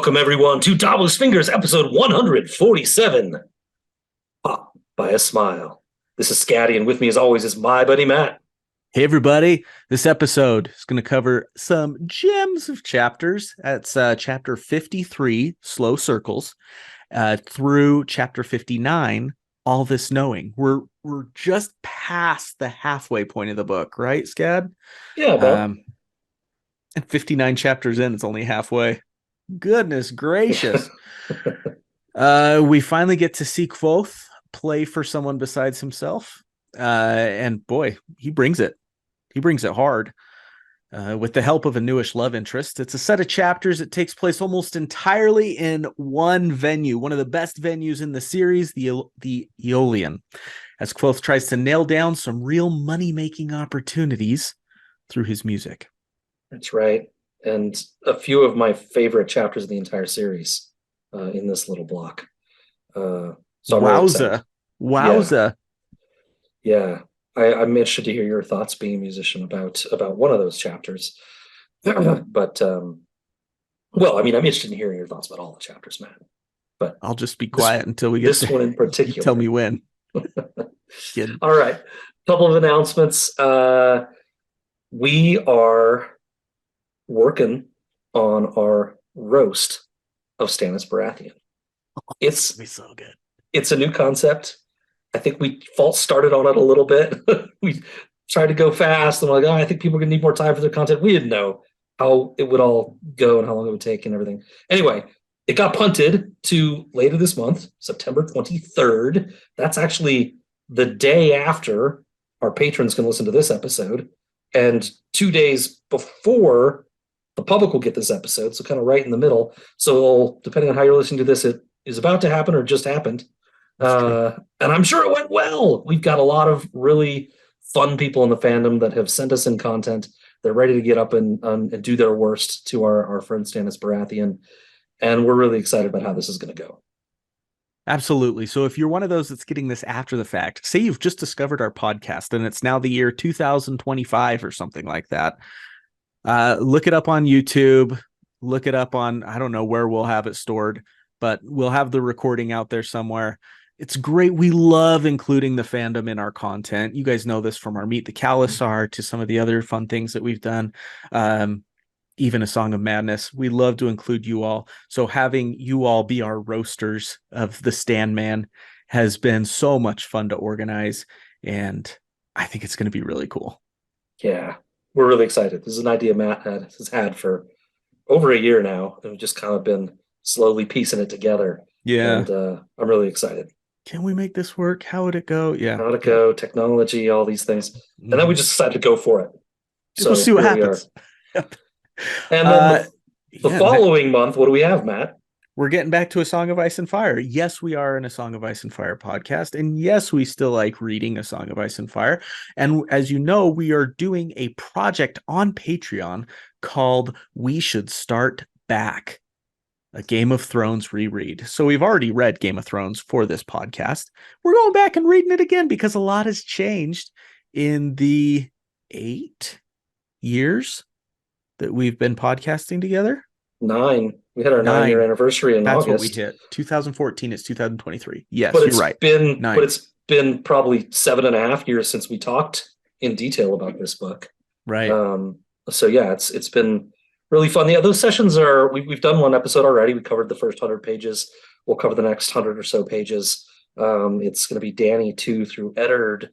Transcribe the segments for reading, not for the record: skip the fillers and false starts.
Welcome, everyone, to Davos Fingers, episode 147. Pop by a smile. This is Scatty, and with me, as always, is my buddy Matt. Hey, everybody. This episode is going to cover some gems of chapters. That's chapter 53, Slow Circles, through chapter 59, All This Knowing. We're just past the halfway point of the book, right, Scad? Yeah, about. And 59 chapters in, it's only halfway. Goodness gracious. We finally get to see Kvothe play for someone besides himself. And boy, he brings it. He brings it hard. With the help of a newish love interest. It's a set of chapters that takes place almost entirely in one venue, one of the best venues in the series, the Eolian, as Kvothe tries to nail down some real money-making opportunities through his music. That's right. And a few of my favorite chapters of the entire series in this little block. So Wowza. Wowza. Yeah. I'm interested to hear your thoughts, being a musician, about one of those chapters. But, well, I mean, I'm interested in hearing your thoughts about all the chapters, man. But I'll just be quiet until we get this one in particular. You tell me when. All right. Couple of announcements. We are working on our roast of Stannis Baratheon. It's be so good. It's a new concept. I think we false started on it a little bit. We tried to go fast and we're like, I think people are gonna need more time for their content. We didn't know how it would all go and how long it would take and everything. Anyway, it got punted to later this month, September 23rd. That's actually the day after our patrons can listen to this episode, and 2 days before the public will get this episode, so kind of right in the middle. So depending on how you're listening to this, it is about to happen or just happened. And I'm sure it went well. We've got a lot of really fun people in the fandom that have sent us in content. They're ready to get up and do their worst to our friend Stannis Baratheon. And we're really excited about how this is going to go. Absolutely. So if you're one of those that's getting this after the fact, say you've just discovered our podcast and it's now the year 2025 or something like that. Look it up on YouTube. Look it up on, I don't know where we'll have it stored, but we'll have the recording out there somewhere. It's great. We love including the fandom in our content. You guys know this from our Meet the Khalasar to some of the other fun things that we've done. Even a Song of Madness. We love to include you all. So having you all be our roasters of the Stan Man has been so much fun to organize. And I think it's going to be really cool. Yeah, we're really excited. This is an idea Matt has had for over a year now. And we've just kind of been slowly piecing it together. Yeah. And I'm really excited. Can we make this work? How would it go? Yeah. How would it go? Technology, all these things. And then we just decided to go for it. So we'll see what happens. Yep. And then the following month, what do we have, Matt? We're getting back to A Song of Ice and Fire. Yes, we are in A Song of Ice and Fire podcast. And yes, we still like reading A Song of Ice and Fire. And as you know, we are doing a project on Patreon called We Should Start Back, a Game of Thrones reread. So we've already read Game of Thrones for this podcast. We're going back and reading it again because a lot has changed in the 8 years that we've been podcasting together. 9. We had our 9-year anniversary in August. That's what we hit. 2014 is 2023. Yes, but you're right. But it's been probably 7.5 years since we talked in detail about this book. Right. So yeah, it's been really fun. Yeah, those sessions are, we've done one episode already. We covered the first 100 pages. We'll cover the next 100 or so pages. It's going to be Dany 2 through Eddard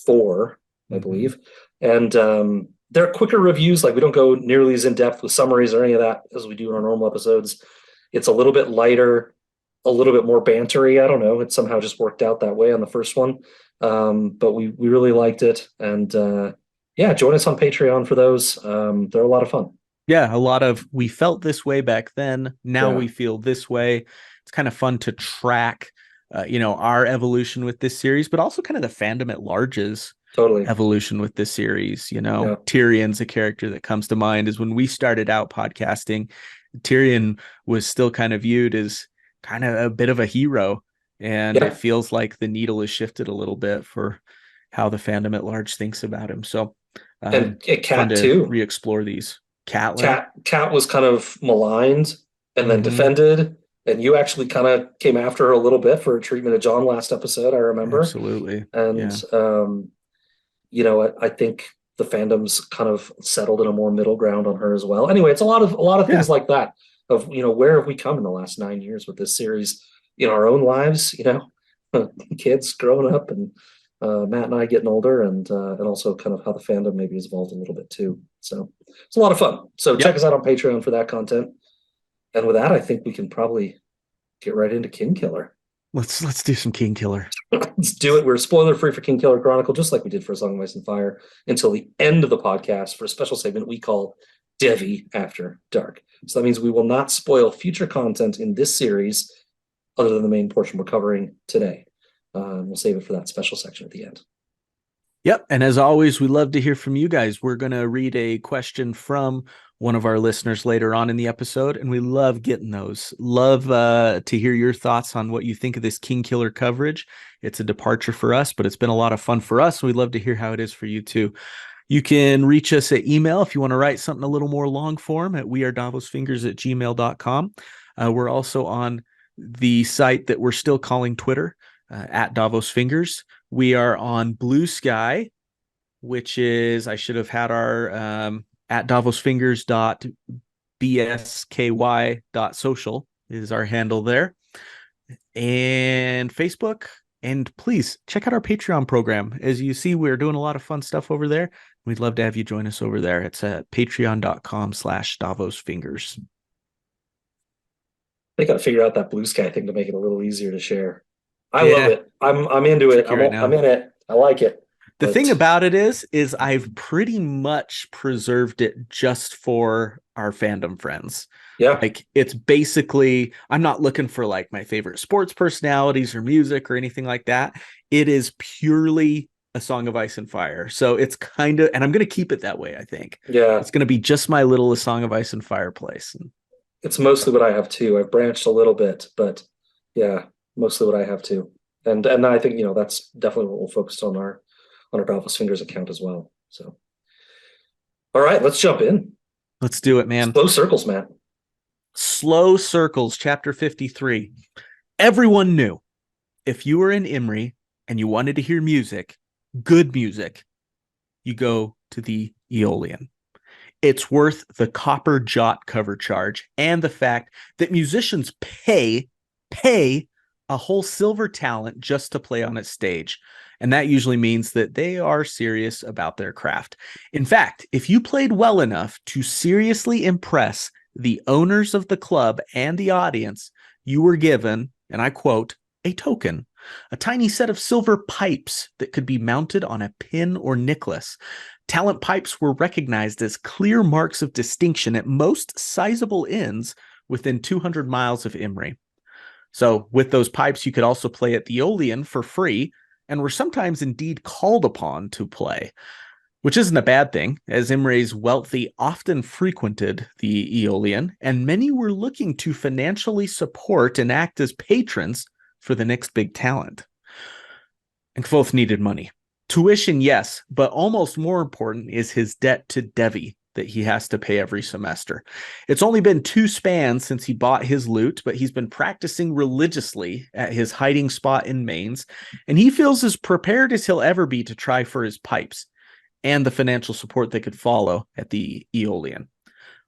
4, I believe. And they're quicker reviews. Like, we don't go nearly as in depth with summaries or any of that as we do in our normal episodes. It's a little bit lighter, a little bit more bantery. I don't know. It somehow just worked out that way on the first one. But we really liked it. And yeah, join us on Patreon for those. They're a lot of fun. Yeah, a lot of, we felt this way back then. Now we feel this way. It's kind of fun to track, our evolution with this series, but also kind of the fandom at large's evolution with this series. Tyrion's a character that comes to mind. Is when we started out podcasting, Tyrion was still kind of viewed as kind of a bit of a hero. And it feels like the needle has shifted a little bit for how the fandom at large thinks about him. So and Cat too. Re-explore these. Cat was kind of maligned and then defended. And you actually kind of came after her a little bit for her treatment of John last episode, I remember. Absolutely. And, Yeah. I think the fandom's kind of settled in a more middle ground on her as well. Anyway, it's a lot of Yeah. things like that of, where have we come in the last 9 years with this series in our own lives, kids growing up and Matt and I getting older and also kind of how the fandom maybe has evolved a little bit too. So it's a lot of fun. So check Yep. us out on Patreon for that content. And with that, I think we can probably get right into King Killer. Let's do some King Killer. Let's do it. We're spoiler free for King Killer Chronicle, just like we did for Song of Ice and Fire, until the end of the podcast for a special segment we call Devi After Dark. So that means we will not spoil future content in this series other than the main portion we're covering today. We'll save it for that special section at the end. Yep. And as always, we love to hear from you guys. We're going to read a question from one of our listeners later on in the episode, and we love getting those. Love to hear your thoughts on what you think of this King Killer coverage. It's a departure for us, but it's been a lot of fun for us. We'd love to hear how it is for you too. You can reach us at email if you want to write something a little more long form at wearedavosfingers@gmail.com. We're also on the site that we're still calling Twitter, at Davos Fingers. We are on Blue Sky, which is, I should have had our at davosfingers.bsky.social is our handle there. And Facebook. And please check out our Patreon program. As you see, we're doing a lot of fun stuff over there. We'd love to have you join us over there. It's at patreon.com/davosfingers. They got to figure out that Blue Sky thing to make it a little easier to share. I love it. I'm into it. I'm in it. I like it. The thing about it is I've pretty much preserved it just for our fandom friends. Yeah. Like it's basically, I'm not looking for like my favorite sports personalities or music or anything like that. It is purely a Song of Ice and Fire. So it's kind of, and I'm going to keep it that way, I think. Yeah. It's going to be just my little A Song of Ice and Fire place. It's mostly what I have too. I've branched a little bit, but yeah, mostly what I have too. And I think, that's definitely what we'll focus on our Davos Fingers account as well. So, all right, let's jump in. Let's do it, man. Slow Circles, Matt. Slow Circles, chapter 53. Everyone knew if you were in Imri and you wanted to hear music, good music, you go to the Eolian. It's worth the copper jot cover charge and the fact that musicians pay a whole silver talent just to play on its stage. And that usually means that they are serious about their craft. In fact, if you played well enough to seriously impress the owners of the club and the audience, you were given, and I quote, a token, a tiny set of silver pipes that could be mounted on a pin or necklace. Talent pipes were recognized as clear marks of distinction at most sizable inns within 200 miles of Imri. So with those pipes, you could also play at the Eolian for free and were sometimes indeed called upon to play, which isn't a bad thing, as Imri's wealthy often frequented the Eolian, and many were looking to financially support and act as patrons for the next big talent. And Kvothe needed money. Tuition, yes, but almost more important is his debt to Devi that he has to pay every semester. It's only been 2 spans since he bought his lute, but he's been practicing religiously at his hiding spot in Mainz, and he feels as prepared as he'll ever be to try for his pipes and the financial support that could follow at the Eolian.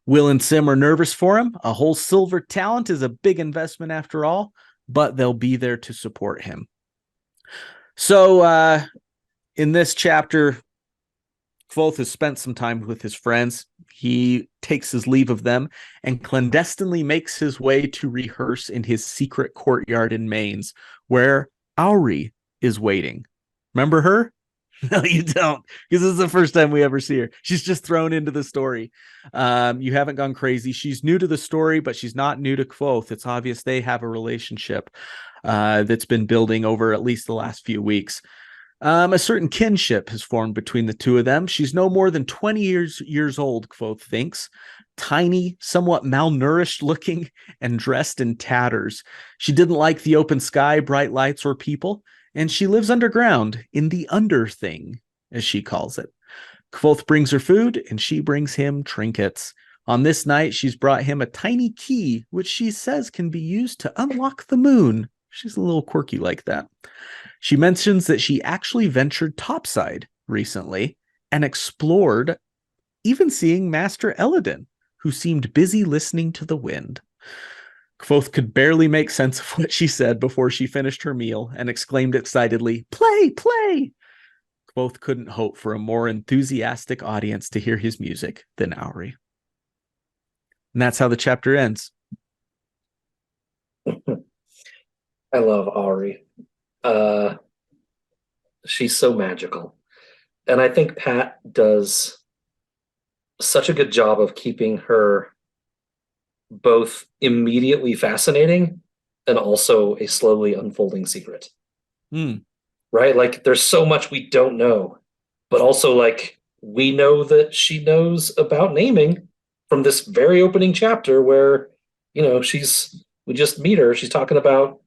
Will and Sim are nervous for him. A whole silver talent is a big investment after all, but they'll be there to support him. So, in this chapter, Kvothe has spent some time with his friends. He takes his leave of them and clandestinely makes his way to rehearse in his secret courtyard in Mainz, where Auri is waiting. Remember her? No, you don't, because this is the first time we ever see her. She's just thrown into the story. You haven't gone crazy. She's new to the story, but she's not new to Kvothe. It's obvious they have a relationship that's been building over at least the last few weeks. A certain kinship has formed between the two of them. She's no more than 20 years old, Kvothe thinks. Tiny, somewhat malnourished looking, and dressed in tatters. She didn't like the open sky, bright lights, or people, and she lives underground in the under thing, as she calls it. Kvothe brings her food, and she brings him trinkets. On this night, she's brought him a tiny key, which she says can be used to unlock the moon. She's a little quirky like that. She mentions that she actually ventured topside recently and explored, even seeing Master Eladin, who seemed busy listening to the wind. Kvothe could barely make sense of what she said before she finished her meal and exclaimed excitedly, "Play, play!" Kvothe couldn't hope for a more enthusiastic audience to hear his music than Auri. And that's how the chapter ends. I love Ari. She's so magical. And I think Pat does such a good job of keeping her both immediately fascinating and also a slowly unfolding secret. Right? Like there's so much we don't know, but also like we know that she knows about naming from this very opening chapter where, we just meet her. She's talking about,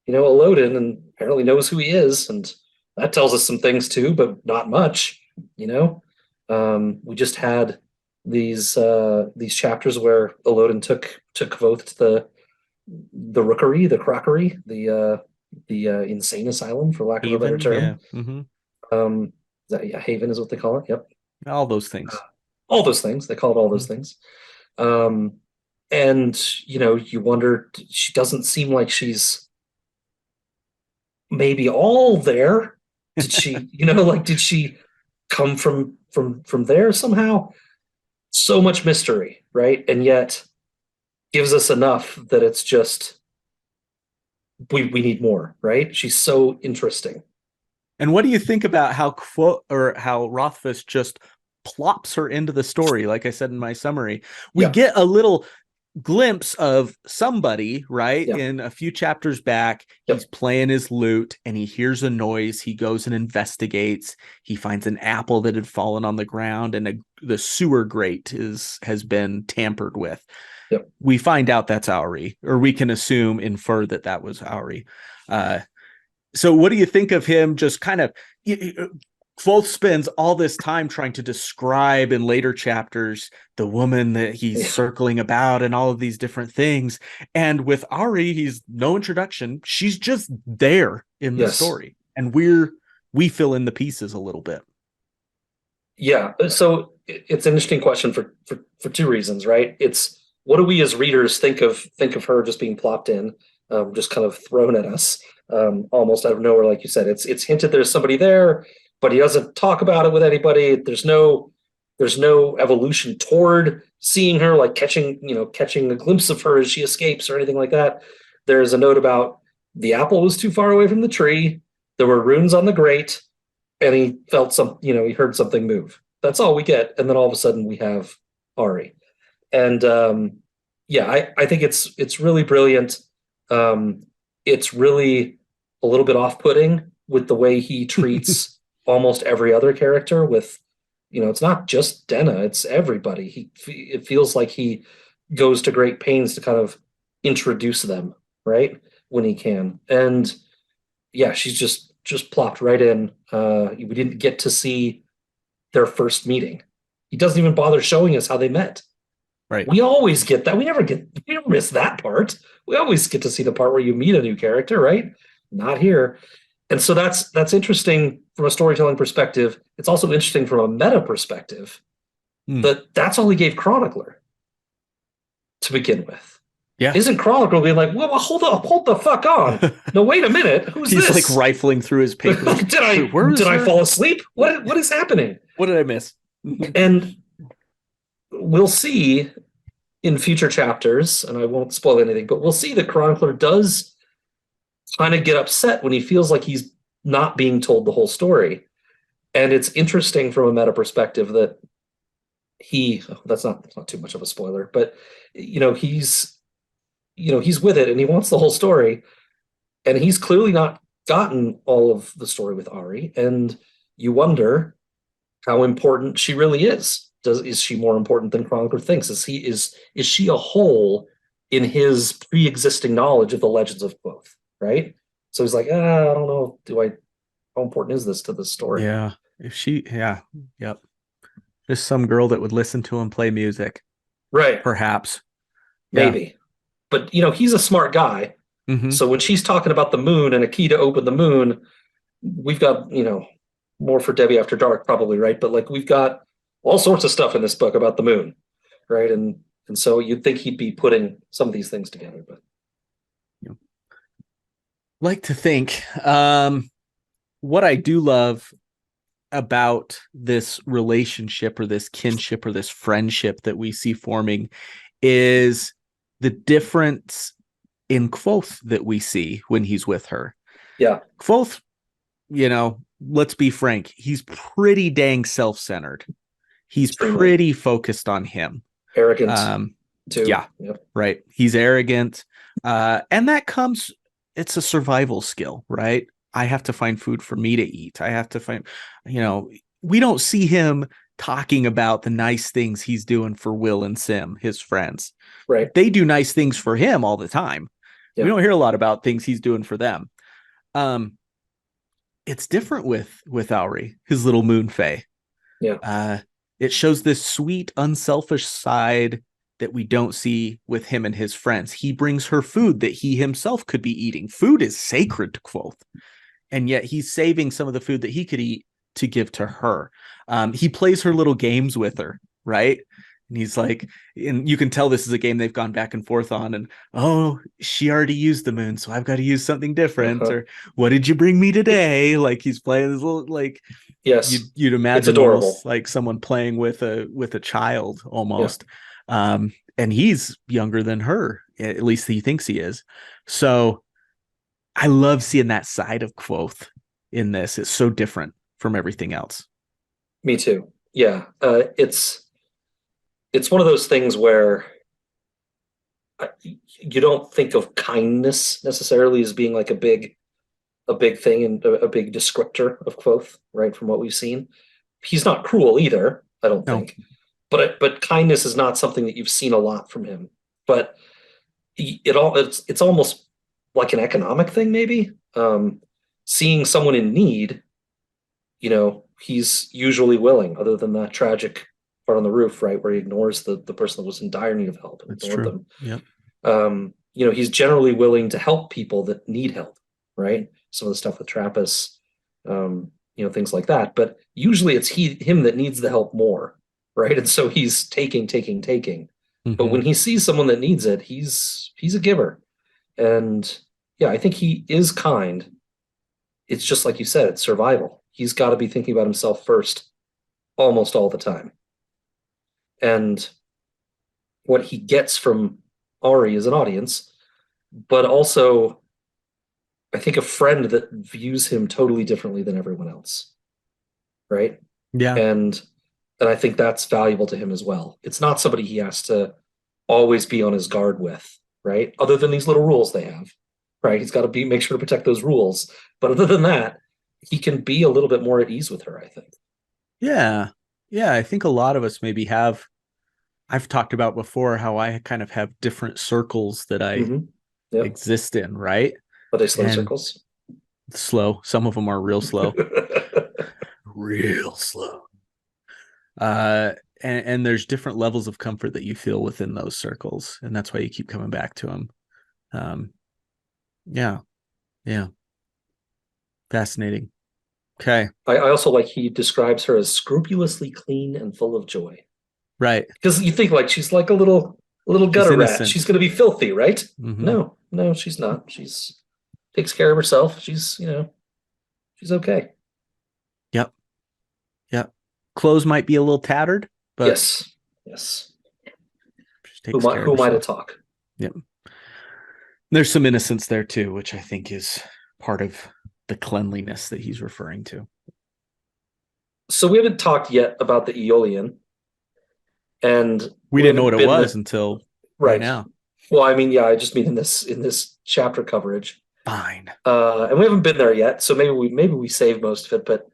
Eolian and apparently knows who he is. And that tells us some things too, but not much, we just had these chapters where Eolian took Kvothe to the rookery, the crockery, the insane asylum, for lack of a better term. Yeah. Haven is what they call it. Yep. All those things. All those things. They call it all those things. And you wonder, she doesn't seem like she's maybe all there. Did she, did she come from there somehow? So much mystery, right? And yet gives us enough that it's just we need more, right? She's so interesting. And what do you think about how Rothfuss just plops her into the story? Like I said in my summary, we get a little glimpse of somebody, right? In a few chapters back, he's playing his lute and he hears a noise. He goes and investigates. He finds an apple that had fallen on the ground, and the sewer grate has been tampered with. We find out that's Auri, or we can infer that was Auri. So what do you think of him just kind of... Kvothe spends all this time trying to describe in later chapters the woman that he's circling about and all of these different things. And with Auri, he's no introduction. She's just there in the story. And we fill in the pieces a little bit. Yeah. So it's an interesting question for two reasons, right? It's what do we as readers think of her just being plopped in, just kind of thrown at us, almost out of nowhere, like you said. It's hinted there's somebody there, but he doesn't talk about it with anybody. There's no evolution toward seeing her, like catching a glimpse of her as she escapes or anything like that. There's a note about the apple was too far away from the tree. There were runes on the grate, and he felt he heard something move. That's all we get. And then all of a sudden we have Auri. And I think it's really brilliant. It's really a little bit off-putting with the way he treats almost every other character with, it's not just Denna, it's everybody. It feels like he goes to great pains to kind of introduce them, right? When he can. And she's just plopped right in. We didn't get to see their first meeting. He doesn't even bother showing us how they met. Right. We always get that. We never miss that part. We always get to see the part where you meet a new character, right? Not here. And so that's interesting from a storytelling perspective. It's also interesting from a meta perspective that's all he gave Chronicler to begin with. Yeah. Isn't Chronicler being like, well, hold the fuck on. No, wait a minute. Who's He's this? He's like rifling through his papers. did I fall asleep? What is happening? What did I miss? And we'll see in future chapters, and I won't spoil anything, but we'll see that Chronicler does kind of get upset when he feels like he's not being told the whole story. And it's interesting from a meta perspective that that's not too much of a spoiler, but he's with it and he wants the whole story, and he's clearly not gotten all of the story with Auri, and you wonder how important she really is. Is she more important than Chronicler thinks? Is she a hole in his pre-existing knowledge of the legends of Kvothe? Right? So he's like, I don't know. How important is this to the story? Yeah. If she, yep. Just some girl that would listen to him play music. Right. perhaps. Maybe. But he's a smart guy. Hmm. So when she's talking about the moon and a key to open the moon, we've got, more for Debbie After Dark, probably, right? But like we've got all sorts of stuff in this book about the moon, right? And so you'd think he'd be putting some of these things together, but Like to think. What I do love about this relationship or this kinship or this friendship that we see forming is the difference in Kvothe that we see when he's with her. yeah, Kvothe, let's be frank, he's pretty dang self-centered. He's extremely pretty focused on him. arrogant too. Yeah, Yep. right. He's arrogant. And that comes, it's a survival skill, right? I have to find food for me to eat. I have to find, we don't see him talking about the nice things he's doing for Will and Sim, his friends. Right. They do nice things for him all the time. Yep. We don't hear a lot about things he's doing for them. It's different with Auri, his little moon fae. Yeah. It shows this sweet, unselfish side that we don't see with him and his friends. He brings her food that he himself could be eating. Food is sacred to Kvothe. And yet he's saving some of the food that he could eat to give to her. He plays her little games with her, right? And he's like, and you can tell this is a game they've gone back and forth on. And, oh, she already used the moon, so I've got to use something different. Or, what did you bring me today? Like he's playing this little, like, yes, you'd imagine it's adorable, almost like someone playing with a child almost. Yeah. And he's younger than her, at least he thinks he is. So I love seeing that side of Kvothe in this. It's so different from everything else. Me too. Yeah. It's one of those things where you don't think of kindness necessarily as being like a big thing and a big descriptor of Kvothe, right? From what we've seen, he's not cruel either, I don't think. But kindness is not something that you've seen a lot from him. But it's almost like an economic thing, maybe. Seeing someone in need, he's usually willing, other than that tragic part on the roof, right, where he ignores the person that was in dire need of help and ignored them. Yeah. He's generally willing to help people that need help, right? Some of the stuff with Trappist, things like that. But usually it's him that needs the help more, right? And so he's taking. Mm-hmm. But when he sees someone that needs it, he's a giver. And yeah, I think he is kind. It's just like you said, it's survival. He's got to be thinking about himself first almost all the time. And what he gets from Auri is an audience, but also I think a friend that views him totally differently than everyone else. Right? Yeah. And I think that's valuable to him as well. It's not somebody he has to always be on his guard with, right? Other than these little rules they have, right? He's got to make sure to protect those rules. But other than that, he can be a little bit more at ease with her, I think. Yeah. Yeah. I think a lot of us maybe I've talked about before how I kind of have different circles that I exist in, right? Are they slow circles? Slow. Some of them are real slow. Real slow. And there's different levels of comfort that you feel within those circles. And that's why you keep coming back to them. Yeah. Fascinating. Okay. I also like he describes her as scrupulously clean and full of joy. Right. Because you think like she's like a little gutter rat. She's going to be filthy, right? Mm-hmm. No, she's not. She's takes care of herself. She's okay. Yep. Clothes might be a little tattered, but yes. Who am I to talk? Yep. There's some innocence there too, which I think is part of the cleanliness that he's referring to. So we haven't talked yet about the Eolian. And we didn't know what it was until right now. Well, I mean, yeah, I just mean in this chapter coverage. Fine. And we haven't been there yet, so maybe we save most of it. But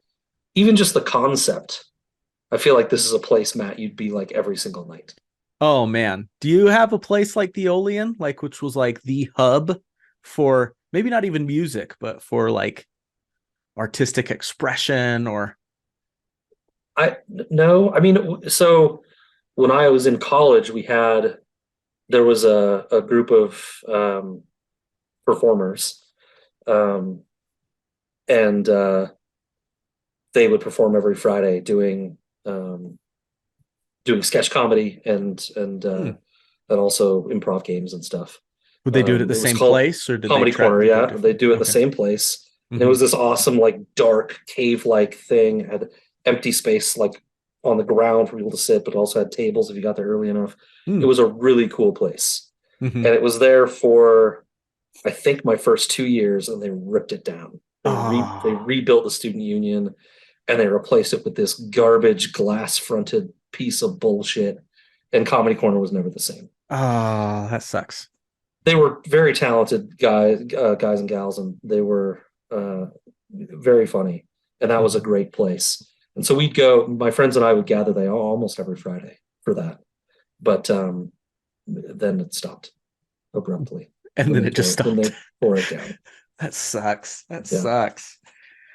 even just the concept, I feel like this is a place, Matt, you'd be like every single night. Oh man, do you have a place like the Eolian, like which was like the hub for maybe not even music, but for like artistic expression or? No, I mean, so when I was in college, there was a group of performers, um, and they would perform every Friday doing sketch comedy and also improv games and stuff. Would they do it at the It was same called place, or did they Comedy Corner. travel to go Yeah, they different? do it at the Okay. same place. And it Mhm. was this awesome, like dark cave-like thing. It had empty space like on the ground for people to sit, but also had tables if you got there early enough. It Mm. was a really cool place, Mhm. and it was there for I think my first 2 years, and they ripped it down. They Oh, rebuilt the student union, and they replaced it with this garbage glass-fronted piece of bullshit. And Comedy Corner was never the same. oh, that sucks. They were very talented guys and gals, and they were very funny. And that was a Mhm. great place. And so we'd go. My friends and I would gather there almost every Friday for that. But then it stopped abruptly And then it just when stopped. they tore it down. That sucks. That Yeah, sucks.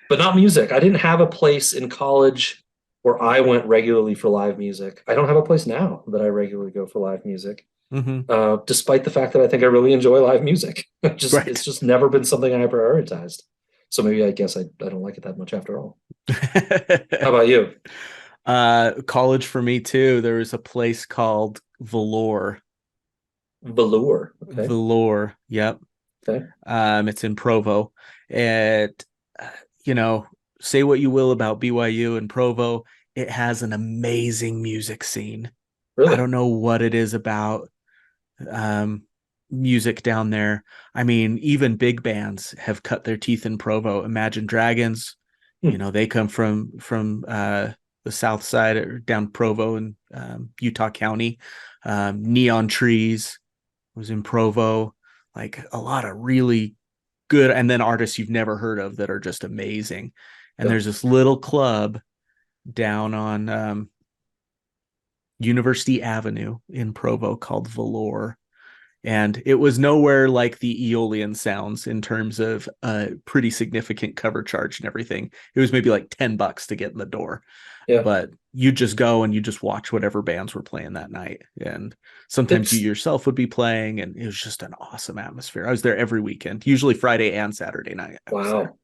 but not music. I didn't have a place in college where I went regularly for live music. I don't have a place now that I regularly go for live music. Hmm. Despite the fact that I think I really enjoy live music. It's Right. just never been something I prioritized. So maybe I guess I don't like it that much after all. How about you? College for me too. There was a place called Velour. Velour. Okay. Velour. Yep. Okay. It's in Provo. It, uh, you know, say what you will about BYU and Provo, it has an amazing music scene. I Really? don't know what it is about um, music down there. I mean, even big bands have cut their teeth in Provo. Imagine Dragons, Hmm. they come from the south side or down Provo in Utah County. Neon Trees was in Provo. Like a lot of really good, and then artists you've never heard of that are just amazing. And Yeah. there's this little club down on University Avenue in Provo called Velour, and it was nowhere like the Eolian sounds in terms of a pretty significant cover charge and everything. It was maybe like $10 to get in the door, Yeah. but you just go and you just watch whatever bands were playing that night. And sometimes you It's yourself would be playing, and it was just an awesome atmosphere. I was there every weekend, usually Friday and Saturday night. I was there. wow.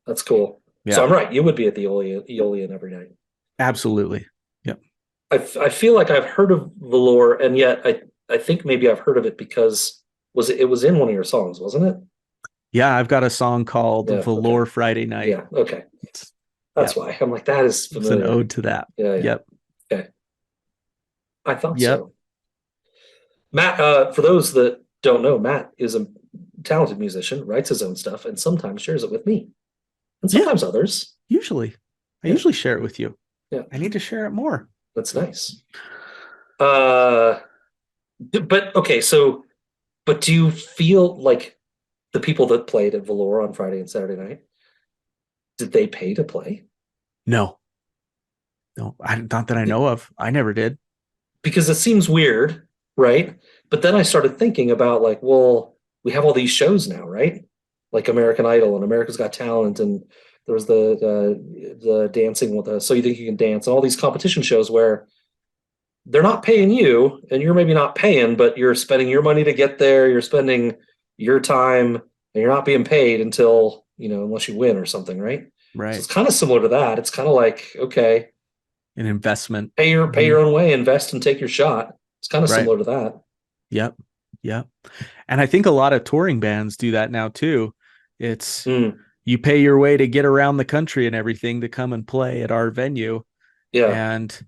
That's cool. So Yeah, I'm right. You would be at the Eolian every night. absolutely. Yep. I feel like I've heard of Velour, and yet I think maybe I've heard of it because it was in one of your songs, wasn't it? Yeah, I've got a song called Yeah. Okay. Velour Friday Night. Yeah. Okay. It's, That's yep. why I'm like that is It's an familiar. ode to that. Yeah. Yeah. Yep. Okay. I thought Yep. so. Matt, for those that don't know, Matt is a talented musician, writes his own stuff, and sometimes shares it with me, and Yeah. sometimes others. Usually. I Yeah. usually share it with you. Yeah. I need to share it more. That's nice. Uh, but okay, but do you feel like the people that played at Velour on Friday and Saturday night, did they pay to play? No. No, not that I know of. I never did. Because it seems weird, right? But then I started thinking about like, well, we have all these shows now, right? Like American Idol and America's Got Talent, and there was the dancing with the So You Think You Can Dance, and all these competition shows where they're not paying you, and you're maybe not paying, but you're spending your money to get there. You're spending your time, and you're not being paid until unless you win or something, right? So Right. it's kind of similar to that. It's kind of like, okay, An investment. pay Mhm. your own way, invest and take your shot. It's kind of Right. similar to that. Yep. Yep. And I think a lot of touring bands do that now too. It's Mm, you pay your way to get around the country and everything to come and play at our venue. yeah, And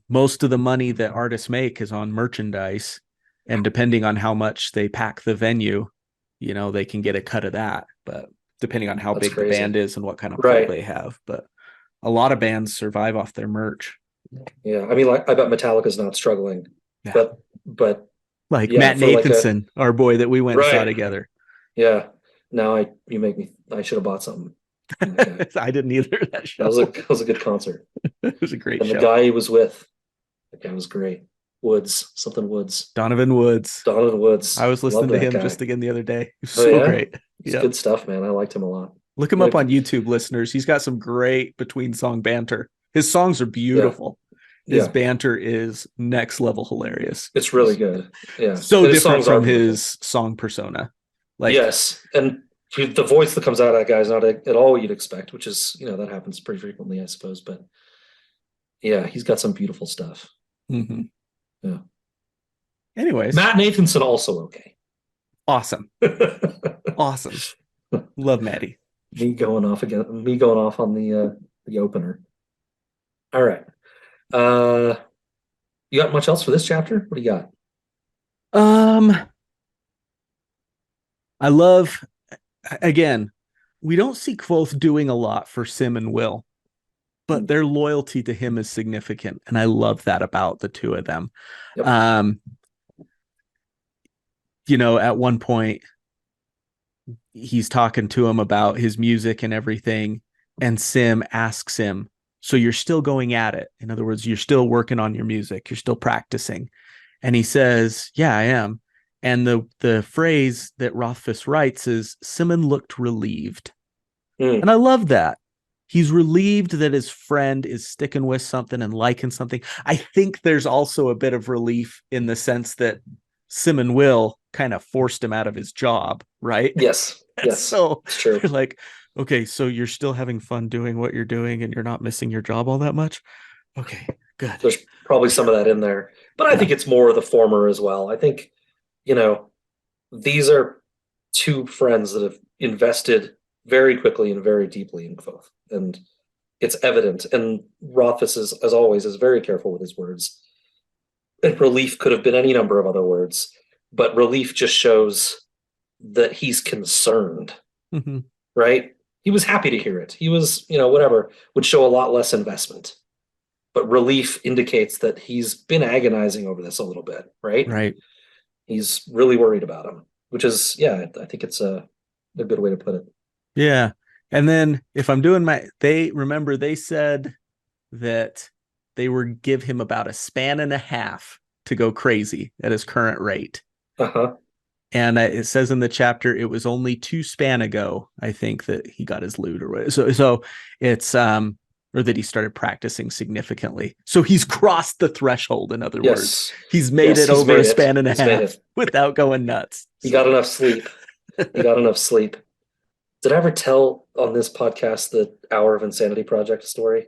most of the money that artists make is on merchandise. And depending on how much they pack the venue, they can get a cut of that. But depending on how that's big the band crazy. is and what kind of pull Right. they have. But a lot of bands survive off their merch. Yeah. I mean, like, I bet Metallica's not struggling, Yeah. but Like yeah, Matt for like a Nathanson, our boy that we went and saw right. together. Yeah. Now you make me. I should have bought something from that guy. I didn't either that That show. that was a good concert. It was a great And the show. guy he was with, that guy was great. Something Woods, Donovan Woods. Donovan Woods. I was listening Loved to that him guy. just again the other day. He was Oh so yeah, great. it's Yeah. good stuff, man. I liked him a lot. Look him up on YouTube, listeners. He's got some great between song banter. His songs are Yeah, beautiful. His Yeah. banter is next level hilarious. It's really good. Yeah. So And his different songs are from beautiful. his song persona. Like, Yes. And the voice that comes out of that guy is not at all you'd expect, which is, that happens pretty frequently, I suppose. But yeah, he's got some beautiful stuff. mhm. Yeah. Anyways, Matt Nathanson also okay. awesome. Awesome. Love Maddie. Me going off on the opener. All right. You got much else for this chapter? What do you got? I love, again, we don't see Kvothe doing a lot for Sim and Will, but their loyalty to him is significant. And I love that about the two of them. Yep. At one point, he's talking to him about his music and everything. And Sim asks him, so you're still going at it? In other words, you're still working on your music. You're still practicing. And he says, yeah, I am. And the phrase that Rothfuss writes is, Simon looked relieved. And I love that. He's relieved that his friend is sticking with something and liking something. I think there's also a bit of relief in the sense that Sim and Will kind of forced him out of his job, right? Yes. Yes. So it's true. Like, okay, so you're still having fun doing what you're doing and you're not missing your job all that much? Okay, good. There's probably some of that in there. But I think it's more of the former as well. I think, these are two friends that have invested very quickly and very deeply in Kvothe. And it's evident. And Rothfuss, as always, is very careful with his words. And relief could have been any number of other words, but relief just shows that he's concerned, right? He was happy to hear it. He was, whatever, would show a lot less investment. But relief indicates that he's been agonizing over this a little bit, right? Right. He's really worried about him, which is, I think it's a good way to put it. Yeah. And then if I'm doing they said that they would give him about a span and a half to go crazy at his current rate. Uh-huh. And it says in the chapter, it was only 2 span ago, I think, that he got his loot or whatever. So it's, or that he started practicing significantly. So he's crossed the threshold, in other words. He's made it over a span and a half without going nuts. He got enough sleep. Did I ever tell on this podcast the Hour of Insanity Project story?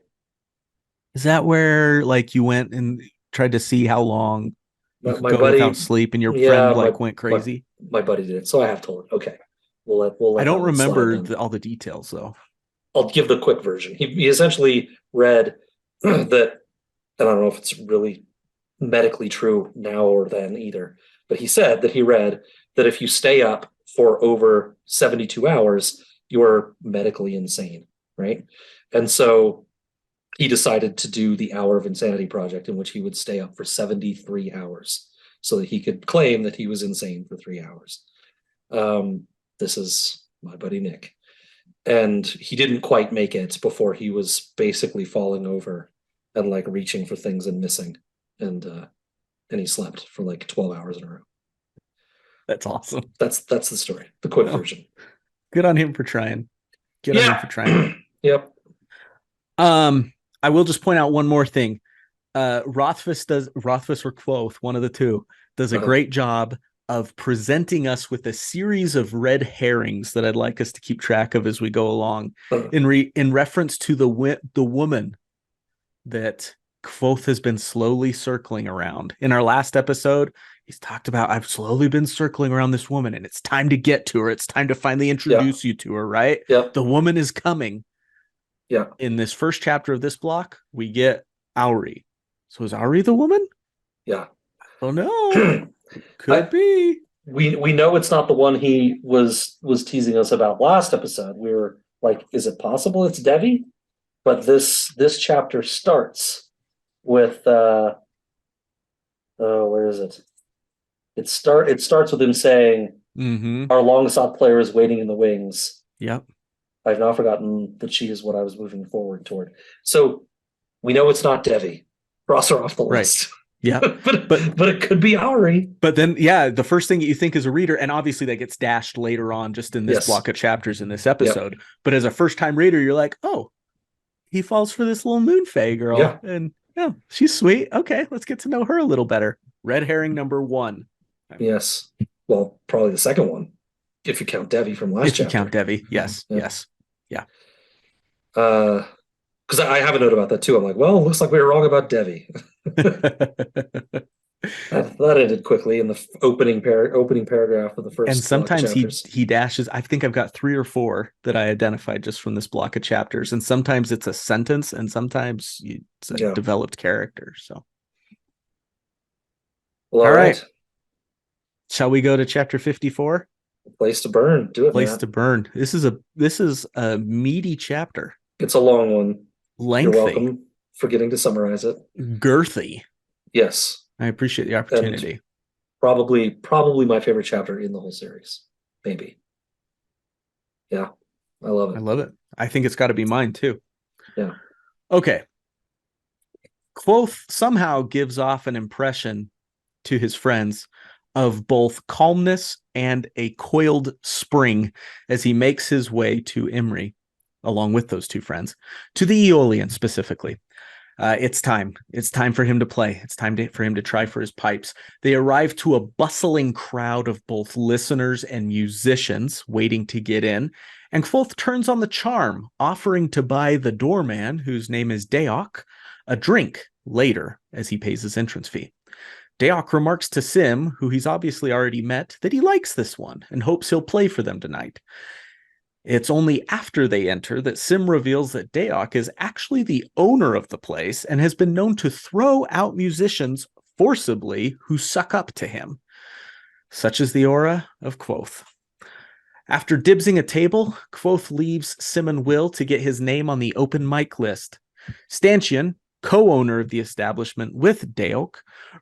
Is that where you went and tried to see how long you could go without sleep and your friend went crazy? My buddy did it, so I have told it. Okay. We'll let I don't remember all the details though. I'll give the quick version. He essentially read that, and I don't know if it's really medically true now or then either, but he said that he read that if you stay up for over 72 hours, you're medically insane, right? And so he decided to do the Hour of Insanity Project, in which he would stay up for 73 hours so that he could claim that he was insane for 3 hours. This is my buddy Nick. And he didn't quite make it before he was basically falling over and reaching for things and missing. And he slept for 12 hours in a row. That's awesome. That's the story, the quick version. Good on him for trying. Good on him for trying. Yep. I will just point out one more thing. Rothfuss or Kvothe, one of the two, does a great job of presenting us with a series of red herrings that I'd like us to keep track of as we go along. In reference to the woman that Kvothe has been slowly circling around. In our last episode, he's talked about, I've slowly been circling around this woman and it's time to get to her. It's time to finally introduce you to her, right? Yep. The woman is coming. Yeah. In this first chapter of this block, we get Auri. So is Auri the woman? Yeah. Oh no. Could be. We know it's not the one he was teasing us about last episode. We were like, is it possible it's Devi? But this chapter starts with where is it? It starts with him saying, our long sought player is waiting in the wings. Yep. I've now forgotten that she is what I was moving forward toward. So we know it's not Devi. Cross her off the list. Right. Yeah. but it could be Auri. But then, the first thing that you think as a reader, and obviously that gets dashed later on just in this block of chapters in this episode. Yep. But as a first time reader, you're like, oh, he falls for this little moon fae girl. Yeah. And Oh, she's sweet. Okay, let's get to know her a little better. Red herring number 1. Yes. Well, probably the second one, if you count Devi from last If you count chapter. Devi, yes, Yeah. yes, yeah. Because I have a note about that too. I'm like, well, looks like we were wrong about Devi. That ended quickly in the opening paragraph of the And first block of sometimes he chapters. he dashes. I think I've got 3 or 4 that I identified just from this block of chapters. And sometimes it's a sentence, and sometimes it's a Yeah. developed character. So, Well, all all right, right. shall we go to chapter 54? Place to burn. Do it, Place Matt. to burn. This is a meaty chapter, It's a long one. You're lengthy, welcome for getting to summarize it. girthy. Yes. I appreciate the And opportunity. probably my favorite chapter in the whole series. Maybe. Yeah. I love I it. love it. I think it's got to be mine too. Yeah. Okay. Kvothe somehow gives off an impression to his friends of both calmness and a coiled spring as he makes his way to Imri, along with those 2 friends, to the Eolian specifically. It's time. It's time for him to play. It's time for him to try for his pipes. They arrive to a bustling crowd of both listeners and musicians waiting to get in, and Kvothe turns on the charm, offering to buy the doorman, whose name is Deok, a drink later as he pays his entrance fee. Deok remarks to Sim, who he's obviously already met, that he likes this one and hopes he'll play for them tonight. It's only after they enter that Sim reveals that Deok is actually the owner of the place and has been known to throw out musicians forcibly who suck up to him. Such is the aura of Kvothe. After dibsing a table, Kvothe leaves Sim and Will to get his name on the open mic list. Stanchion, co-owner of the establishment with Deok,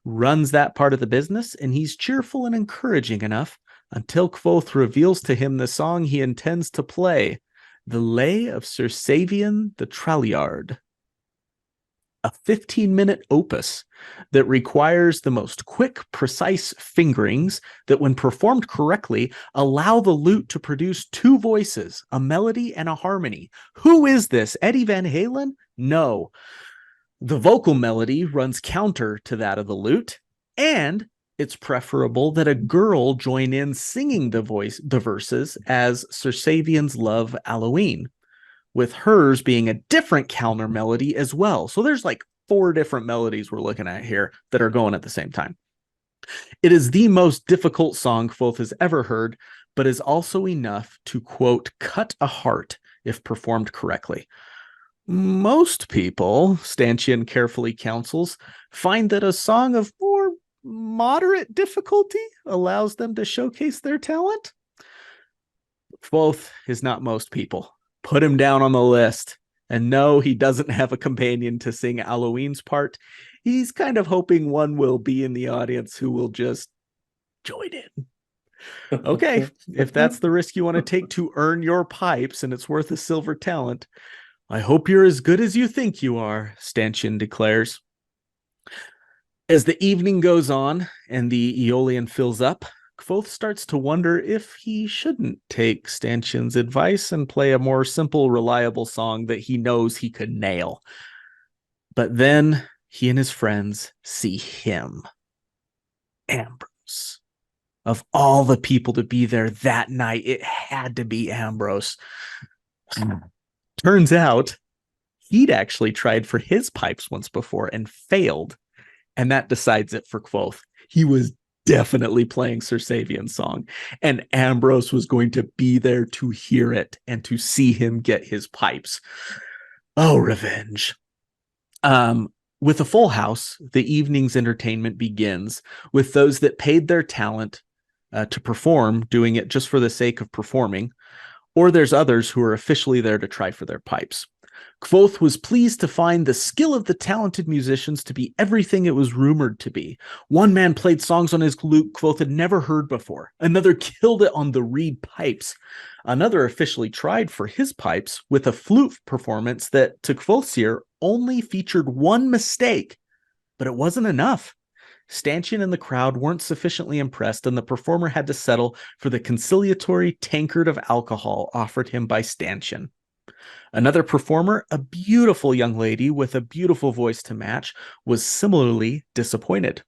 runs that part of the business, and he's cheerful and encouraging enough until Kvothe reveals to him the song he intends to play, the Lay of Sir Savian the Tralliard, a 15-minute opus that requires the most quick, precise fingerings that, when performed correctly, allow the lute to produce 2 voices, a melody and a harmony. Who is this? Eddie Van Halen? No. The vocal melody runs counter to that of the lute, and it's preferable that a girl join in singing the verses as Sir Savian's love Eolian, with hers being a different counter melody as well. So there's like 4 different melodies we're looking at here that are going at the same time. It is the most difficult song Kvothe has ever heard, but is also enough to, quote, cut a heart if performed correctly. Most people, Stanchion carefully counsels, find that a song of more moderate difficulty allows them to showcase their talent. Kvothe is not most people. Put him down on the list. And no, he doesn't have a companion to sing Eolian's part. He's kind of hoping one will be in the audience who will just join in. Okay, if that's the risk you want to take to earn your pipes and it's worth a silver talent, I hope you're as good as you think you are, Stanchion declares. As the evening goes on and the Eolian fills up, Kvothe starts to wonder if he shouldn't take Stanchion's advice and play a more simple, reliable song that he knows he could nail. But then he and his friends see him, Ambrose. Of all the people to be there that night, it had to be Ambrose. Turns out he'd actually tried for his pipes once before and failed. And that decides it for Kvothe. He was definitely playing Sir Savian's song, and Ambrose was going to be there to hear it and to see him get his pipes. Oh, revenge. With a full house, the evening's entertainment begins with those that paid their talent to perform, doing it just for the sake of performing, or there's others who are officially there to try for their pipes. Kvothe was pleased to find the skill of the talented musicians to be everything it was rumored to be. One man played songs on his lute Kvothe had never heard before. Another killed it on the reed pipes. Another officially tried for his pipes with a flute performance that, to Kvothe's ear, only featured one mistake, but it wasn't enough. Stanchion and the crowd weren't sufficiently impressed, and the performer had to settle for the conciliatory tankard of alcohol offered him by Stanchion. Another performer, a beautiful young lady with a beautiful voice to match, was similarly disappointed.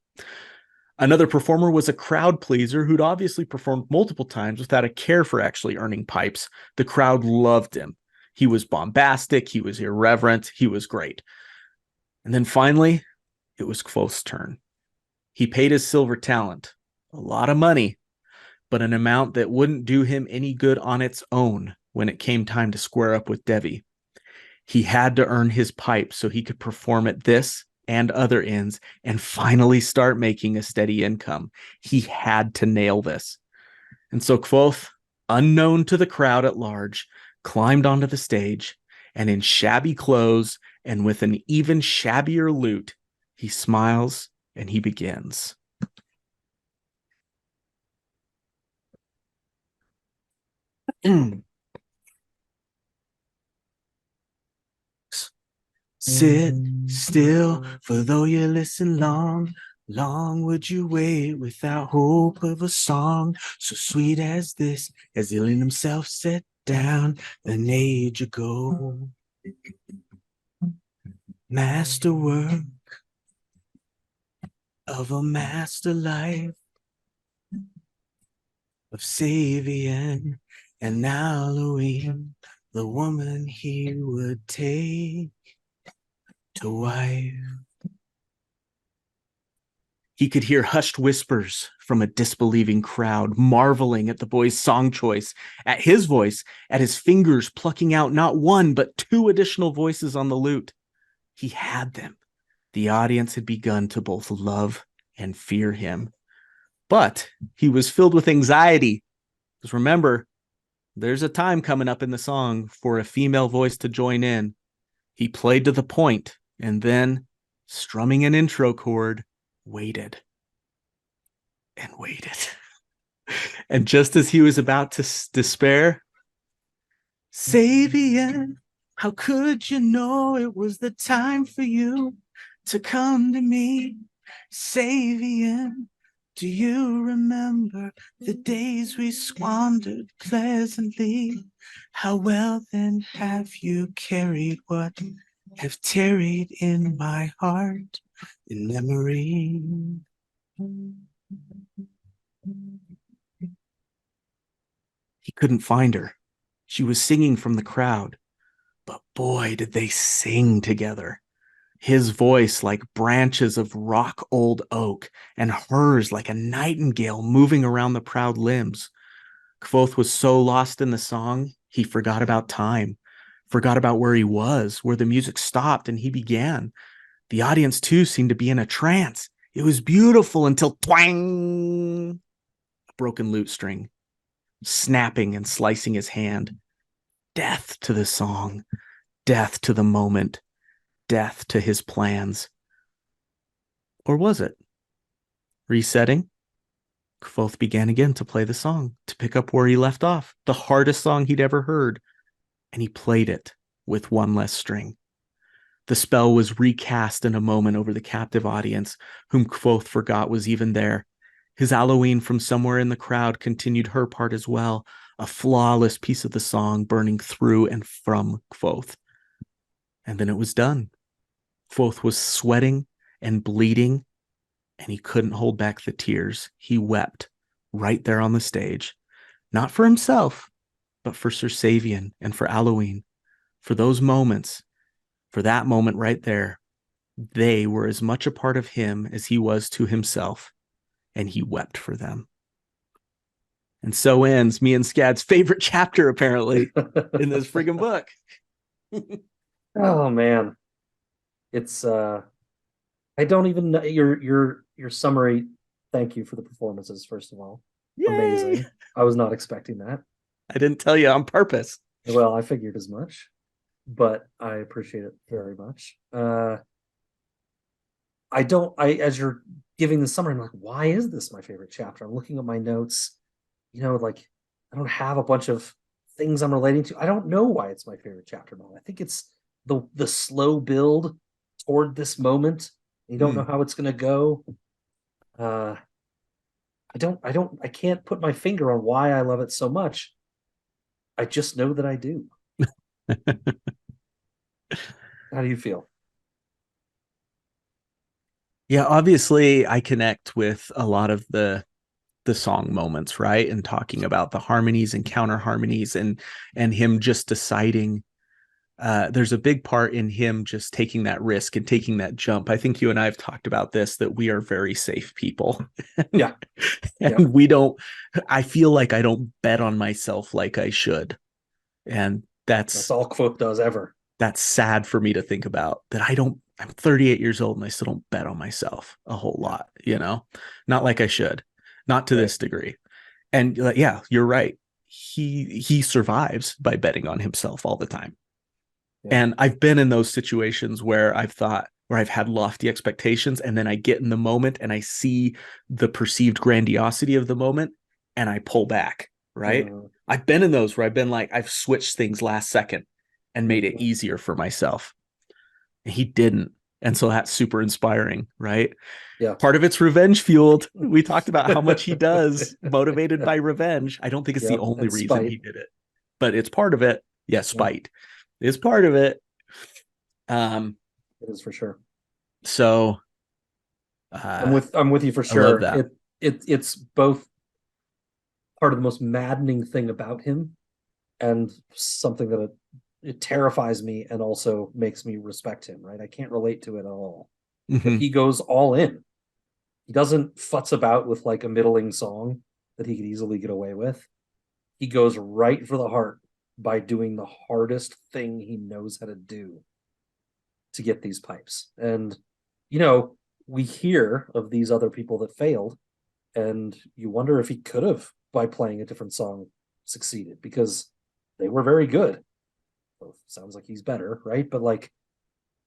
Another performer was a crowd pleaser who'd obviously performed multiple times without a care for actually earning pipes. The crowd loved him. He was bombastic, he was irreverent, he was great. And then finally, it was Kvothe's turn. He paid his silver talent, a lot of money, but an amount that wouldn't do him any good on its own when it came time to square up with Devi. He had to earn his pipe so he could perform at this and other inns and finally start making a steady income. He had to nail this. And so Kvothe, unknown to the crowd at large, climbed onto the stage, and in shabby clothes and with an even shabbier lute, he smiles and he begins. Sit still, for though you listen long, long would you wait without hope of a song so sweet as this, as Eolian himself sat down an age ago. Masterwork of a master life of Savian and Elohim, the woman he would take to wife. He could hear hushed whispers from a disbelieving crowd, marveling at the boy's song choice, at his voice, at his fingers plucking out not one, but two additional voices on the lute. He had them. The audience had begun to both love and fear him. But he was filled with anxiety. Because remember, there's a time coming up in the song for a female voice to join in. He played to the point, and then, strumming an intro chord, waited and waited. And just as he was about to despair, Savian, how could you know it was the time for you to come to me? Savian, do you remember the days we squandered pleasantly? How well then have you carried what have tarried in my heart in memory? He couldn't find her. She was singing from the crowd, but boy, did they sing together. His voice like branches of rock old oak, and hers like a nightingale moving around the proud limbs. Kvothe was so lost in the song, he forgot about time, forgot about where he was, where the music stopped and he began. The audience, too, seemed to be in a trance. It was beautiful until twang! A broken lute string, snapping and slicing his hand. Death to the song, death to the moment, death to his plans. Or was it? Resetting, Kvothe began again to play the song, to pick up where he left off, the hardest song he'd ever heard, and he played it with one less string. The spell was recast in a moment over the captive audience, whom Kvothe forgot was even there. His Elohine from somewhere in the crowd continued her part as well, a flawless piece of the song burning through and from Kvothe. And then it was done. Kvothe was sweating and bleeding, and he couldn't hold back the tears. He wept right there on the stage, not for himself, but for Sir Savian and for Elohine, for those moments. For that moment right there, they were as much a part of him as he was to himself, and he wept for them. And so ends me and Scad's favorite chapter, apparently, in this friggin' book. Oh man, it's I don't even know your summary. Thank you for the performances, first of all. Yay! Amazing. I was not expecting that. I didn't tell you on purpose. Well, I figured as much, but I appreciate it very much. As you're giving the summary, I'm like, why is this my favorite chapter? I'm looking at my notes, like I don't have a bunch of things I'm relating to. I don't know why it's my favorite chapter. No, I think it's the slow build toward this moment. You don't know how it's going to go. I can't put my finger on why I love it so much. I just know that I do. How do you feel? Yeah, obviously I connect with a lot of the song moments, right? And talking about the harmonies and counter harmonies and him just deciding there's a big part in him just taking that risk and taking that jump. I think you and I have talked about this, that we are very safe people. Yeah. Yeah. And we don't, I feel like I don't bet on myself like I should. And That's all Kvothe does ever. that's sad for me to think about, that I'm 38 years old and I still don't bet on myself a whole Yeah. lot, not like I should, not to Right. this degree. And yeah, you're right. He survives by betting on himself all the time. Yeah. And I've been in those situations where I've had lofty expectations, and then I get in the moment and I see the perceived grandiosity of the moment and I pull back, right? Uh, I've been in those where I've been like, I've switched things last second and made it mhm. easier for myself. And he didn't. And so that's super inspiring, right? Yeah. Part of it's revenge fueled. We talked about how much he does motivated by revenge. I don't think it's the Yep. only And reason spite. he did it, but it's part of it. Yeah, Yeah. spite is part of it. Um, It is for sure. so I'm with you for I love sure. that. It's both part of the most maddening thing about him and something that it terrifies me and also makes me respect him, right? I can't relate to it at all. But Mhm. he goes all in. He doesn't futz about with like a middling song that he could easily get away with. He goes right for the heart by doing the hardest thing he knows how to do to get these pipes. And, you know, we hear of these other people that failed, and you wonder if he could have, by playing a different song, succeeded because they were very good. Well, sounds like he's better, right? But like,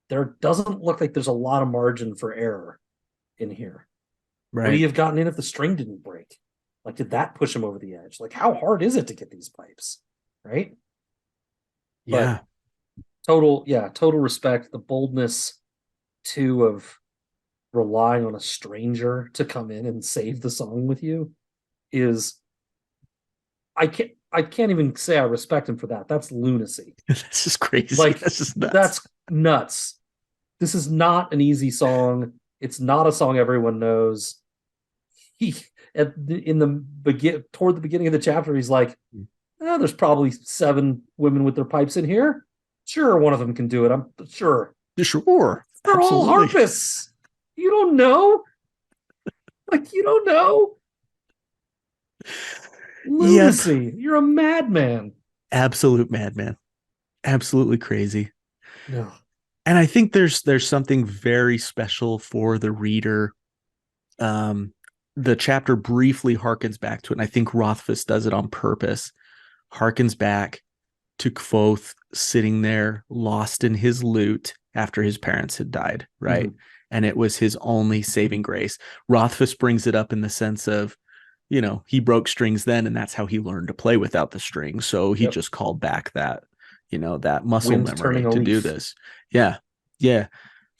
there doesn't look like there's a lot of margin for error in here. Would he Right. have gotten in if the string didn't break? Like, did that push him over the edge? Like, how hard is it to get these pipes? Right. But Yeah. total respect. The boldness, too, of relying on a stranger to come in and save the song with you is, I can't even say I respect him for that. That's lunacy. This is crazy. Like, That's just nuts. that's nuts. This is not an easy song. It's not a song everyone knows. He in the toward the beginning of the chapter, he's like, oh, there's probably 7 women with their pipes in here. Sure, one of them can do it. I'm sure. Sure. They're all Absolutely. harpists. You don't know. Like, you don't know. Yep. Lunacy. You're a madman. Absolute madman. Absolutely crazy. No. And I think there's something very special for the reader. Um, the chapter briefly harkens back to it, and I think Rothfuss does it on purpose. Harkens back to Kvothe sitting there lost in his lute after his parents had died, right? Mm-hmm. And it was his only saving grace. Rothfuss brings it up in the sense of, he broke strings then, and that's how he learned to play without the strings. So he Yep. just called back that muscle Wind memory turning a to do leaf. this. Yeah. Yeah.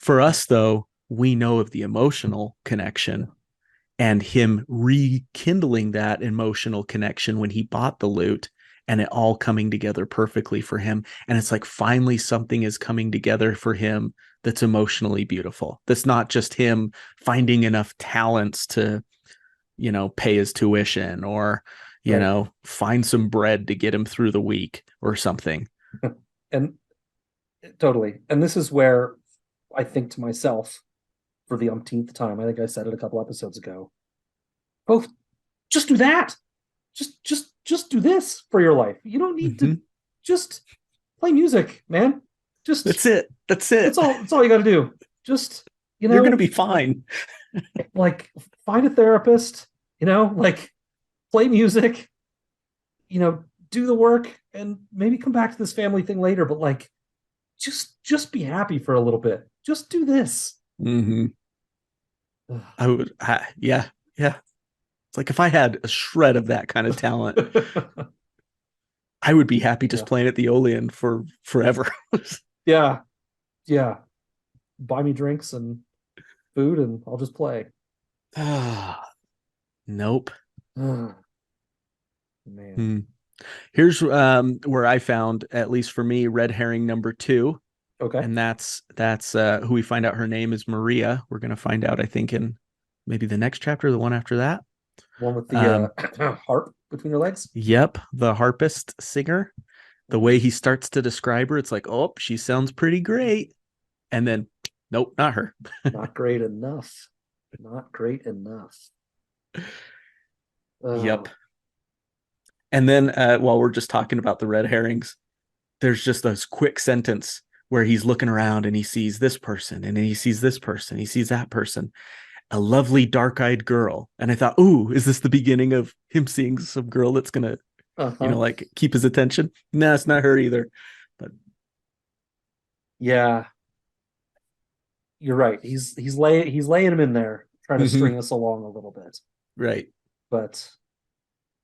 For us, though, we know of the emotional connection and him rekindling that emotional connection when he bought the lute, and it all coming together perfectly for him. And it's like finally something is coming together for him that's emotionally beautiful. That's not just him finding enough talents to, pay his tuition or, Right. find some bread to get him through the week or something. And totally. And this is where I think to myself for the umpteenth time, I think I said it a couple episodes ago, both just do that. Just do this for your life. You don't need to Mm-hmm. just play music, man. That's Just it. That's it. that's all you got to do. Just, You're going to be fine. like, find a therapist, like, play music, do the work, and maybe come back to this family thing later, but like, just be happy for a little bit. Just do this. Mm-hmm. Yeah. Yeah. It's like if I had a shred of that kind of talent, I would be happy just Yeah. playing at the Eolian for forever. Yeah. Yeah. Buy me drinks and food and I'll just play. Nope. Man. Hmm. Here's where I found, at least for me, red herring number 2. Okay. And that's who we find out her name is Maria. We're going to find out, I think, in maybe the next chapter, the one after that. One with the harp between her legs. Yep, the harpist singer. The way he starts to describe her, it's like, oh, she sounds pretty great. And then, nope, not her. Not great enough. Not great enough. Yep. And then while we're just talking about the red herrings, there's just a quick sentence where he's looking around and he sees this person and then he sees this person, he sees that person, a lovely dark-eyed girl. And I thought, ooh, is this the beginning of him seeing some girl that's gonna, like keep his attention? No, it's not her either. But yeah, you're right. He's laying him in there, trying to string us along a little bit. Right. But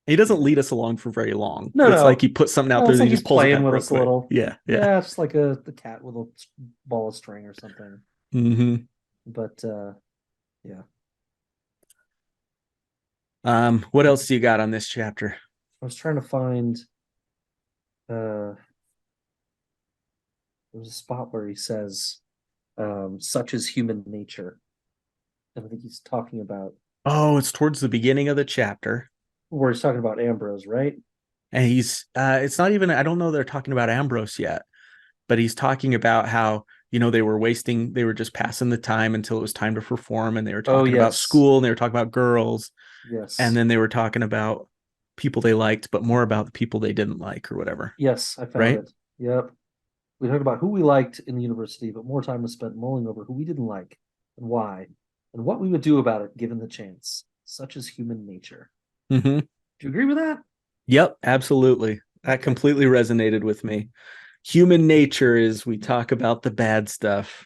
he doesn't lead us along for very long. No, it's like he puts something out there and like he just pulls playing it with us a little. Yeah. Just like the cat with a ball of string or something. But yeah. What else do you got on this chapter? I was trying to find there was a spot where he says such is human nature. And I think he's talking about It's towards the beginning of the chapter. Where he's talking about Ambrose, right? And he's it's not even, I don't know they're talking about Ambrose yet, but he's talking about how, they were just passing the time until it was time to perform, and they were talking about school, and they were talking about girls. Yes. And then they were talking about people they liked, but more about the people they didn't like or whatever. Yes, I found it. Yep. We talked about who we liked in the university, but more time was spent mulling over who we didn't like and why, and what we would do about it given the chance. Such is human nature. Do you agree with that? Yep, absolutely. That completely resonated with me. Human nature is we talk about the bad stuff.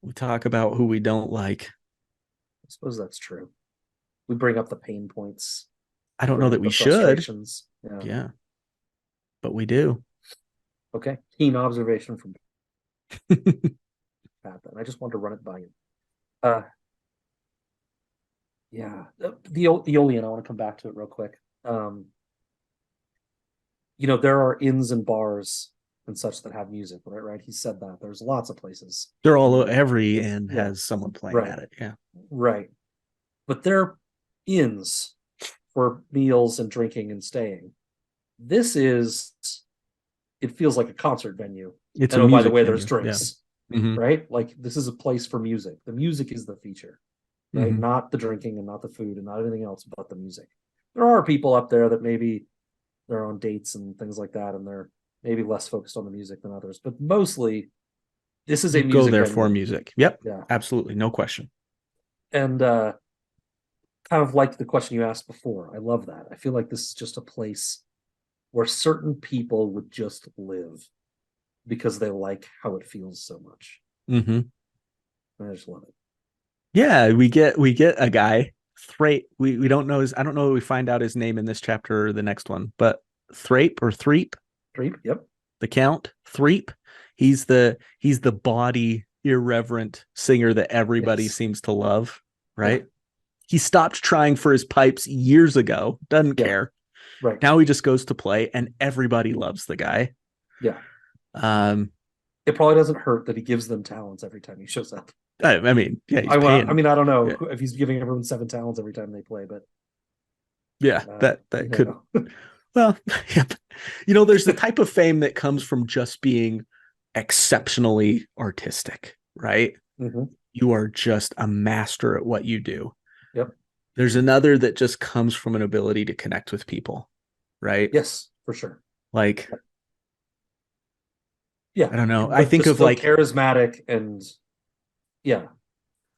We talk about who we don't like. I suppose that's true. We bring up the pain points. I don't know that we should. Yeah. But we do. Okay. Keen observation from Pat then. I just wanted to run it by you. Yeah. The Eolian, I want to come back to it real quick. There are inns and bars and such that have music, right? He said that. There's lots of places. They're all, every inn has someone playing at it. Yeah. Right. But they're inns for meals and drinking and staying. It feels like a concert venue. It's and by the way, there's drinks, right? Like this is a place for music. The music is the feature, right? Not the drinking and not the food and not anything else but the music. There are people up there that maybe they're on dates and things like that, and they're maybe less focused on the music than others, but mostly this is a music go there venue. For music. Yep. Yeah. Absolutely. No question. And kind of like the question you asked before, I love that. I feel like this is just a place where certain people would just live because they like how it feels so much. I just love it. Yeah, we get a guy, Thrape. We don't know I don't know if we find out his name in this chapter or the next one, but Thrape or Threep. Threep, yep. The Count, Threep. He's the bawdy, irreverent singer that everybody seems to love, right? Yeah. He stopped trying for his pipes years ago, doesn't care. Right. Now he just goes to play and everybody loves the guy. Yeah. It probably doesn't hurt that he gives them talents every time he shows up. I mean, yeah. I don't know if he's giving everyone 7 talents every time they play, but yeah, that could. Well, yeah. There's the type of fame that comes from just being exceptionally artistic, right? You are just a master at what you do. Yep. There's another that just comes from an ability to connect with people, right? Yes, for sure. Like, yeah, I don't know. I think of like charismatic and yeah.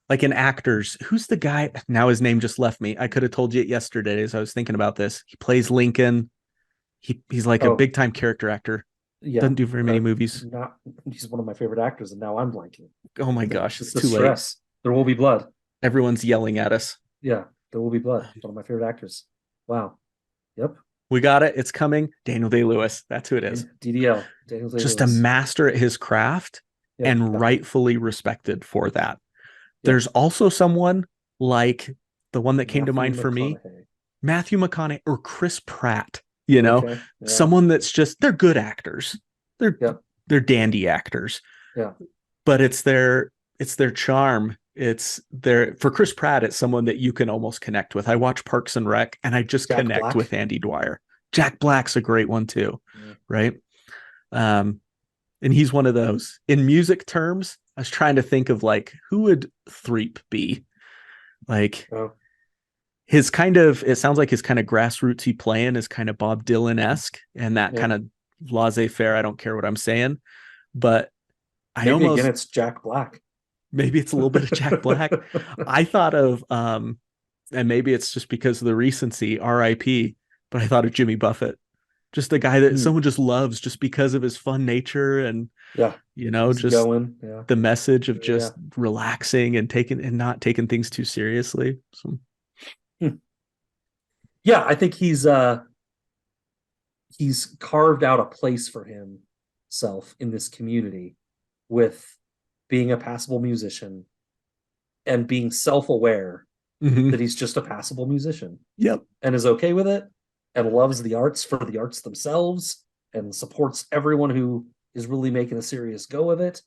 Like in actors, who's the guy? Now his name just left me. I could have told you it yesterday as I was thinking about this. He plays Lincoln. He's like a big time character actor. Yeah. Doesn't do very many movies. He's one of my favorite actors, and now I'm blanking. Oh my gosh, it's too late. There will be blood. Everyone's yelling at us. Yeah, there will be blood. One of my favorite actors. Wow. Yep. We got it. It's coming. Daniel Day-Lewis. That's who it is. DDL. Daniel Day-Lewis. Just a master at his craft and rightfully respected for that. Yeah. There's also someone like the one that came to mind for me, Matthew McConaughey or Chris Pratt. you know, Okay. Yeah. someone that's just, they're good actors. They're Yep. they're dandy actors. Yeah. But it's their charm. It's their For Chris Pratt, it's someone that you can almost connect with. I watch Parks and Rec and I just Jack connect Black. with Andy Dwyer. Jack Black's a great one too, Yeah. right? Um, and he's one of those. In music terms, I was trying to think of like who would Threep be? Like Oh, it sounds like his kind of grassrootsy playing is kind of Bob Dylan-esque and that yeah. kind of laissez-faire. I don't care what I'm saying, but I Maybe again almost it's Jack Black. maybe it's a little bit of Jack Black. I thought of and maybe it's just because of the recency, RIP, but I thought of Jimmy Buffett. Just a guy that someone just loves just because of his fun nature and Yeah. Easy just going. Yeah. the message of Yeah. just relaxing and not taking things too seriously. So, Yeah, I think he's carved out a place for himself in this community with being a passable musician and being self-aware that he's just a passable musician. Yep. And is okay with it and loves the arts for the arts themselves and supports everyone who is really making a serious go of it.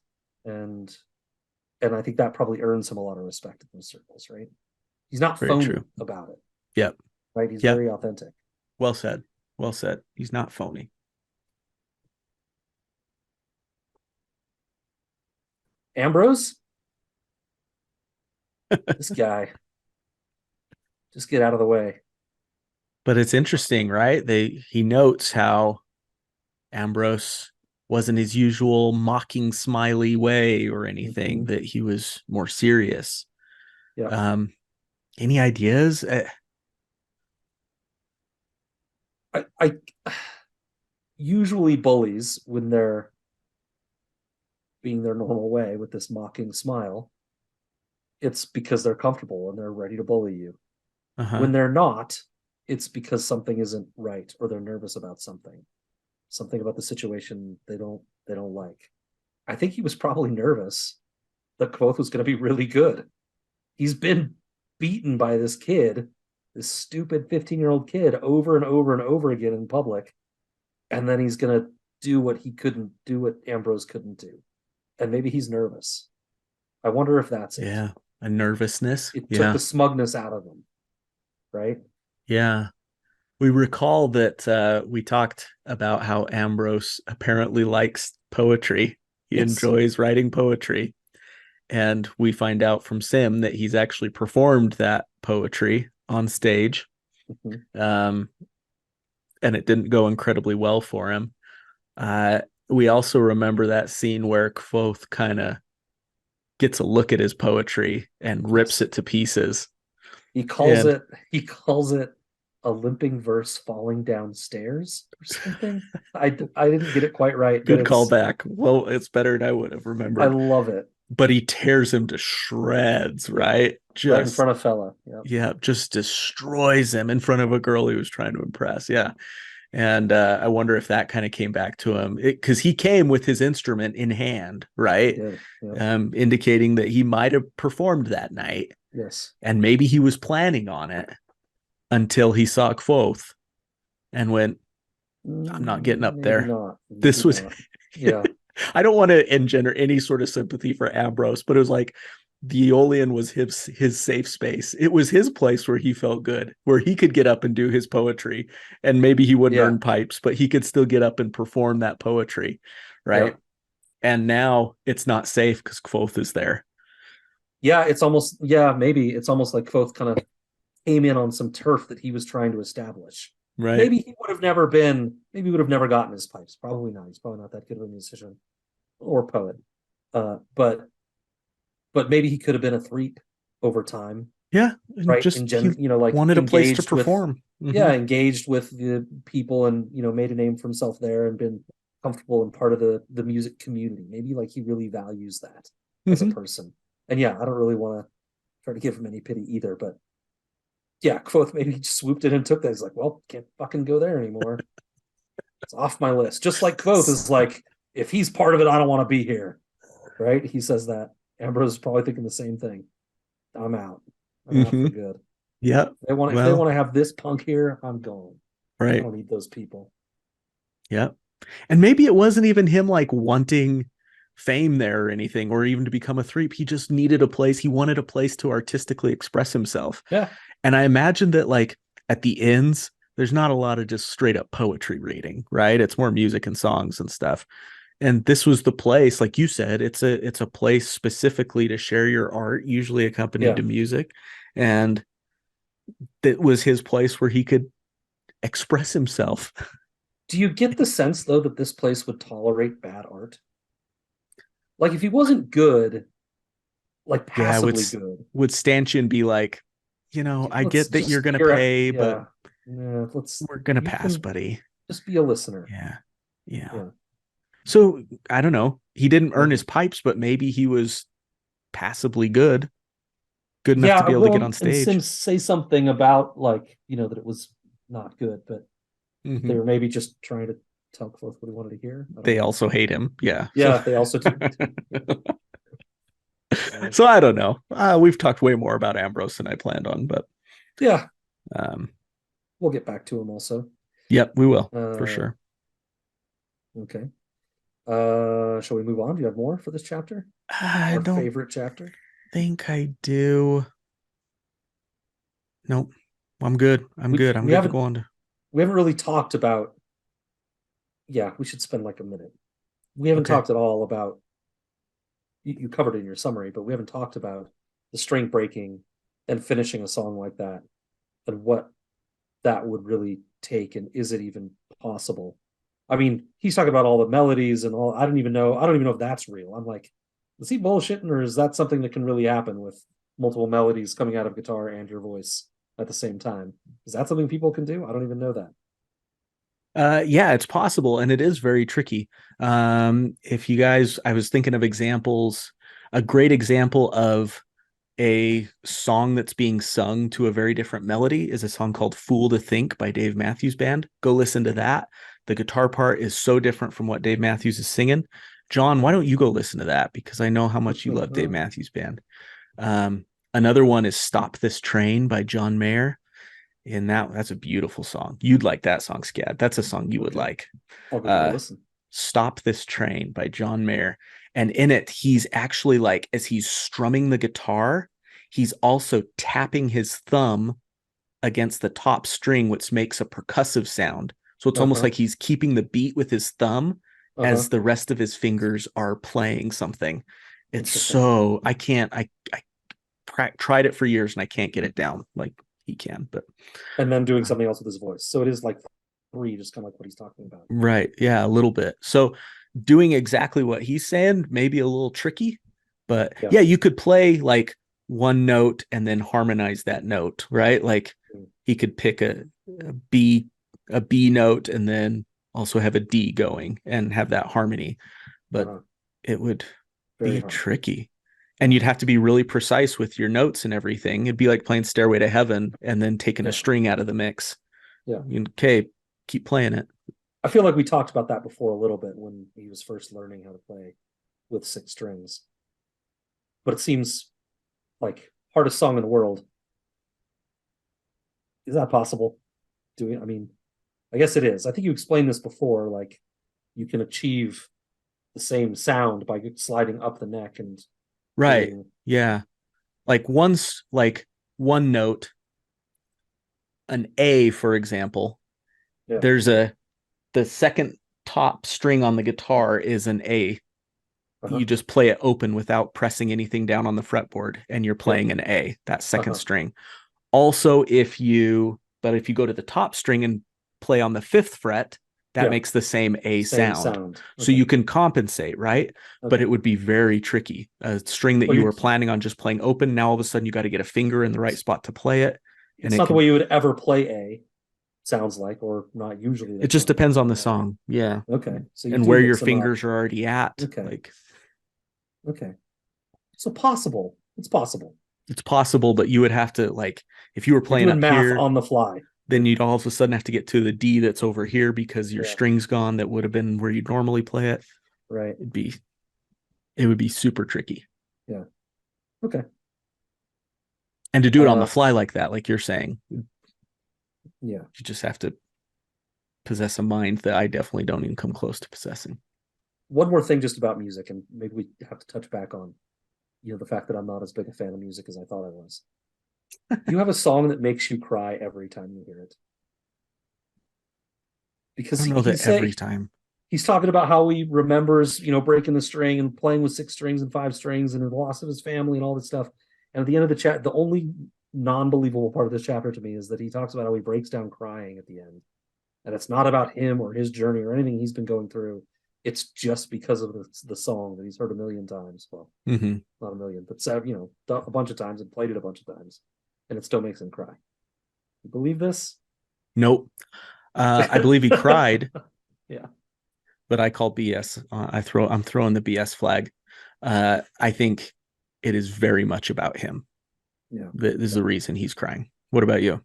And I think that probably earns him a lot of respect in those circles, right? He's not Very phony true. about it. Yep. Right? He's Yep. very authentic. Well said. Well said. He's not phony. Ambrose, this guy, just get out of the way. But it's interesting, right? He notes how Ambrose wasn't his usual mocking, smiley way or anything, that he was more serious. Yeah. Any ideas? I usually bullies, when they're being their normal way with this mocking smile, it's because they're comfortable and they're ready to bully you. Uh-huh. When they're not, it's because something isn't right or they're nervous about something about the situation they don't like. I think he was probably nervous that Kvothe was going to be really good. He's been beaten by this kid, this stupid 15-year-old kid, over and over and over again in public, and then he's going to do what Ambrose couldn't do. And maybe he's nervous. I wonder if that's it. Yeah, a nervousness. It took the smugness out of him, right? Yeah. We recall that we talked about how Ambrose apparently likes poetry. He enjoys writing poetry. And we find out from Sim that he's actually performed that poetry on stage. And it didn't go incredibly well for him. We also remember that scene where Kvothe kind of gets a look at his poetry and rips it to pieces. He calls it a limping verse falling downstairs or something. I didn't get it quite right. Good callback. Well, it's better than I would have remembered. I love it. But he tears him to shreds, right? Just right in front of fella. Yep. Yeah, just destroys him in front of a girl he was trying to impress. Yeah. And I wonder if that kind of came back to him, because he came with his instrument in hand, right? Indicating that he might have performed that night. Yes. And maybe he was planning on it until he saw Kvothe and went, I'm not getting up there. This was, yeah. I don't want to engender any sort of sympathy for Ambrose, but it was like the Eolian was his safe space. It was his place where he felt good, where he could get up and do his poetry, and maybe he wouldn't earn pipes, but he could still get up and perform that poetry, right? Yeah. And now it's not safe because Kvothe is there. Yeah, maybe it's almost like Kvothe kind of came in on some turf that he was trying to establish. Right. Maybe he would have never gotten his pipes. Probably not. He's probably not that good of a musician or poet. But maybe he could have been a Threep over time. Yeah. Right. Just like wanted a place to perform. Engaged with the people and, made a name for himself there and been comfortable and part of the music community. Maybe like he really values that as a person. And I don't really want to try to give him any pity either, but Kvothe maybe he just swooped in and took that. He's like, well, can't fucking go there anymore. It's off my list. Just like Kvothe is like, if he's part of it, I don't want to be here. Right? He says that. Ambrose is probably thinking the same thing. I'm out. I'm out for good. Yeah. If they want to have this punk here, I'm going. I Right. don't need those people. Yeah. And maybe it wasn't even him like wanting fame there or anything, or even to become a threep. He just needed a place. He wanted a place to artistically express himself. Yeah. And I imagine that like at the ends, there's not a lot of just straight up poetry reading, right? It's more music and songs and stuff. And this was the place, like you said, it's a place specifically to share your art, usually accompanied Yeah. to music. And that was his place where he could express himself. Do you get the sense though that this place would tolerate bad art? Like if he wasn't good, like Yeah, passably good, would stanchion be like, I let's get that you're just gonna you're pay, but yeah. Yeah, let's we're gonna you pass, can buddy. just be a listener. Yeah. Yeah. Yeah. So I don't know. He didn't earn Mhm. his pipes, but maybe he was passably good enough to Yeah, be able to get on well, and stage. Sims say something about like, that it was not good, but they Mhm. were maybe just trying to tell Kvothe what he wanted to hear. I don't They know. also hate him. Yeah. So Yeah, they also do. so I don't know. We've talked way more about Ambrose than I planned on, but Yeah, um, we'll get back to him also. yep, we will for Uh, sure. okay. Shall we move on? Do you have more for this chapter? I Our don't favorite chapter? think I do. Nope. I'm good. I'm We good. I'm we good to haven't go on to. we haven't really talked about. Yeah, we should spend like a minute. We haven't Okay. talked at all about. You covered it in your summary, but we haven't talked about the string breaking and finishing a song like that, and what that would really take, and is it even possible? I mean, he's talking about all the melodies and all. I don't even know. I don't even know if that's real. I'm like, is he bullshitting, or is that something that can really happen with multiple melodies coming out of guitar and your voice at the same time? Is that something people can do? I don't even know that. Yeah, it's possible, and it is very tricky. If you guys, I was thinking of examples. A great example of a song that's being sung to a very different melody is a song called "Fool to Think" by Dave Matthews Band. Go listen to that. The guitar part is so different from what Dave Matthews is singing. John, why don't you go listen to that? Because I know how much you love Dave Matthews Band. Um, Another one is "Stop This Train" by John Mayer. And that's a beautiful song. You'd like that song, Scad. That's a song you would Okay, like. I'll give it a Uh, listen. Stop This Train by John Mayer. And in it, he's actually like, as he's strumming the guitar, he's also tapping his thumb against the top string, which makes a percussive sound. So it's almost Uh-huh. like he's keeping the beat with his thumb Uh-huh. as the rest of his fingers are playing something. It's Interesting. so, I tried it for years and I can't get it down like he can, but And then doing something else with his voice. So it is like three, just kind of like what he's talking about. right. Yeah, a little bit. So doing exactly what he's saying, maybe a little tricky, but Yeah. yeah, you could play like one note and then harmonize that note, right? Like Mm. he could pick a B a B note and then also have a D going and have that harmony, but Uh-huh. it would Very be hard. tricky. And Yeah. you'd have to be really precise with your notes and everything. It'd be like playing Stairway to Heaven and then taking a Yeah. string out of the mix. Yeah. Okay, keep playing it. I feel like we talked about that before a little bit when he was first learning how to play with six strings. But it seems like hardest song in the world. Is that possible? I mean, I guess it is. I think you explained this before. Like you can achieve the same sound by sliding up the neck and Right. doing. Yeah. Like once, like one note, an A, for example, Yeah. there's the second top string on the guitar is an A. Uh-huh. You just play it open without pressing anything down on the fretboard and you're Yeah. playing an A, that second Uh-huh. string. Also, if you go to the top string and play on the fifth fret, that Yeah. makes the same A Same sound. sound. So Okay. you can compensate, right? But Okay. it would be very tricky. A string that Well, you were planning on just playing open, now all of a sudden you got to get a finger in the right spot to play it. And it's not the way you would ever play A, sounds like, or not usually. it That's just not depends on how the they are. song. Yeah. Okay. So you And do where your mix them up. fingers are already at. Okay. Like Okay. So possible. It's possible. it's possible, but you would have to like if you were You're playing doing up math here, on the fly. then you'd all of a sudden have to get to the D that's over here because your Yeah. string's gone that would have been where you'd normally play it. Right. It would be super tricky. Yeah. Okay. And to do it on the Uh fly like that, like you're saying, yeah. you just have to possess a mind that I definitely don't even come close to possessing. One more thing just about music, and maybe we have to touch back on, the fact that I'm not as big a fan of music as I thought I was. You have a song that makes you cry every time you hear it. I Because don't know that every time. he's talking about how he remembers, breaking the string and playing with 6 strings and 5 strings and the loss of his family and all this stuff. And at the end of the chat, the only non-believable part of this chapter to me is that he talks about how he breaks down crying at the end. And it's not about him or his journey or anything he's been going through. It's just because of the song that he's heard a million times. Well, not a million, but a bunch of times and played it a bunch of times. And it still makes him cry. You believe this? Nope. I believe he cried. Yeah. But I call BS. I'm throwing the BS flag. I think it is very much about him. Yeah. This is the reason he's crying. What about you?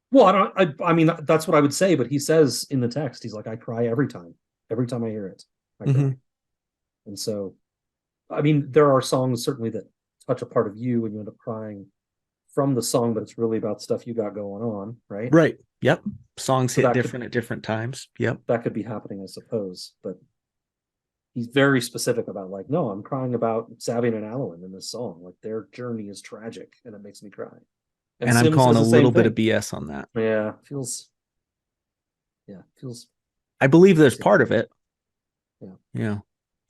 Well, I mean, that's what I would say, but he says in the text, he's like, I cry every time I hear it. I cry. And so, I mean, there are songs certainly that touch a part of you and you end up crying from the song, but it's really about stuff you got going on, right? Right. Yep. Songs So hit different at different times. Yep. That could be happening, I suppose. But he's very specific about, like, no, I'm crying about Sabian and Alwyn in this song. Like, their journey is tragic and it makes me cry. And I'm calling a little bit of BS on that. Yeah. Feels. I believe there's part of it. Yeah. Yeah.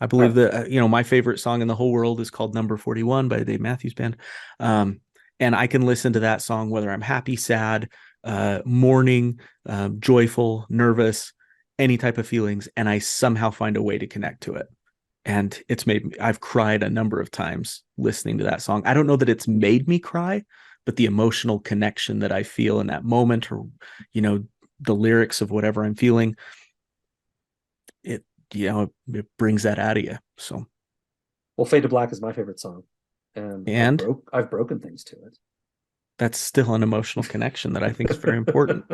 I believe that, my favorite song in the whole world is called Number 41 by the Dave Matthews Band. And I can listen to that song whether I'm happy, sad, mourning, joyful, nervous, any type of feelings, and I somehow find a way to connect to it. And I've cried a number of times listening to that song. I don't know that it's made me cry, but the emotional connection that I feel in that moment, or, the lyrics of whatever I'm feeling, it brings that out of you. So, well, Fade to Black is my favorite song, and I've broken things to it. That's still an emotional connection that I think is very important.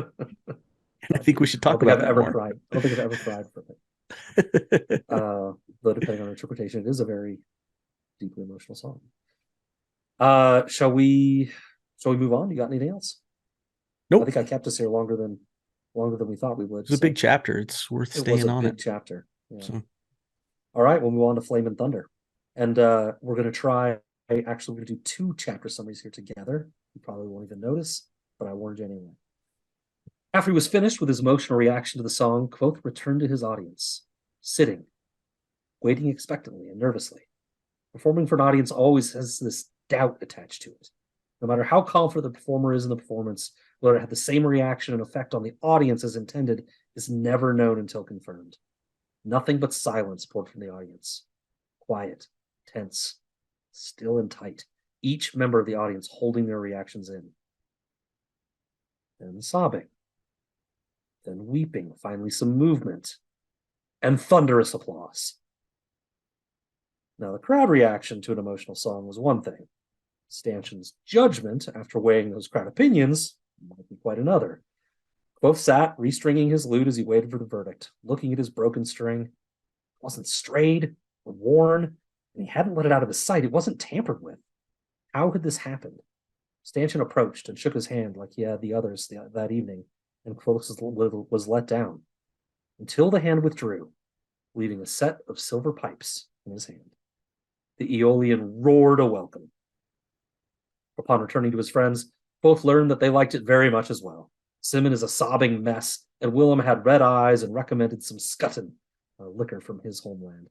I think we should talk about that more. I don't think I've ever cried from it. Though depending on interpretation, it is a very deeply emotional song. Shall we move on? You got anything else? Nope. I think I kept us here longer than we thought we would. It's a big chapter. It's worth staying on it. Big chapter. Yeah. So. All right, we'll move on to Flame and Thunder. And we're going to try, we're going to do 2 chapter summaries here together. You probably won't even notice, but I warned you anyway. After he was finished with his emotional reaction to the song, Kvothe returned to his audience, sitting, waiting expectantly and nervously. Performing for an audience always has this doubt attached to it. No matter how confident the performer is in the performance, whether it had the same reaction and effect on the audience as intended is never known until confirmed. Nothing but silence poured from the audience. Quiet, tense, still and tight. Each member of the audience holding their reactions in. Then sobbing. Then weeping, finally some movement. And thunderous applause. Now, the crowd reaction to an emotional song was one thing. Stanchion's judgment, after weighing those crowd opinions, might be quite another. Kvothe sat, restringing his lute as he waited for the verdict, looking at his broken string. It wasn't strayed or worn, and he hadn't let it out of his sight. It wasn't tampered with. How had this happened? Stanchion approached and shook his hand like he had the others that evening, and Kvothe was let down, until the hand withdrew, leaving a set of silver pipes in his hand. The Eolian roared a welcome. Upon returning to his friends, both learned that they liked it very much as well. Simon is a sobbing mess, and Willem had red eyes and recommended some scutten, liquor from his homeland.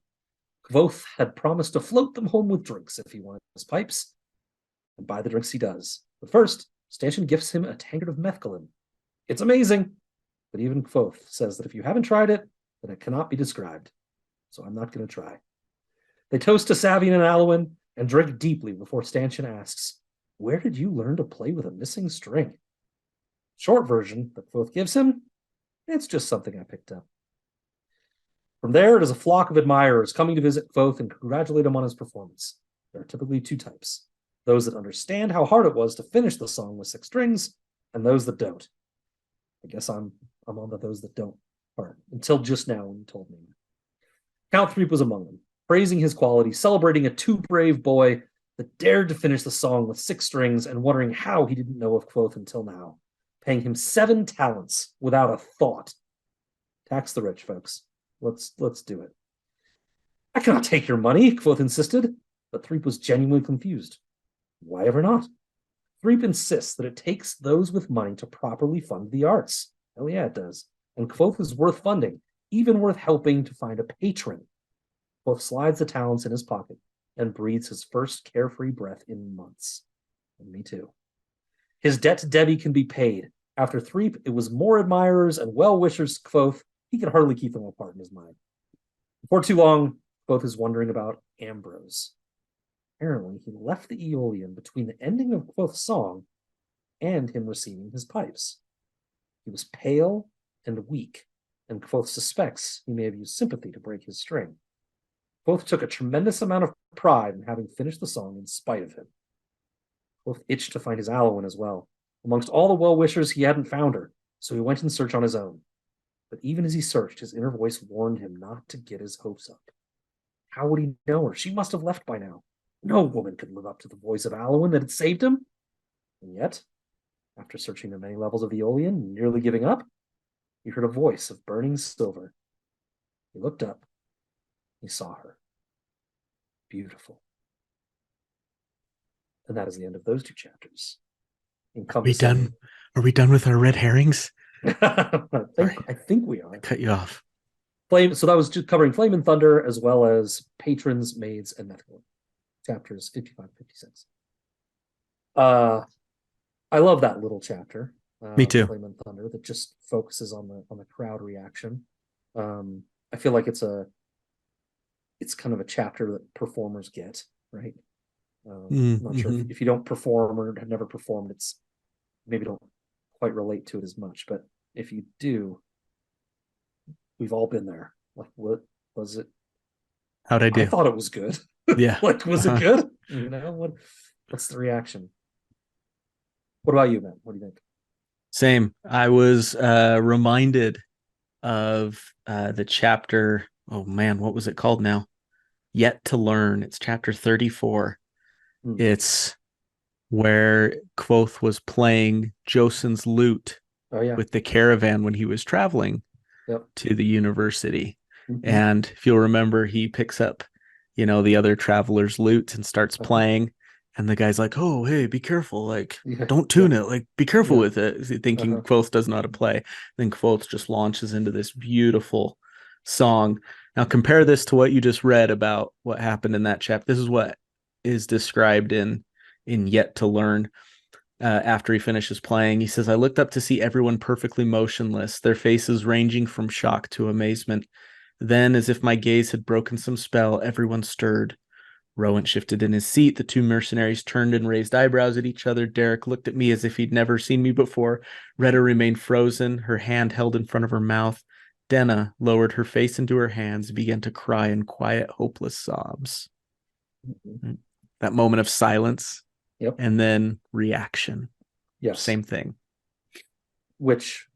Kvothe had promised to float them home with drinks if he wanted his pipes, and buy the drinks he does. But first, Stanchion gifts him a tankard of methkalin. It's amazing, but even Kvothe says that if you haven't tried it, then it cannot be described. So I'm not going to try. They toast to Sabian and Alwyn and drink deeply before Stanchion asks, "Where did you learn to play with a missing string?" Short version that Kvothe gives him, it's just something I picked up. From there, it is a flock of admirers coming to visit Kvothe and congratulate him on his performance. There are typically 2 types. Those that understand how hard it was to finish the song with 6 strings, and those that don't. I guess I'm on those that don't part, until just now when you told me. Count Threep was among them, praising his quality, celebrating a too brave boy that dared to finish the song with 6 strings and wondering how he didn't know of Kvothe until now, paying him 7 talents without a thought. Tax the rich, folks. Let's do it. I cannot take your money, Kvothe insisted, but Threep was genuinely confused. Why ever not? Threep insists that it takes those with money to properly fund the arts. Hell yeah, it does. And Kvothe is worth funding, even worth helping to find a patron. Kvothe slides the talents in his pocket and breathes his first carefree breath in months. And me too. His debt to Debbie can be paid. After Threep, it was more admirers and well-wishers to Kvothe. He could hardly keep them apart in his mind. Before too long, Kvothe is wondering about Ambrose. Apparently, he left the Eolian between the ending of Kvothe's song and him receiving his pipes. He was pale and weak, and Kvothe suspects he may have used sympathy to break his string. Kvothe took a tremendous amount of pride in having finished the song in spite of him. Kvothe itched to find his Eolian as well. Amongst all the well-wishers, he hadn't found her, so he went in search on his own. But even as he searched, his inner voice warned him not to get his hopes up. How would he know her? She must have left by now. No woman could live up to the voice of Eolian that had saved him. And yet, after searching the many levels of the Eolian and nearly giving up, he heard a voice of burning silver. He looked up. He saw her. Beautiful. And that is the end of those two chapters. Are we done? Are we done with our red herrings? I think we are. Cut you off. So that was just covering Flame and Thunder, as well as Patrons, Maids, and Method. Chapters 55 56. I love that little chapter. Me too. Flame and Thunder, that just focuses on the crowd reaction. I feel like it's kind of a chapter that performers get, right? I'm not sure if you don't perform or have never performed, it's maybe don't quite relate to it as much. But if you do, we've all been there. Like, what was it? How'd I do? I thought it was good. Yeah. Like, was it good? You know, what's the reaction? What about you, man? What do you think? Same. I was reminded of the chapter. Oh man, what was it called now? Yet to Learn. It's chapter 34. It's where Kvothe was playing Josun's lute with the caravan when he was traveling to the university. And if you'll remember, he picks up, the other traveler's lute and starts playing. And the guy's like, oh, hey, be careful. Like, don't tune it. Like, be careful with it. Thinking Kvothe doesn't know how to play. Then Kvothe just launches into this beautiful song. Now, compare this to what you just read about what happened in that chapter. This is what is described in Yet to Learn. After he finishes playing, he says, I looked up to see everyone perfectly motionless, their faces ranging from shock to amazement. Then, as if my gaze had broken some spell, everyone stirred. Rowan shifted in his seat. The two mercenaries turned and raised eyebrows at each other. Derek looked at me as if he'd never seen me before. Retta remained frozen, her hand held in front of her mouth. Denna lowered her face into her hands and began to cry in quiet, hopeless sobs. That moment of silence, and then reaction. Yes. Same thing. Which,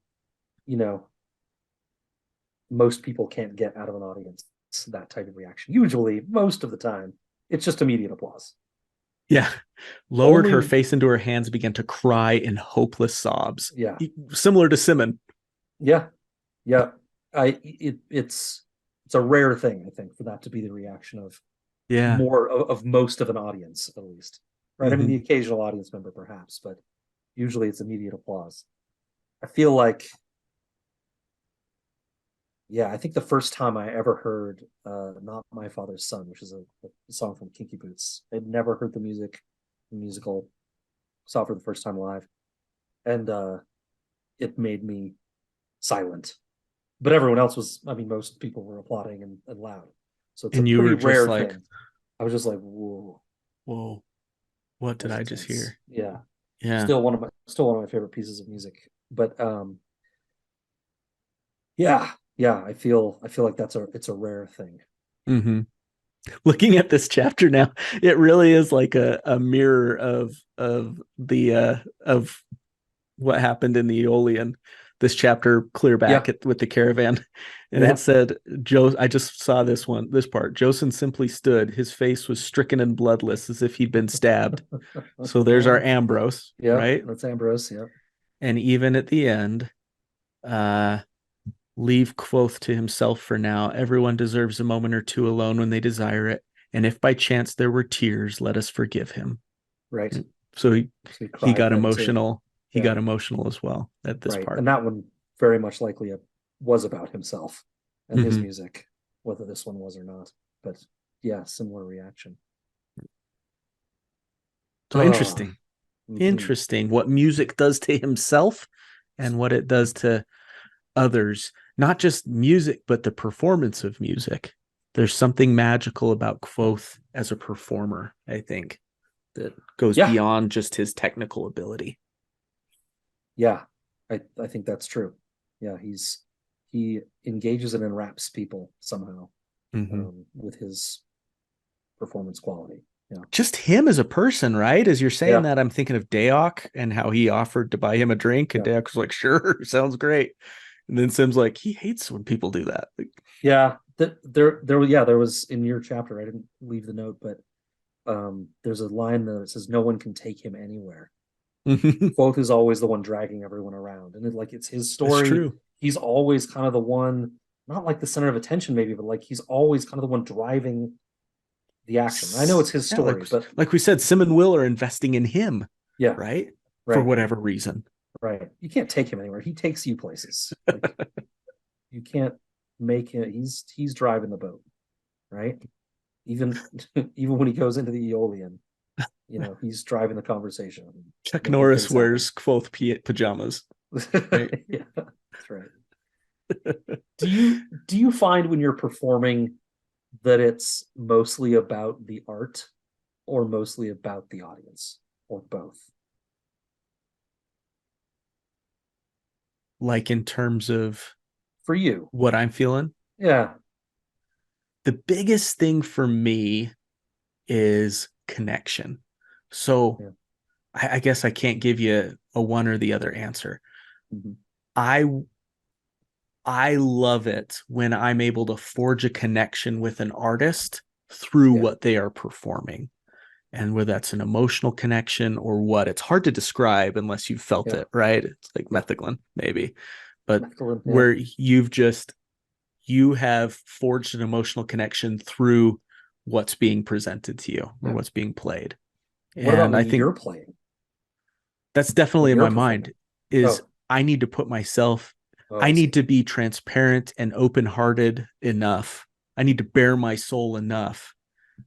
most people can't get out of an audience, that type of reaction. Usually, most of the time, it's just immediate applause. Yeah. Lowered her face into her hands, began to cry in hopeless sobs. Yeah. Similar to Simon. Yeah. Yeah. It's a rare thing, I think, for that to be the reaction of more of most of an audience, at least. Right. I mean, the occasional audience member, perhaps, but usually it's immediate applause. I feel like, I think the first time I ever heard Not My Father's Son, which is a song from Kinky Boots, I'd never heard the musical, saw it for the first time live, and it made me silent. But everyone else was, most people were applauding and loud. So it's a pretty rare thing. I was just like, whoa. What did I just hear? Yeah. Yeah. Still one of my favorite pieces of music. But I feel like it's a rare thing. Looking at this chapter now, it really is like a mirror of the of what happened in the Eolian. This chapter clear back with the caravan, and it said, I just saw this part. Josun simply stood. His face was stricken and bloodless, as if he'd been stabbed. So there's our Ambrose, right? That's Ambrose, yeah. And even at the end, Leave Kvothe to himself for now. Everyone deserves a moment or two alone when they desire it. And if by chance there were tears, let us forgive him. Right. So he, So he he cried got then too. emotional. He Yeah. got emotional as well at this Right. part. And that one very much likely was about himself and his Mhm. music, whether this one was or not. But yeah, similar reaction. So interesting. Mhm. Interesting what music does to himself and what it does to others. Not just music, but the performance of music. There's something magical about Kvothe as a performer, I think, that goes Yeah. beyond just his technical ability. Yeah. I think that's true. Yeah, he engages and enwraps people somehow with his performance quality. Yeah. Just him as a person, right? As you're saying Yeah. that, I'm thinking of Daok and how he offered to buy him a drink, and Yeah. Daok was like, "Sure, sounds great." And then Sim's like, "He hates when people do that." Like, Yeah. There was in your chapter, I didn't leave the note, but there's a line that says, "No one can take him anywhere." Kvothe is always the one dragging everyone around, and it's his that's story. true. He's always kind of the one, not like the center of attention, maybe, but like he's always kind of the one driving the action. I know it's his Yeah, story, but like we said, Sim and Will are investing in him, yeah, right? For right, whatever reason. right. You can't take him anywhere. He takes you places. Like, you can't make him. He's driving the boat, right? Even even when he goes into the Eolian, he's driving the conversation, Chuck making Norris things happen. wears Kvothe pajamas, right? Yeah, that's right. Do you find when you're performing that it's mostly about the art or mostly about the audience or both? Like in terms of For you? what I'm feeling, Yeah. the biggest thing for me is connection. So Yeah. I guess I can't give you a one or the other answer. Mm-hmm. I I love it when I'm able to forge a connection with an artist through Yeah. what they are performing. And whether that's an emotional connection or what, it's hard to describe unless you've felt Yeah. it, right? It's like Yeah. methylene, maybe. But Yeah. where you have forged an emotional connection through what's being presented to you or Yeah. what's being played. What about And I when think you're playing? that's definitely When in you're my mind performing? is Oh. I need to put myself, Oh, I I need see. to be transparent and open-hearted enough. I need to bare my soul enough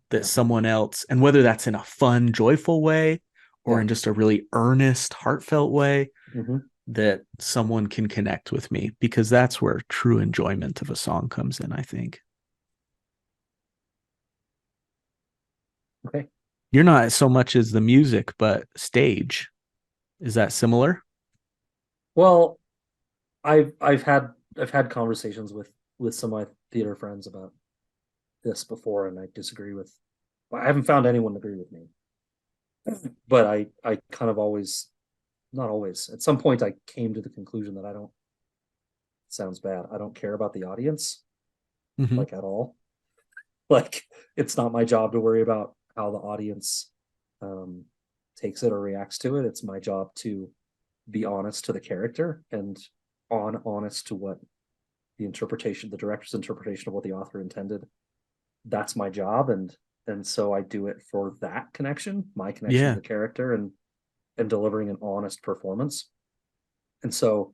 that Yeah. someone else, and whether that's in a fun, joyful way or Yeah. in just a really earnest, heartfelt way, Mm-hmm. that someone can connect with me, because that's where true enjoyment of a song comes in, I think. Okay. You're not so much as the music, but stage. Is that similar? Well, I've had conversations with some of my theater friends about this before, and I disagree with. I haven't found anyone to agree with me, but I kind of always, not always, at some point I came to the conclusion that I don't. Sounds bad. I don't care about the audience Mm-hmm. like at all. Like it's not my job to worry about how the audience um, takes it or reacts to it. It's my job to be honest to the character and honest to what the director's interpretation of what the author intended. That's my job, and so I do it for that connection, my connection to Yeah. the character, and delivering an honest performance. And so,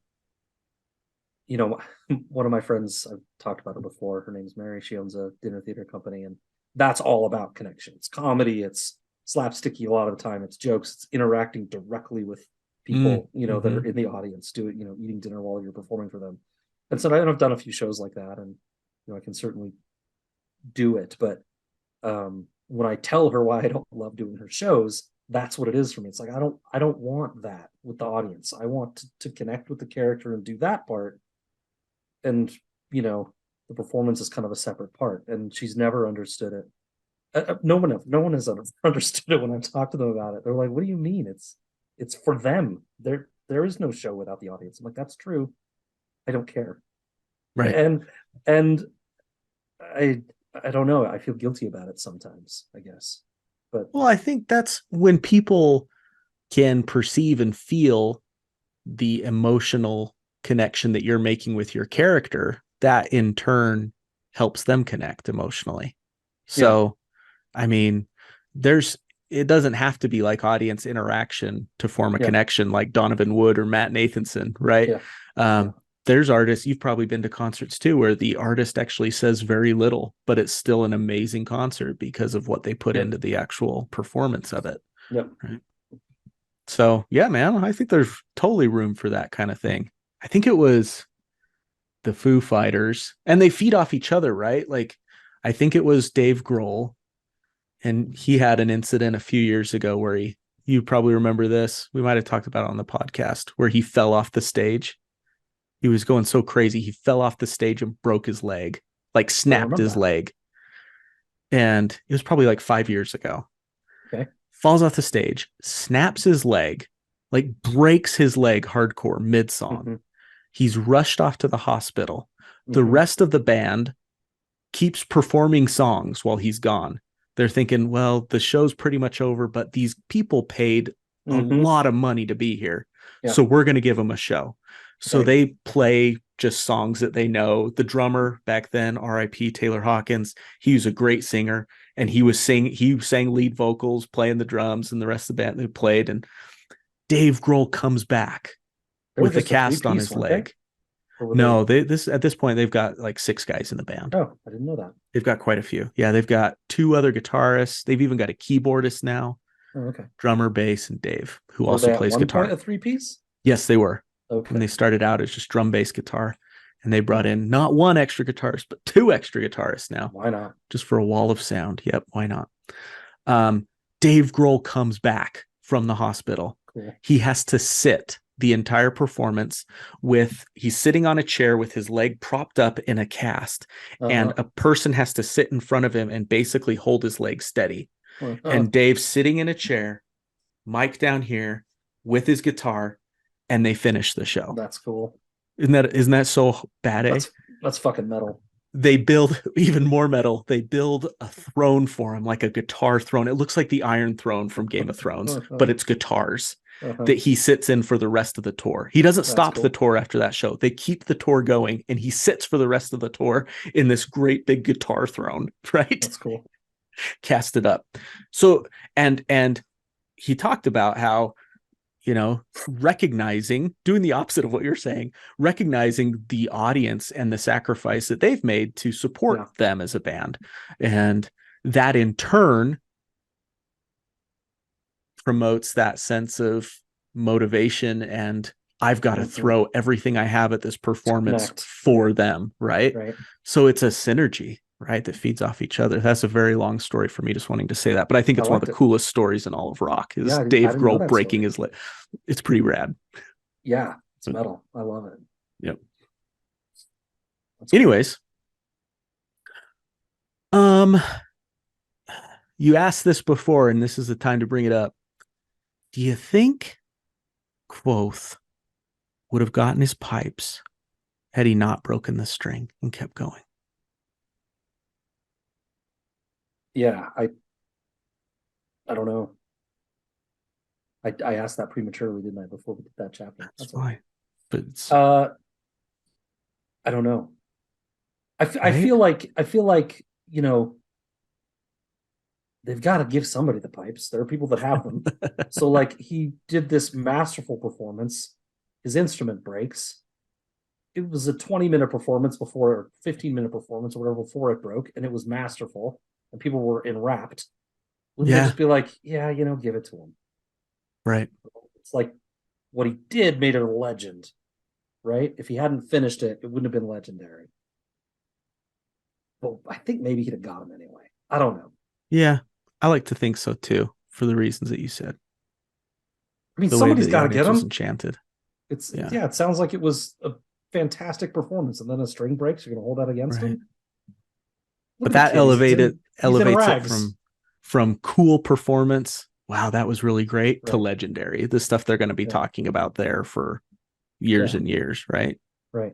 one of my friends, I've talked about her before. Her name's Mary. She owns a dinner theater company, and that's all about connection. It's comedy. It's slapsticky a lot of the time. It's jokes. It's interacting directly with people, that Mm-hmm. are in the audience, eating dinner while you're performing for them. And so I've done a few shows like that, and I can certainly do it. But when I tell her why I don't love doing her shows, that's what it is for me. It's like I don't want that with the audience. I want to connect with the character and do that part, and you know the performance is kind of a separate part. And she's never understood it. No one has understood it when I talk to them about it. They're like, "What do you mean? It's for them. There is no show without the audience." I'm like, "That's true. I don't care." Right. And I I don't know. I feel guilty about it sometimes, I guess. But Well, I think that's when people can perceive and feel the emotional connection that you're making with your character, that in turn helps them connect emotionally. So, I mean, it doesn't have to be like audience interaction to form a connection like Donovan Wood or Matt Nathanson, right? There's artists, you've probably been to concerts too, where the artist actually says very little, but it's still an amazing concert because of what they put into the actual performance of it. Right? So yeah, man, I think there's totally room for that kind of thing. I think it was the Foo Fighters, and they feed off each other, right? Like, I think it was Dave Grohl, and he had an incident a few years ago where you probably remember this. We might have talked about it on the podcast, where he fell off the stage. He was going so crazy. He fell off the stage and broke his leg, like snapped his leg. And it was probably like 5 years ago. Okay. Falls off the stage, snaps his leg, like breaks his leg hardcore mid-song. He's rushed off to the hospital. The rest of the band keeps performing songs while he's gone. They're thinking, well, the show's pretty much over, but these people paid a lot of money to be here. So we're going to give them a show. So they play just songs that they know. The drummer back then, R.I.P. Taylor Hawkins, he was a great singer, and he sang lead vocals, playing the drums, and the rest of the band they played. And Dave Grohl comes back with the cast on his leg. No, at this point they've got like 6 guys in the band. Oh, I didn't know that. They've got quite a few. Yeah, they've got 2 other guitarists. They've even got a keyboardist now. Oh, okay. Drummer, bass, and Dave, who also plays guitar. A 3-piece? Yes, they were. Okay. When they started out as just drum, bass, guitar, and they brought in not 1 extra guitarist, but 2 extra guitarists now. Why not? Just for a wall of sound. Yep, why not? Dave Grohl comes back from the hospital. Cool. He has to sit the entire performance he's sitting on a chair with his leg propped up in a cast, and a person has to sit in front of him and basically hold his leg steady. And Dave's sitting in a chair, mic down here with his guitar, and they finish the show. That's cool. Isn't that so bad? That's fucking metal. They build even more metal. They build a throne for him, like a guitar throne. It looks like the Iron Throne from Game of Thrones, but it's guitars that he sits in for the rest of the tour. He doesn't stop the tour after that show. They keep the tour going, and he sits for the rest of the tour in this great big guitar throne, right? That's cool. Casted up. So, and he talked about how, doing the opposite of what you're saying, recognizing the audience and the sacrifice that they've made to support them as a band. And that in turn promotes that sense of motivation, and I've got to throw everything I have at this performance for them. Right. So it's a synergy, right, that feeds off each other. That's a very long story for me just wanting to say that, but I think it's one of the coolest stories in all of rock is Dave Grohl breaking his leg. It's pretty rad. Yeah, it's metal. I love it. Yep. Anyways, you asked this before, and this is the time to bring it up. Do you think Kvothe would have gotten his pipes had he not broken the string and kept going? Yeah, I don't know. I asked that prematurely, didn't I, before we did that chapter? That's why. But it's... I don't know. I feel like they've got to give somebody the pipes. There are people that have them. So like he did this masterful performance. His instrument breaks. It was a 20-minute performance or 15-minute performance or whatever before it broke, and it was masterful. And people were enwrapped. Wouldn't they just be like, give it to him? Right. It's like what he did made it a legend, right? If he hadn't finished it, it wouldn't have been legendary. But I think maybe he'd have got him anyway. I don't know. Yeah, I like to think so too, for the reasons that you said. I mean, somebody's got to get him. Enchanted. It sounds like it was a fantastic performance, and then a string breaks. You're going to hold that against him? But that elevates it from cool performance. Wow, that was really great to legendary. The stuff they're going to be talking about there for years and years, right? Right.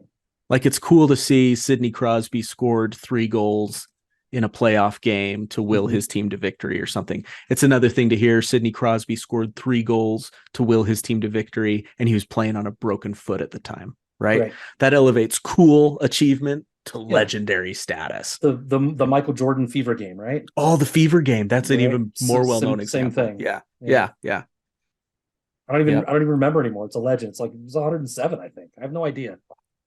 Like it's cool to see Sidney Crosby scored 3 goals in a playoff game to will his team to victory or something. It's another thing to hear Sidney Crosby scored 3 goals to will his team to victory, and he was playing on a broken foot at the time, right? Right. That elevates cool achievement to legendary status. The Michael Jordan fever game, right? Oh, the fever game. That's an Right. even more well-known Same example. thing. Yeah. Yeah. I don't even remember anymore. It's a legend. It's like it was 107, I think. I have no idea.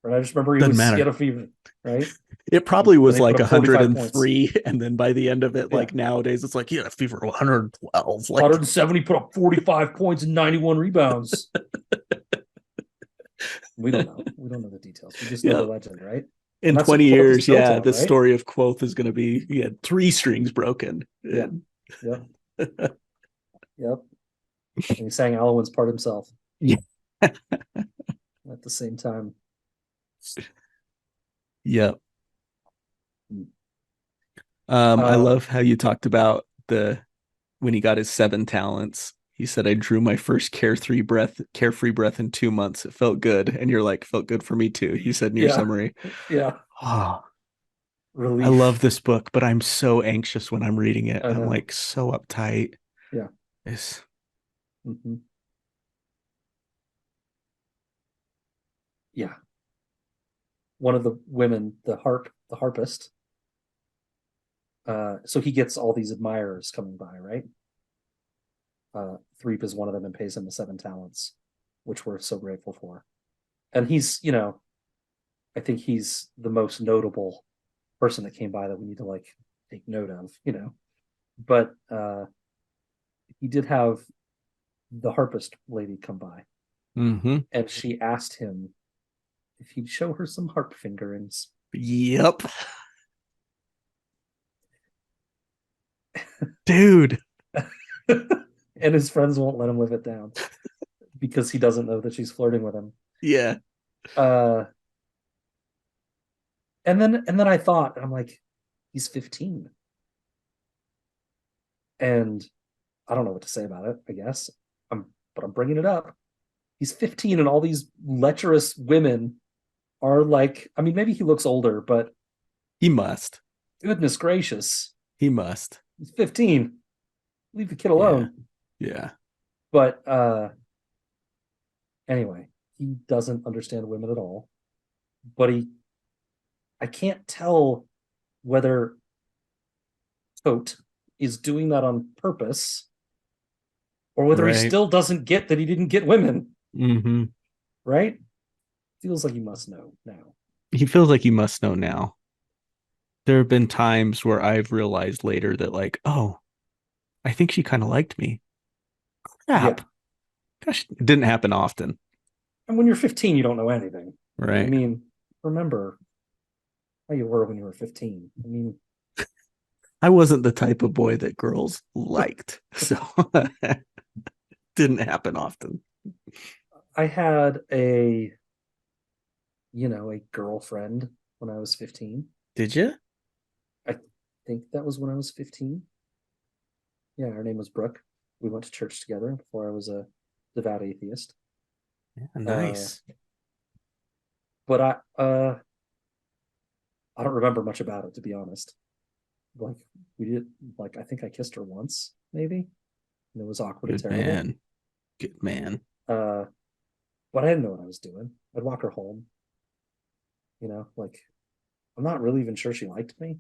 But I just remember Doesn't he matter. had a fever, right? It probably was And they like put up 45 points. 103, and then by the end of it, like nowadays, it's like a fever 112. Like 170 put up 45 points and 91 rebounds. We don't know. We don't know the details. We just know the legend, right? In 20 years, the story of Kvothe is going to be he had 3 strings broken. Yeah. Yep. Yep. And he sang Alowin's part himself. Yeah. At the same time. Yep. I love how you talked about when he got his 7 talents. He said, I drew my first carefree breath in 2 months. It felt good. And you're like, felt good for me too. You said in your summary. Yeah. Oh, Relief. I love this book, but I'm so anxious when I'm reading it. I'm like so uptight. Yeah. It's yeah. One of the women, the harpist. So he gets all these admirers coming by, right? Threep is one of them and pays him the 7 talents, which we're so grateful for. And he's, I think he's the most notable person that came by that we need to like take note of, But he did have the harpist lady come by, and she asked him if he'd show her some harp fingerings. Yep. Dude. And his friends won't let him live it down because he doesn't know that she's flirting with him. Yeah. And then I thought, I'm like, he's 15. And I don't know what to say about it, I guess. But I'm bringing it up. He's 15 and all these lecherous women are like, I mean, maybe he looks older, but he must. Goodness gracious. He must. He's 15. Leave the kid alone. Yeah. But anyway, he doesn't understand women at all. But I can't tell whether Kvothe is doing that on purpose or whether he still doesn't get that he didn't get women. Right? Feels like he must know now. He feels like he must know now. There have been times where I've realized later that like, oh, I think she kind of liked me. Crap. Yeah. Gosh, it didn't happen often. And when you're 15, you don't know anything. Right. I mean, remember how you were when you were 15. I mean, I wasn't the type of boy that girls liked. So didn't happen often. I had a girlfriend when I was 15. Did you? I think that was when I was 15. Yeah, her name was Brooke. We went to church together before I was a devout atheist. Yeah, nice. But I don't remember much about it, to be honest. Like we did, like I think I kissed her once, maybe, and it was awkward and terrible. Good man. But I didn't know what I was doing. I'd walk her home. Like I'm not really even sure she liked me.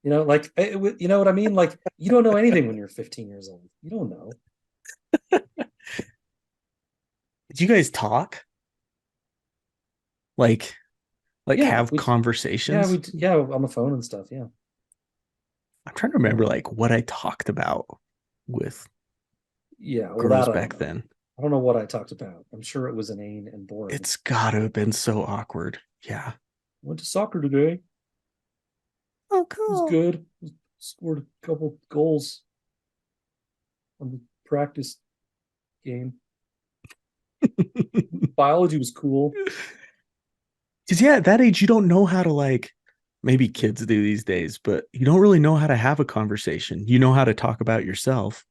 Like you know what I mean? Like you don't know anything when you're 15 years old. You don't know. Did you guys talk? Like have conversations? Yeah, on the phone and stuff. Yeah. I'm trying to remember like what I talked about with girls back then. I don't know what I talked about. I'm sure it was inane and boring. It's gotta have been so awkward. Yeah. Went to soccer today. Oh, cool. It was good. Scored a couple goals on the practice game. Biology was cool. Because at that age, you don't know how to like, maybe kids do these days, but you don't really know how to have a conversation. You know how to talk about yourself.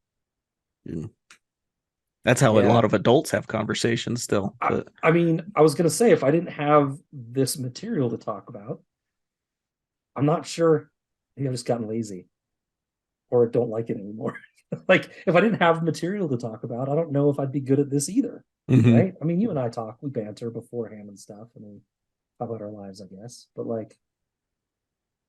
That's how a lot of adults have conversations still. But I mean, I was going to say, if I didn't have this material to talk about, I'm not sure. Maybe I've just gotten lazy. or don't like it anymore. Like if I didn't have material to talk about, I don't know if I'd be good at this either. Mhm. Right? I mean, you and I talk, we banter beforehand and stuff, and we talk about our lives, I guess. But like,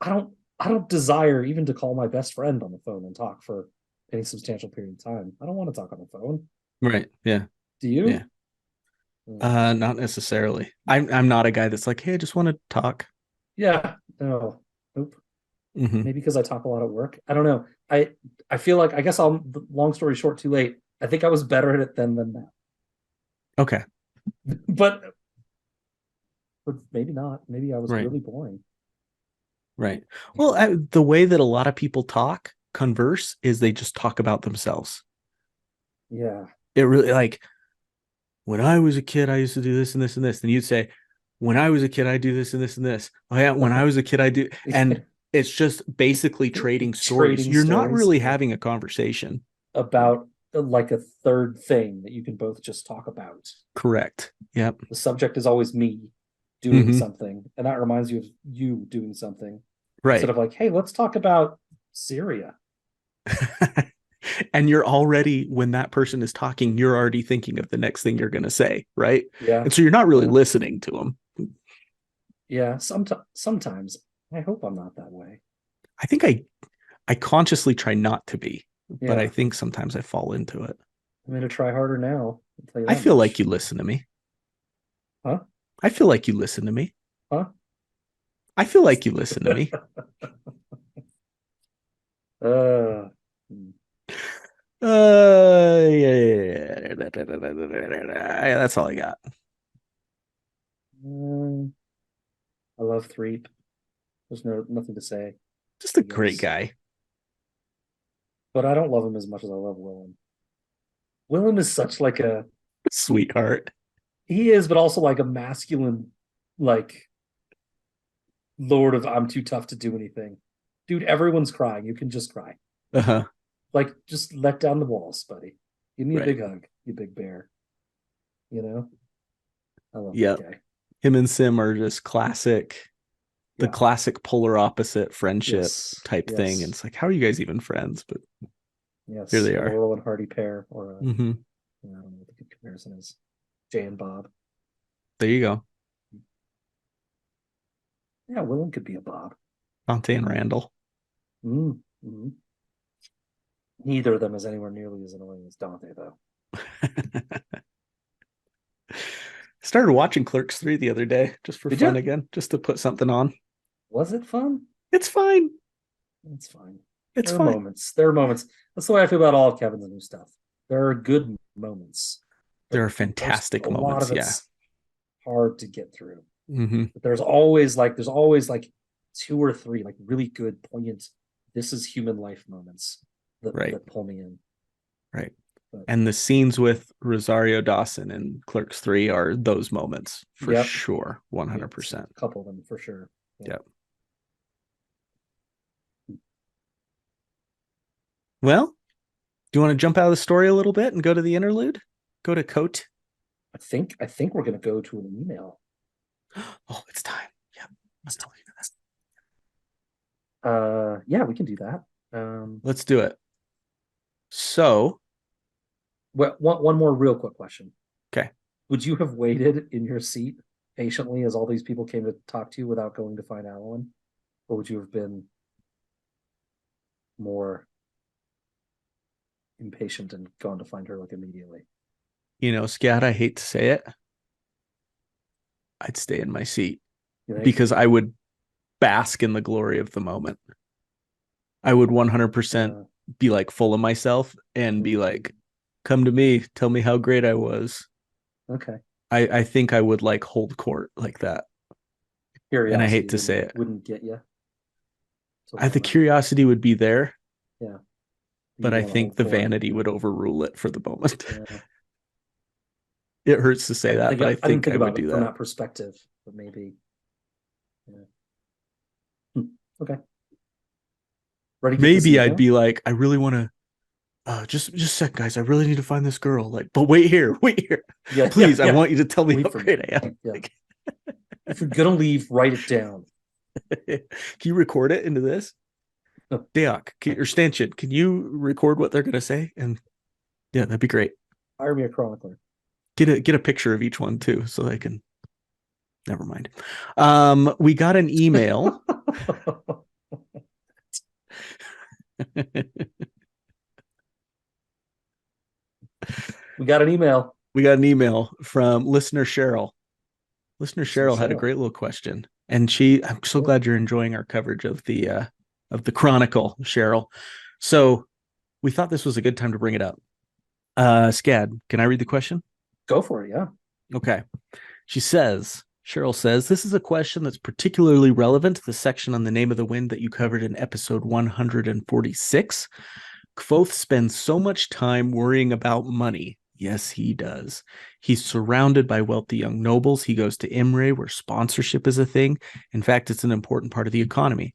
I don't desire even to call my best friend on the phone and talk for any substantial period of time. I don't want to talk on the phone. Right. Yeah. Do Yeah. you? Mm. Not necessarily. I'm not a guy that's like, hey, I just want to talk. Yeah, no, nope. Hmm. Maybe because I talk a lot at work. I don't know. I feel like I guess I'll. Long story short, too late. I think I was better at it then than now, Okay. but maybe not. Maybe I was Right. really boring. Right. Well, the way that a lot of people converse is they just talk about themselves. Yeah, It really like when I was a kid, I used to do this and this and this. And you'd say, when I was a kid, I do this and this and this. Oh yeah, when I was a kid, I do. And it's just basically trading stories. trading You're not stories really having a conversation. about like a third thing that you can both just talk about. Correct. Yep. The subject is always me doing Hmm. something, and that reminds you of you doing something instead Right. of like, hey, let's talk about Syria. And you're already, when that person is talking, you're already thinking of the next thing you're going to say. Right. Yeah, And so you're not really yeah, listening to them. yeah. Sometimes I hope I'm not that way. I think I consciously try not to be, but I Yeah, think sometimes I fall into it. I'm gonna try harder now. I'll tell you I that feel like much. you listen to me. Huh? I feel like you listen to me. Huh? I feel like you listen to me. uh, hmm. Yeah. That's all I got. Um, I love Threep. There's nothing to say, Just a I great guess. guy. But I don't love him as much as I love Willem. Willem is such like a Sweetheart. he is, but also like a masculine, like lord of I'm too tough to do anything. Dude, everyone's crying. You can just cry. Uh-huh. Like, just let down the walls, buddy. Give me a Right. big hug, you big bear. You know? I love that Yep. guy. Him and Sim are just the Yeah. classic polar opposite friendship Yes. type thing. And Yes. it's like, how are you guys even friends? But here Yes. they A are. Laurel and Hardy pair, or Hmm. I don't know what the good comparison is. Jay and Bob. There you go. Yeah, Willem could be a Bob. Dante and Randall. Mm-hmm. Neither of them is anywhere nearly as annoying as Dante, though. Started watching Clerks 3 the other day just for Did fun you? again, just to put something on. Was it fun? It's fine. It's fine. It's There are fine. moments. There are moments. That's the way I feel about all of Kevin's new stuff. There are good moments, There but are fantastic a lot moments. of Yeah. it's hard to get through. Hmm. But there's always like two or three like really good, poignant, this is human life moments Right. that pull me in. Right. But And the scenes with Rosario Dawson and Clerks 3 are those moments for yep, sure. yes, 100%. a couple of them for sure. Yeah. Yep. Well, do you want to jump out of the story a little bit and go to the interlude? Go to Kvothe. I think we're gonna go to an email. Oh, it's time. Yep. Let's totally do this. Yeah, we can do that. Let's do it. So, One more real quick question. okay. Would you have waited in your seat patiently as all these people came to talk to you without going to find Alan? Or would you have been more impatient and gone to find her like immediately? Scat, I hate to say it. I'd stay in my seat You think? because I would bask in the glory of the moment. I would 100% be like full of myself and be like, come to me, tell me how great I was. Okay. I think I would like hold court like that. Curiosity And I hate to say it. wouldn't get you. The curiosity would be there. Yeah. But I think the vanity would overrule it for the moment. Yeah. It hurts to say that, but I I didn't think I would about do it from that. that perspective, but maybe. Yeah. Okay. Ready to get this Maybe I'd email? be like, I really want to just a sec, guys. I really need to find this girl. Like, but wait here. Yeah, Please, yeah, I yeah. want you to tell me Wait how for me. great I am. Yeah. Like, If you're gonna leave, write it down. can you record it into this? Deok or Stanchion, can you record what they're going to say? And yeah, that'd be great. Hire me a chronicler. Get a picture of each one too, so I can. Never mind. We got an email. We got an email. We got an email from listener Cheryl. Listener Listener Cheryl had a Cheryl. great little question, and I'm so glad you're enjoying our coverage of the Chronicle, Cheryl. So we thought this was a good time to bring it up. Scad, can I read the question? Go for it. Yeah. Okay. Cheryl says, this is a question that's particularly relevant to the section on the name of the wind that you covered in episode 146. Kvothe spends so much time worrying about money. Yes, he does. He's surrounded by wealthy young nobles. He goes to Imre, where sponsorship is a thing. In fact, it's an important part of the economy.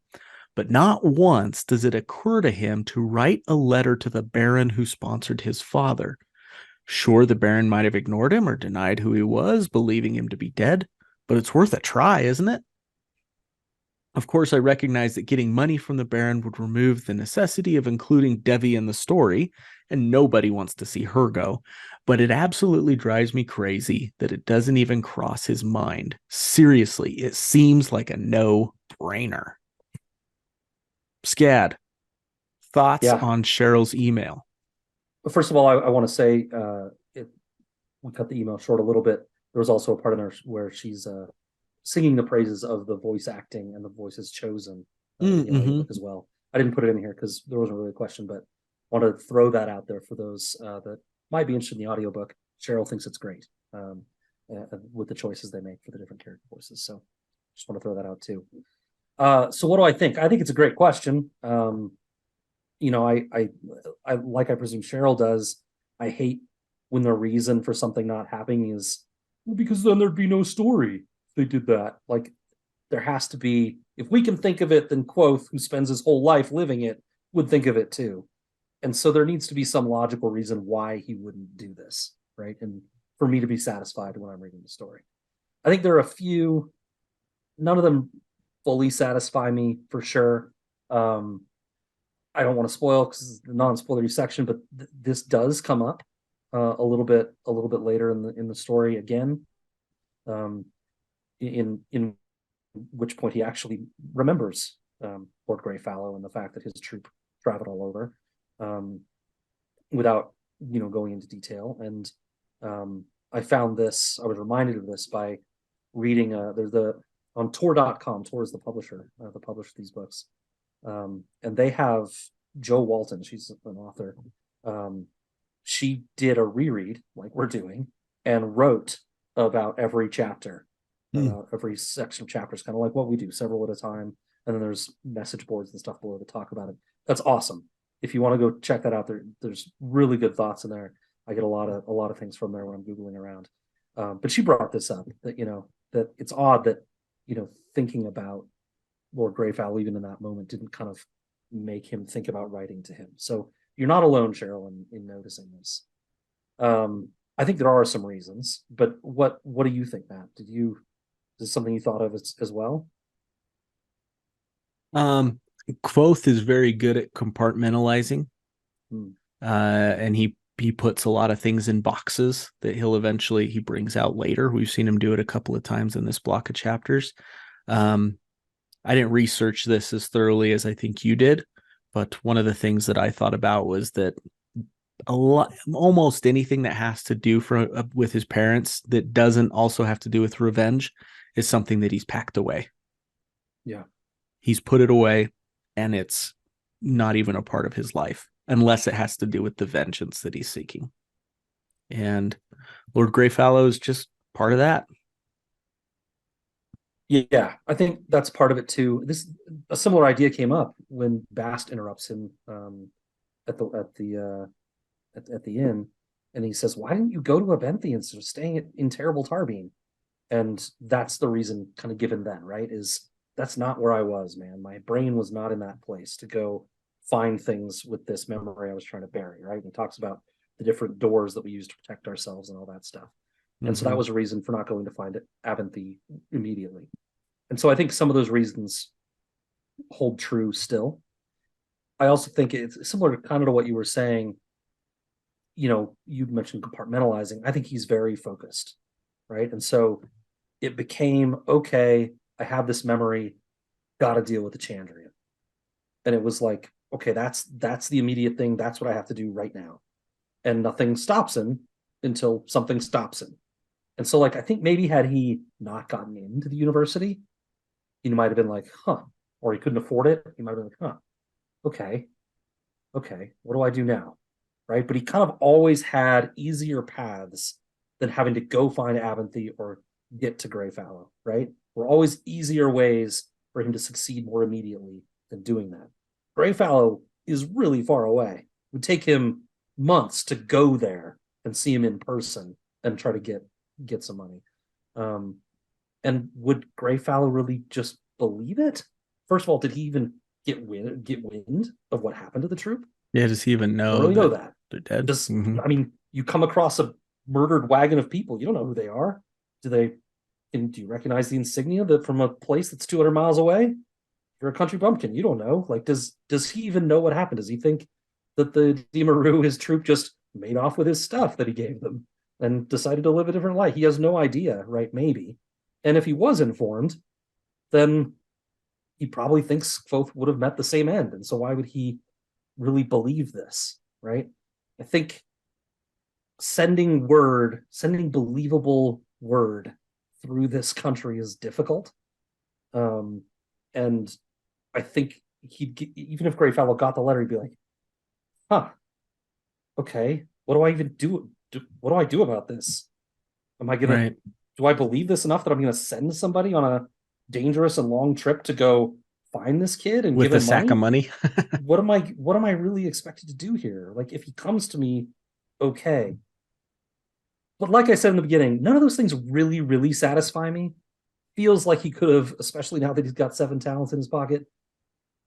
But not once does it occur to him to write a letter to the Baron who sponsored his father. Sure, the Baron might have ignored him or denied who he was, believing him to be dead, but it's worth a try, isn't it? Of course, I recognize that getting money from the Baron would remove the necessity of including Devi in the story, and nobody wants to see her go, but it absolutely drives me crazy that it doesn't even cross his mind. Seriously, it seems like a no-brainer. Scad, thoughts on Cheryl's email? But first of all, I want to say we cut the email short a little bit. There was also a part in there where she's singing the praises of the voice acting and the voices chosen in the audiobook as well. I didn't put it in here because there wasn't really a question, but I want to throw that out there for those that might be interested in the audiobook. Cheryl thinks it's great with the choices they make for the different character voices. So just want to throw that out too. So what do I think? I think it's a great question. You know, I like I presume Cheryl does. I hate when the reason for something not happening is well, because then there'd be no story if they did that. Like there has to be, if we can think of it, then Kvothe, who spends his whole life living it, would think of it too. And so there needs to be some logical reason why he wouldn't do this, right? And for me to be satisfied when I'm reading the story. I think there are a few, none of them fully satisfy me for sure. I don't want to spoil because it's the non-spoilery section, but this does come up a little bit later in the story again. In which point he actually remembers Lord Greyfallow and the fact that his troop traveled all over without going into detail. And I found this. I was reminded of this by reading. There's on Tor.com. Tor is the publisher. The publisher of these books. And they have Jo Walton. She's an author. She did a reread like we're doing and wrote about every chapter, every section of chapters, kind of like what we do, several at a time. And then there's message boards and stuff below to talk about it. That's awesome. If you want to go check that out, there's really good thoughts in there. I get a lot of things from there when I'm Googling around. But she brought this up that, that it's odd that, thinking about Lord Greyfallow even in that moment didn't kind of make him think about writing to him. So you're not alone, Cheryl, in noticing this. I think there are some reasons, but what do you think, Matt? Is this something you thought of as well? Kvothe is very good at compartmentalizing, and he puts a lot of things in boxes that he brings out later. We've seen him do it a couple of times in this block of chapters. I didn't research this as thoroughly as I think you did, but one of the things that I thought about was that almost anything that has to do with his parents that doesn't also have to do with revenge is something that he's packed away. Yeah. He's put it away, and it's not even a part of his life unless it has to do with the vengeance that he's seeking. And Lord Greyfallow is just part of that. Yeah, I think that's part of it too. A similar idea came up when Bast interrupts him at the inn, and he says, "Why didn't you go to Abenthy instead of staying in terrible Tarbean?" And that's the reason, kind of given then, right? Is that's not where I was, man. My brain was not in that place to go find things with this memory I was trying to bury, right? And he talks about the different doors that we use to protect ourselves and all that stuff. And so that was a reason for not going to find Abenthy immediately. And so I think some of those reasons hold true still. I also think it's similar to kind of to what you were saying. You mentioned compartmentalizing. I think he's very focused, right? And so it became, okay, I have this memory, got to deal with the Chandrian. And it was like, okay, that's the immediate thing. That's what I have to do right now. And nothing stops him until something stops him. And so, like, I think maybe had he not gotten into the university, he might have been like, huh, or he couldn't afford it. He might have been like, huh, okay, what do I do now? Right. But he kind of always had easier paths than having to go find Abinthy or get to Greyfallow, right? Were always easier ways for him to succeed more immediately than doing that. Greyfallow is really far away. It would take him months to go there and see him in person and try to get some money. And would Greyfallow really just believe it? First of all, did he even get wind of what happened to the troop? Yeah, does he even I know don't really know that. they're dead? I mean, you come across a murdered wagon of people, you don't know who they are. Do you recognize the insignia that from a place that's 200 miles away? You're a country bumpkin, you don't know. Like, does he even know what happened? Does he think that the Dimaru, his troop, just made off with his stuff that he gave them and decided to live a different life? He has no idea, right? Maybe. And if he was informed, then he probably thinks Kvothe would have met the same end. And so why would he really believe this, right? I think sending believable word through this country is difficult. And I think even if Greyfallow got the letter, he'd be like, huh, okay, what do I even do? What do I do about this? Am I gonna Right. do I believe this enough that I'm gonna send somebody on a dangerous and long trip to go find this kid and With give a him sack of money? what am I really expected to do here? Like, if he comes to me, okay. But like I said in the beginning, none of those things really, really satisfy me. Feels like he could have, especially now that he's got 7 talents in his pocket,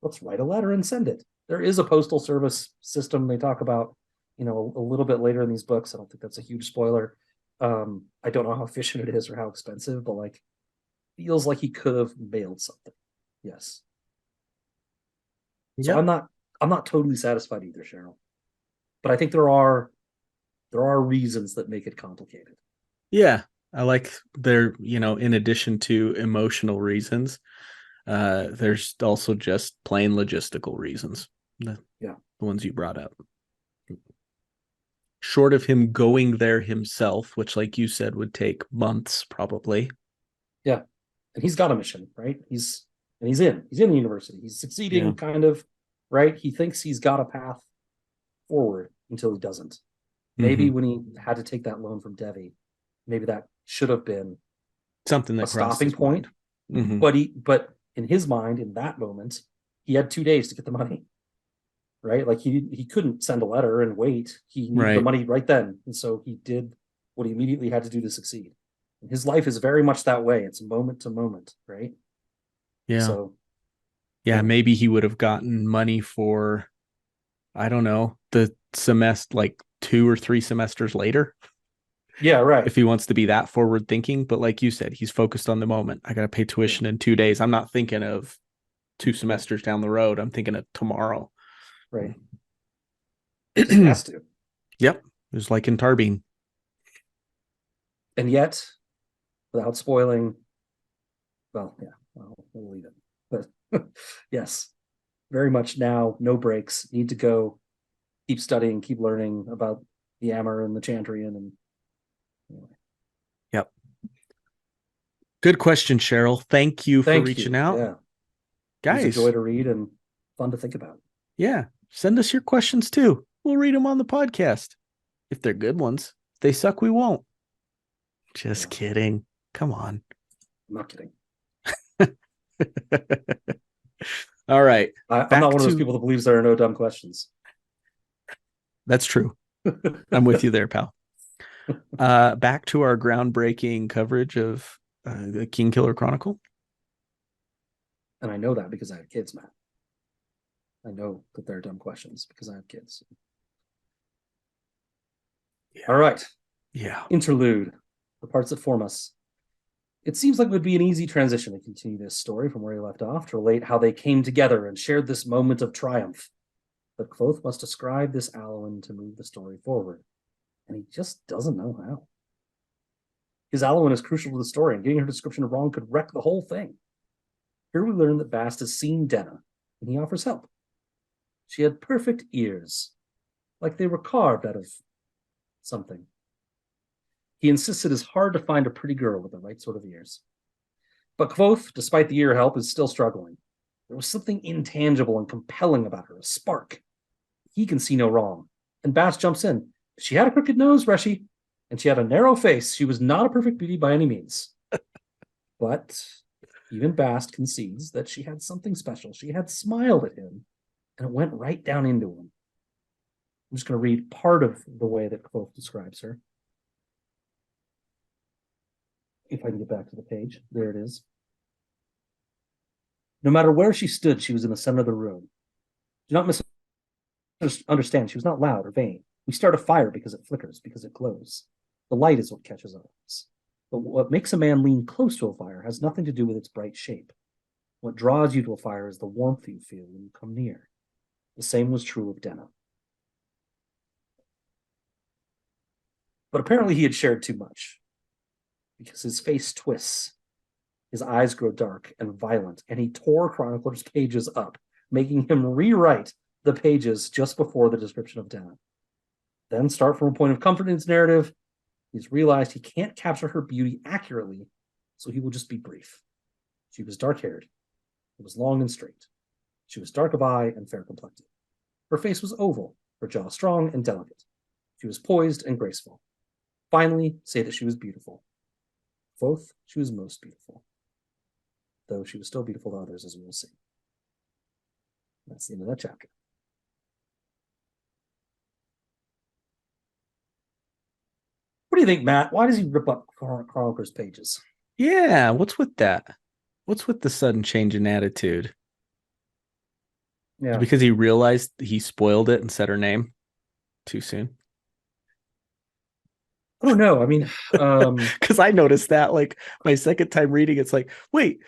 let's write a letter and send it. There is a postal service system they talk about, a little bit later in these books. I don't think that's a huge spoiler. I don't know how efficient it is or how expensive, but like, feels like he could have mailed something. Yes. So Yep. I'm not totally satisfied either, Cheryl. But I think there are reasons that make it complicated. Yeah. I like there, in addition to emotional reasons, there's also just plain logistical reasons. The ones you brought up. Short of him going there himself, which, like you said, would take months probably. Yeah. And he's got a mission, right? He's in the university. He's succeeding, kind of, right? He thinks he's got a path forward until he doesn't. Maybe when he had to take that loan from Devi, maybe that should have been something that a stopping point. Mm-hmm. But in his mind, in that moment, he had 2 days to get the money. Right? Like, he couldn't send a letter and wait. He needed the money right then. And so he did what he immediately had to do to succeed. And his life is very much that way. It's moment to moment, right? Yeah. So maybe he would have gotten money for, I don't know, the semester, like 2 or 3 semesters later. Yeah, right. If he wants to be that forward thinking. But like you said, he's focused on the moment. I got to pay tuition in 2 days. I'm not thinking of 2 semesters down the road. I'm thinking of tomorrow. Right. It just has to. Yep. It was like in Tarbine. And yet, without spoiling, we'll leave it. But yes, very much now, no breaks. Need to go keep studying, keep learning about the Ammer and the Chandrian. And anyway. Yep. Good question, Cheryl. Thank you for reaching out. Yeah. Guys. It was a joy to read and fun to think about. Yeah. Send us your questions too. We'll read them on the podcast. If they're good ones. If they suck, we won't. Just kidding. Come on. I'm not kidding. All right. I'm not one of those people that believes there are no dumb questions. That's true. I'm with you there, pal. Back to our groundbreaking coverage of the Kingkiller Chronicle. And I know that because I have kids, Matt. I know that there are dumb questions because I have kids. Yeah. All right. Yeah. Interlude. The parts that form us. It seems like it would be an easy transition to continue this story from where he left off, to relate how they came together and shared this moment of triumph. but Kvothe must describe this Eolian to move the story forward, and he just doesn't know how. His Eolian is crucial to the story, and getting her description wrong could wreck the whole thing. Here we learn that Bast has seen Denna, and he offers help. She had perfect ears, like they were carved out of something. He insists it is hard to find a pretty girl with the right sort of ears. But Kvothe, despite the ear help, is still struggling. There was something intangible and compelling about her, a spark. He can see no wrong. And Bast jumps in. She had a crooked nose, Reshi, and she had a narrow face. She was not a perfect beauty by any means. But even Bast concedes that she had something special. She had smiled at him, and it went right down into him. I'm just going to read part of the way that Kvothe describes her. If I can get back to the page. There it is. No matter where she stood, she was in the center of the room. Do not misunderstand. She was not loud or vain. We start a fire because it flickers, because it glows. The light is what catches our eyes. But what makes a man lean close to a fire has nothing to do with its bright shape. What draws you to a fire is the warmth you feel when you come near. The same was true of Denna. But apparently he had shared too much, because his face twists, his eyes grow dark and violent, and he tore Chronicler's pages up, making him rewrite the pages just before the description of Denna. Then start from a point of comfort in his narrative. He's realized he can't capture her beauty accurately, so he will just be brief. She was dark-haired. It was long and straight. She was dark of eye and fair-complected. Her face was oval, her jaw strong and delicate. She was poised and graceful. Finally, say that she was beautiful. Both, she was most beautiful. Though she was still beautiful to others, as we will see. That's the end of that chapter. What do you think, Matt? Why does he rip up Chronicler's pages? Yeah, what's with that? What's with the sudden change in attitude? Yeah. Because he realized he spoiled it and said her name too soon. I don't know. I mean, because I noticed that like my second time reading, it's like, wait,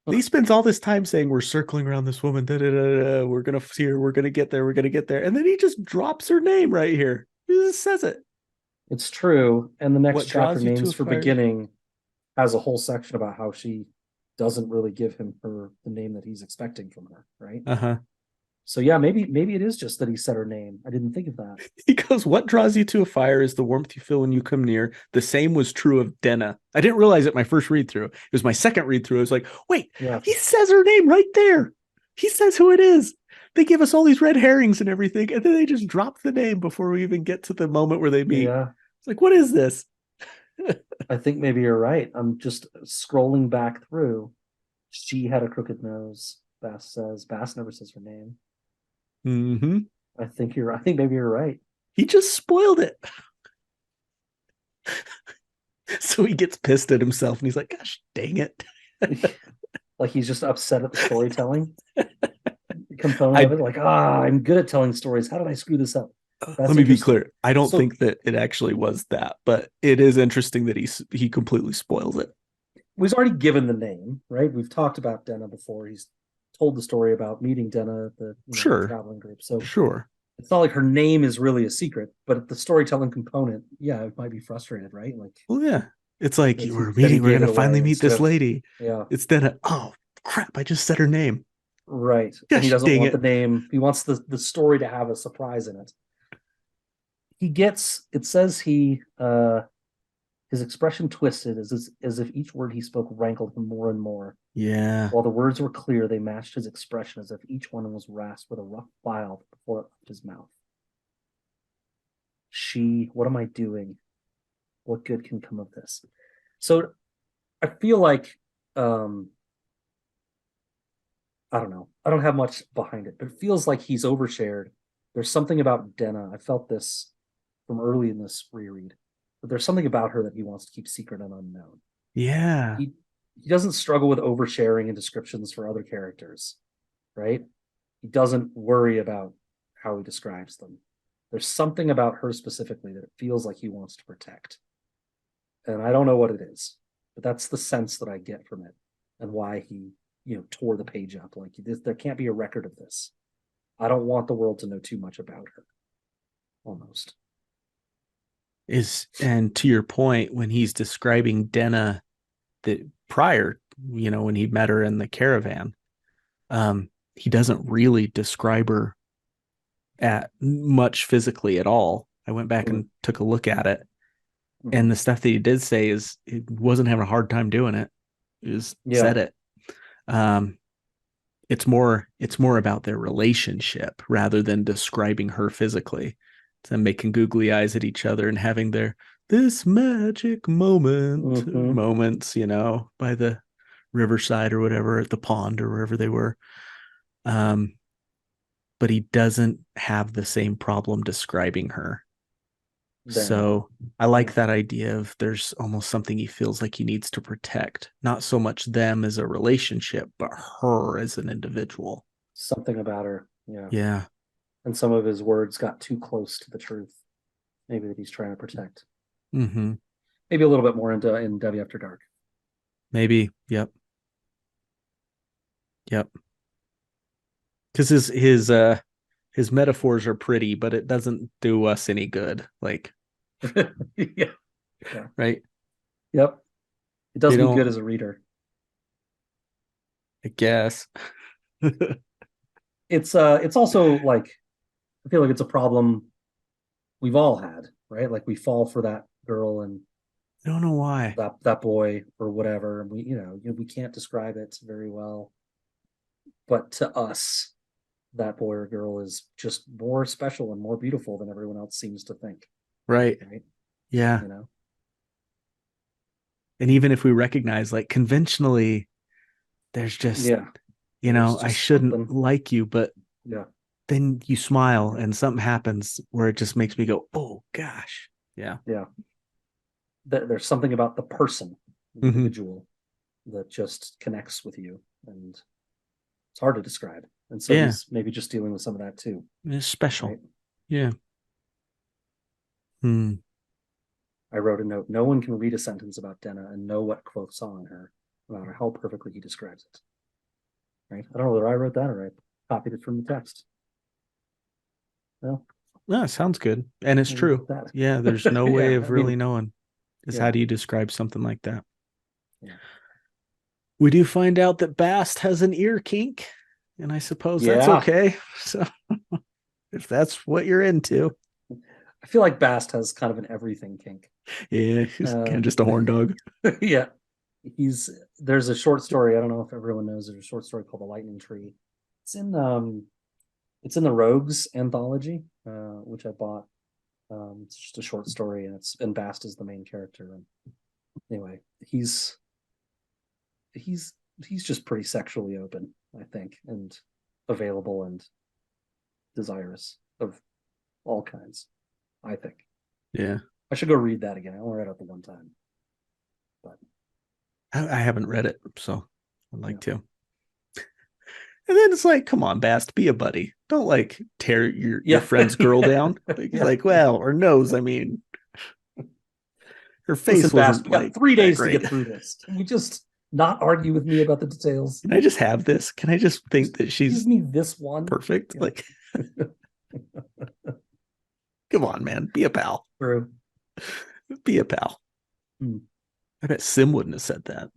he spends all this time saying we're circling around this woman, we're gonna see her, we're gonna get there, and then he just drops her name right here. He just says it. It's true. And the next What chapter, draws you to Names a for fire? Beginning, has a whole section about how she doesn't really give him the name that he's expecting from her, right? Uh-huh. So yeah, maybe it is just that he said her name. I didn't think of that. He goes, what draws you to a fire is the warmth you feel when you come near. The same was true of Denna. I didn't realize it my first read through. It was my second read through. I was like, wait, Yeah. he says her name right there. He says who it is. They give us all these red herrings and everything, and then they just drop the name before we even get to the moment where they meet. Yeah. It's like, what is this? I think maybe you're right. I'm just scrolling back through. She had a crooked nose. Bast never says her name. Mm-hmm. I think maybe you're right. He just spoiled it. So he gets pissed at himself and he's like, gosh, dang it. Like he's just upset at the storytelling component of it. Like, I'm good at telling stories. How did I screw this up? Let me be clear. I don't think that it actually was that, but it is interesting that he completely spoils it. We've already given the name, right? We've talked about Denna before. He's told the story about meeting Denna at the traveling group. So it's not like her name is really a secret, but the storytelling component, yeah, it might be frustrated, right? Like, well, yeah, it's like we're going to finally meet this lady. Yeah, it's Denna. Oh crap! I just said her name. Right. Gosh, and he doesn't want the name. He wants the story to have a surprise in it. It says his expression twisted as if each word he spoke rankled him more and more. Yeah. While the words were clear, they matched his expression as if each one was rasped with a rough file before it left his mouth. What am I doing? What good can come of this? So I feel like, I don't know. I don't have much behind it, but it feels like he's overshared. There's something about Denna. I felt this from early in this reread. But there's something about her that he wants to keep secret and unknown. Yeah. He doesn't struggle with oversharing in descriptions for other characters, right? He doesn't worry about how he describes them. There's something about her specifically that it feels like he wants to protect. And I don't know what it is, but that's the sense that I get from it and why he, tore the page up. Like there can't be a record of this. I don't want the world to know too much about her. Almost. And to your point, when he's describing Denna, that prior, when he met her in the caravan, he doesn't really describe her at much physically at all. I went back and took a look at it, and the stuff that he did say is he wasn't having a hard time doing it. He just said it. It's more about their relationship rather than describing her physically. It's them making googly eyes at each other and having this magic moments, by the riverside or whatever, at the pond or wherever they were. But he doesn't have the same problem describing her. So I like that idea of there's almost something he feels like he needs to protect, not so much them as a relationship, but her as an individual. Something about her. Yeah. And some of his words got too close to the truth. Maybe that he's trying to protect. Mm-hmm. Maybe a little bit more in W After Dark. Maybe. Yep. Because his metaphors are pretty, but it doesn't do us any good. Like, yeah. Right. Yep. It does me good as a reader. I guess. It's also like, I feel like it's a problem we've all had, right? Like we fall for that girl and I don't know why. That boy or whatever. And we can't describe it very well. But to us, that boy or girl is just more special and more beautiful than everyone else seems to think. Right. Yeah. And even if we recognize, like, conventionally, there's just, I shouldn't something. Like you, but then you smile and something happens where it just makes me go, oh gosh. Yeah. There's something about the person, the individual, that just connects with you, and it's hard to describe. And so he's maybe just dealing with some of that too. It's special. Right? Yeah. I wrote a note. No one can read a sentence about Denna and know what Kvothe saw in her, no matter how perfectly he describes it. Right? I don't know whether I wrote that or I copied it from the text. No. No, it sounds good. And it's true. Yeah, there's no way of really knowing. How do you describe something like that? Yeah. We do find out that Bast has an ear kink, and I suppose that's okay. So if that's what you're into. I feel like Bast has kind of an everything kink. Yeah, he's kind of just a horn dog. Yeah. There's a short story, I don't know if everyone knows, there's a short story called The Lightning Tree. It's in the Rogues anthology, which I bought. It's just a short story, and Bast is the main character. And anyway, he's just pretty sexually open, I think, and available and desirous of all kinds, I think. Yeah. I should go read that again. I only read it the one time. But I haven't read it, so I'd like to. And then it's like, come on, Bast, be a buddy. Don't like tear your friend's girl down. Like, well, or nose, I mean. Her face wasn't we got 3 days to get through this. Can you just not argue with me about the details? Can I just have this? Can I just think that she's give me this one? Perfect. Yeah. Like come on, man. Be a pal. True. Be a pal. I bet Sim wouldn't have said that.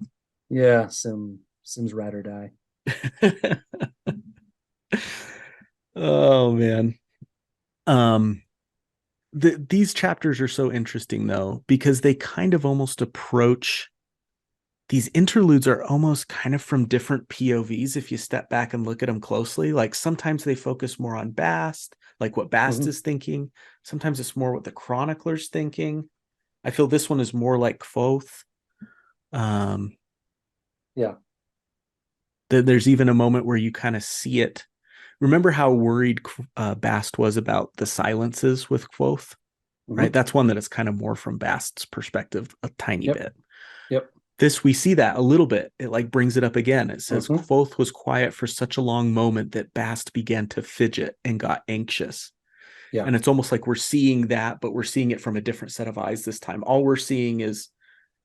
Yeah, Sim's ride or die. Oh man. These chapters are so interesting though, because they kind of almost approach, these interludes are almost kind of from different POVs if you step back and look at them closely. Like sometimes they focus more on Bast, like what Bast is thinking. Sometimes it's more what the chronicler's thinking. I feel this one is more like Kvothe. There's even a moment where you kind of see it. Remember how worried Bast was about the silences with Kvothe, right? That's one that is kind of more from Bast's perspective, a tiny bit. Yep. This, we see that a little bit. It like brings it up again. It says Kvothe was quiet for such a long moment that Bast began to fidget and got anxious. Yeah. And it's almost like we're seeing that, but we're seeing it from a different set of eyes this time. All we're seeing is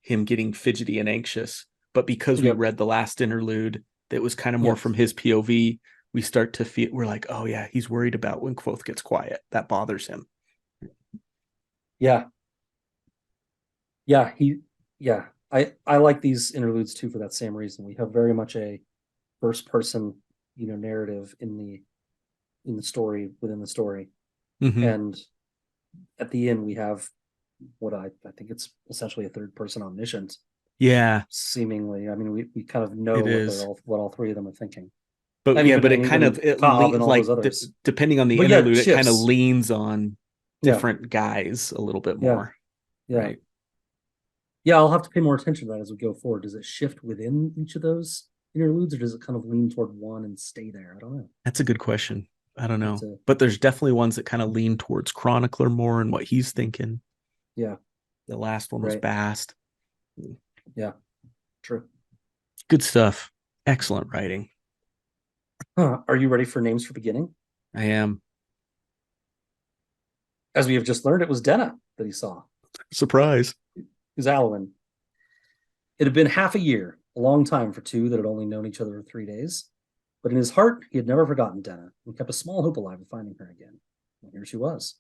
him getting fidgety and anxious. But because we read the last interlude that was kind of more from his POV, we start to feel, we're like, oh yeah, he's worried about when Kvothe gets quiet. That bothers him. Yeah. Yeah. I like these interludes too for that same reason. We have very much a first person, narrative in the story within the story. Mm-hmm. And at the end we have what I think it's essentially a third person omniscient. Yeah, Seemingly. I mean, we kind of know it is. what all three of them are thinking. But yeah, but it kind of, Even Cobb and all those others. depending on the But yeah, interlude, it kind of shifts. leans on Yeah, different guys a little bit yeah, more. yeah. Right. Yeah, I'll have to pay more attention to that as we go forward. Does it shift within each of those interludes, or does it kind of lean toward one and stay there? I don't know. That's a good question. I don't know. To, But there's definitely ones that kind of lean towards Chronicler more and what he's thinking. yeah. The last one was Right. Bast. Yeah. True. Good stuff. Excellent writing. Are you ready for names for beginning? I am. As we have just learned, it was Denna that he saw. Surprise. Who's Alwyn. It had been half a year, a long time for two that had only known each other for 3 days. But in his heart, he had never forgotten Denna and kept a small hope alive of finding her again. And here she was,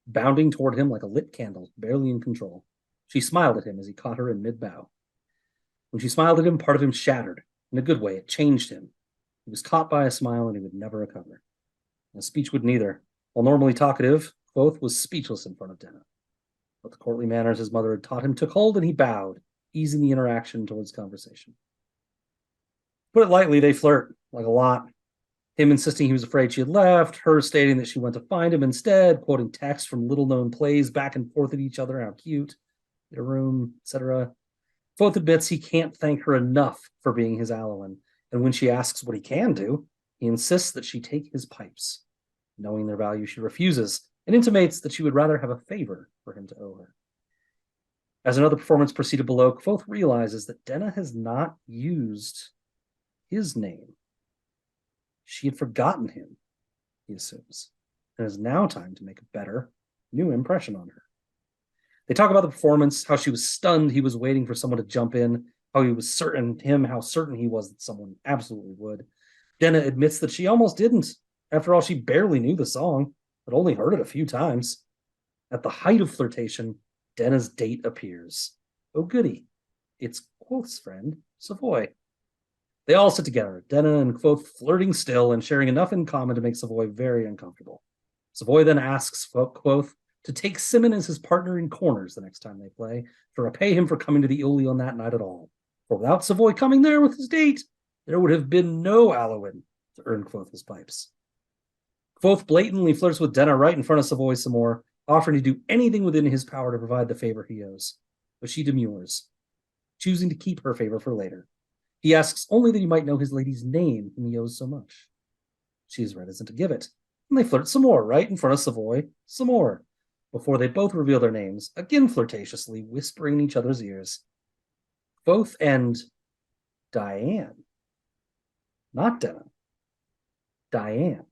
bounding toward him like a lit candle, barely in control. She smiled at him as he caught her in mid-bow. When she smiled at him, part of him shattered. In a good way, it changed him. He was caught by a smile and he would never recover. And speech would neither. While normally talkative, Kvothe was speechless in front of Denna. But the courtly manners his mother had taught him took hold, and he bowed, easing the interaction towards conversation. Put it lightly, they flirt, like a lot. Him insisting he was afraid she had left, her stating that she went to find him instead, quoting texts from little-known plays back and forth at each other, how cute, their room, etc. Kvothe admits he can't thank her enough for being his Alwyn, and when she asks what he can do, he insists that she take his pipes. Knowing their value, she refuses, and intimates that she would rather have a favor for him to owe her. As another performance proceeded below, Kvothe realizes that Denna has not used his name. She had forgotten him, he assumes, and it is now time to make a better, new impression on her. They talk about the performance, how she was stunned he was waiting for someone to jump in, how he was certain, how certain he was that someone absolutely would. Denna admits that she almost didn't. After all, she barely knew the song, but only heard it a few times. At the height of flirtation, Denna's date appears. Oh, goody. It's Kvothe's friend, Savoy. They all sit together, Denna and Kvothe flirting still and sharing enough in common to make Savoy very uncomfortable. Savoy then asks Kvothe to take Simon as his partner in corners the next time they play, to repay him for coming to the Eolian that night at all. For without Savoy coming there with his date, there would have been no Alwyn to earn Kvothe's pipes. Kvothe blatantly flirts with Denna right in front of Savoy some more, offering to do anything within his power to provide the favor he owes. But she demurs, choosing to keep her favor for later. He asks only that he might know his lady's name whom he owes so much. She is reticent to give it, and they flirt some more, right in front of Savoy, some more, before they both reveal their names, again flirtatiously, whispering in each other's ears. Kvothe and Diane. Not Denna. Diane.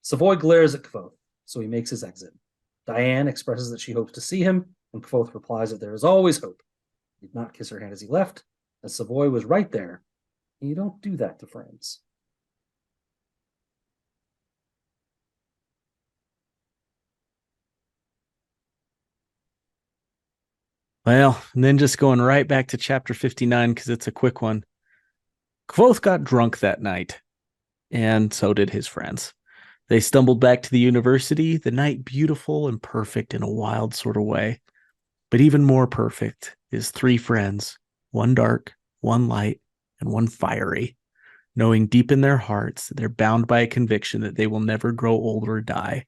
Savoy glares at Kvothe, so he makes his exit. Diane expresses that she hopes to see him, and Kvothe replies that there is always hope. He did not kiss her hand as he left, as Savoy was right there, and you don't do that to friends. Well, and then just going right back to chapter 59, because it's a quick one. Kvothe got drunk that night, and so did his friends. They stumbled back to the university, the night beautiful and perfect in a wild sort of way. But even more perfect is three friends, one dark, one light, and one fiery, knowing deep in their hearts that they're bound by a conviction that they will never grow old or die.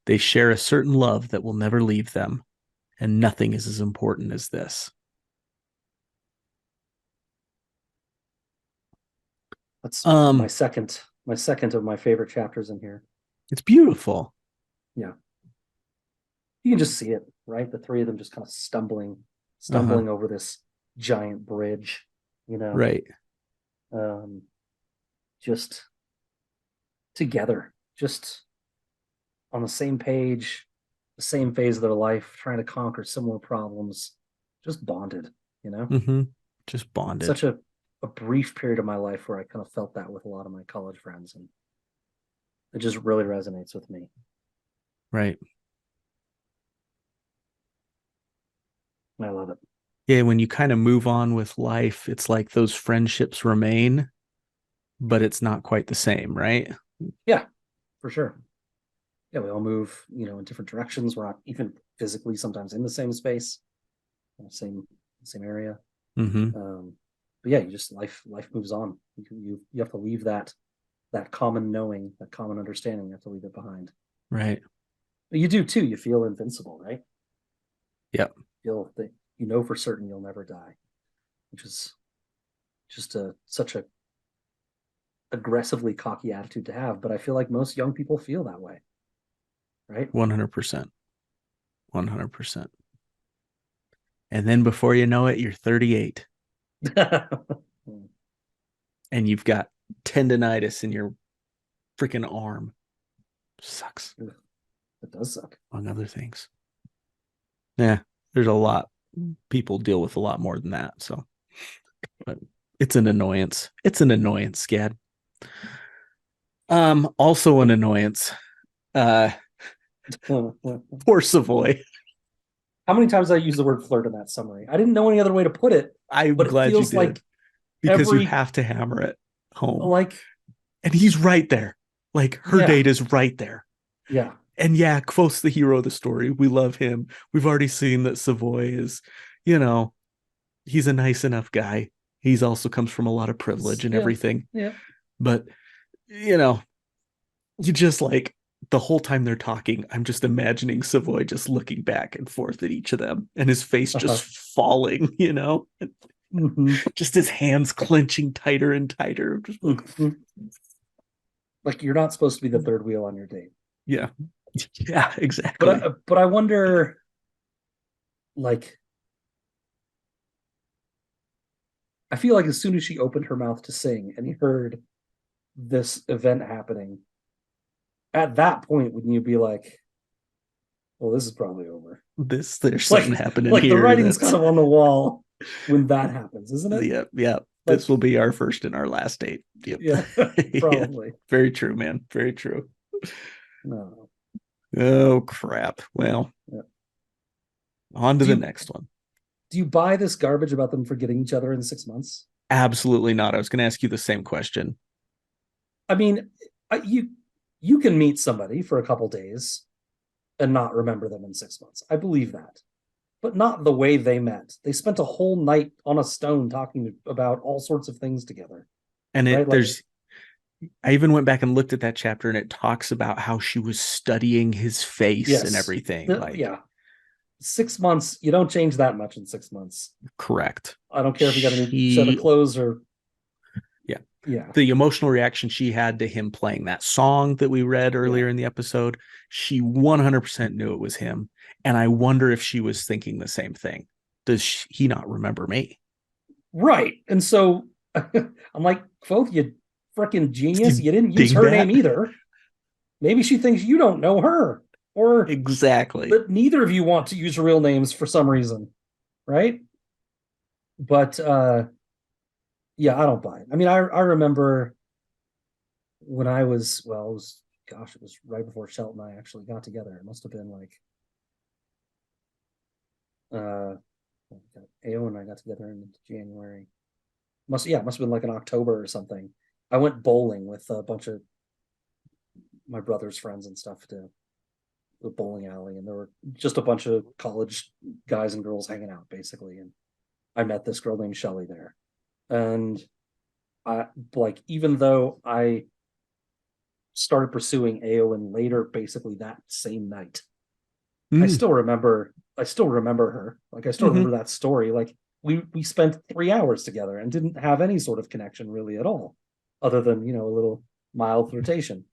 They share a certain love that will never leave them, and nothing is as important as this. That's my second of my favorite chapters in here. It's beautiful. Yeah. You can just see it, right? The three of them just kind of stumbling over this giant bridge, Right. Just together, just on the same page, the same phase of their life, trying to conquer similar problems, just bonded, Mm-hmm. Just bonded. a brief period of my life where I kind of felt that with a lot of my college friends, and it just really resonates with me. Right. I love it. Yeah, when you kind of move on with life, it's like those friendships remain, but it's not quite the same, right? Yeah, for sure. Yeah, we all move, in different directions. We're not even physically sometimes in the same space, same area. Mm-hmm. But yeah, you just life moves on. You have to leave that common knowing, that common understanding. You have to leave it behind. Right. But you do too. You feel invincible, right? Yep. Feel that for certain you'll never die, which is just such a aggressively cocky attitude to have. But I feel like most young people feel that way, right? 100%. 100%. And then before you know it, you're 38 and you've got tendonitis in your freaking arm. Sucks. It does suck. Among other things. Yeah, there's a lot. People deal with a lot more than that. So, but it's an annoyance. It's an annoyance, Scad. Also an annoyance. Poor Savoy. How many times did I use the word flirt in that summary? I didn't know any other way to put it, I'm but it glad you feels did. like Because you have to hammer it home. Like, and he's right there. Like her date is right there. Yeah. And yeah, Kvothe the hero of the story. We love him. We've already seen that Savoy is, he's a nice enough guy. He's also comes from a lot of privilege and everything. Yeah. But, you just like the whole time they're talking, I'm just imagining Savoy just looking back and forth at each of them and his face just falling, Mm-hmm. Just his hands clenching tighter and tighter. Just like you're not supposed to be the third wheel on your date. Yeah. Yeah, exactly. But I wonder, like, I feel like as soon as she opened her mouth to sing and he heard this event happening, at that point, wouldn't you be like, well, this is probably over. There's something happening like here. The writing's kind of on the wall when that happens, isn't it? Yep. Like, this will be our first and our last date. Yep. Yeah, probably. Yeah. Very true, man. Very true. No. Oh, crap. Well, on to the next one. Do you buy this garbage about them forgetting each other in 6 months? Absolutely not. I was going to ask you the same question. I mean, you can meet somebody for a couple days and not remember them in 6 months. I believe that. But not the way they met. They spent a whole night on a stone talking about all sorts of things together. And I even went back and looked at that chapter, and it talks about how she was studying his face and everything. 6 months, you don't change that much in 6 months. Correct. I don't care if you got a new set of clothes or. Yeah. The emotional reaction she had to him playing that song that we read earlier in the episode, she 100% knew it was him. And I wonder if she was thinking the same thing. Does he not remember me? Right. And so I'm like, Kvothe, you freaking genius. You didn't use her name either. Maybe she thinks you don't know her. Or exactly. But neither of you want to use real names for some reason. Right? But yeah, I don't buy it. I mean, I remember when I was, it was right before Shelton and I actually got together. It must have been like Eolian and I got together in January. Must have been like in October or something. I went bowling with a bunch of my brother's friends and stuff to the bowling alley, and there were just a bunch of college guys and girls hanging out basically. And I met this girl named Shelly there. And even though I started pursuing Eowyn later, basically that same night, I still remember her. Like I still remember that story. Like we spent 3 hours together and didn't have any sort of connection really at all, other than a little mild flirtation.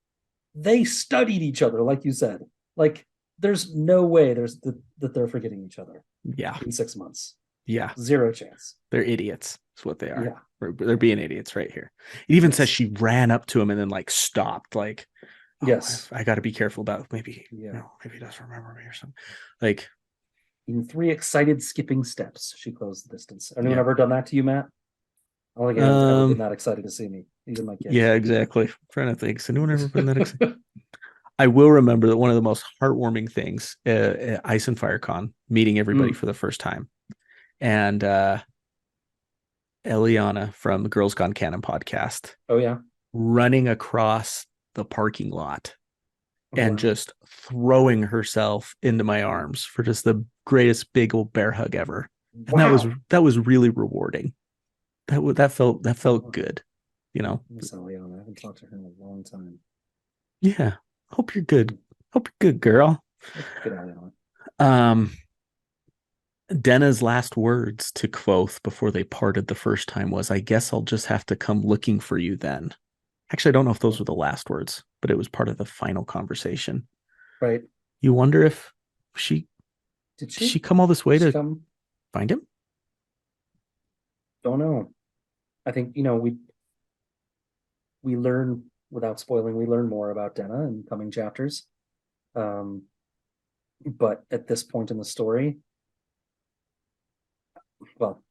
They studied each other, like you said. Like there's no way that they're forgetting each other. Yeah. In 6 months. Yeah. Zero chance. They're idiots. That's what they are. Yeah. They're being idiots right here. It even says she ran up to him and then like stopped. Like, yes, I got to be careful about maybe he doesn't remember me or something. Like in 3 excited skipping steps, she closed the distance. Anyone ever done that to you, Matt? I don't think anyone's ever been that excited to see me, even my kids. Yeah, exactly. I'm trying to think. Has anyone ever been that excited? I will remember that one of the most heartwarming things, Ice and Fire Con, meeting everybody for the first time. And Eliana from the Girls Gone Canon podcast. Oh, yeah. Running across the parking lot and Wow. just throwing herself into my arms for just the greatest big old bear hug ever. And that was really rewarding. That felt good, you know. Miss Eolian. I haven't talked to her in a long time. Yeah. Hope you're good. Hope you're good, girl. Good Eolian. Denna's last words to Kvothe before they parted the first time was, "I guess I'll just have to come looking for you then." Actually, I don't know if those were the last words, but it was part of the final conversation. Right. You wonder if did she come all this way to find him? Don't know. I think, we learn, without spoiling, we learn more about Denna in coming chapters. But at this point in the story, well,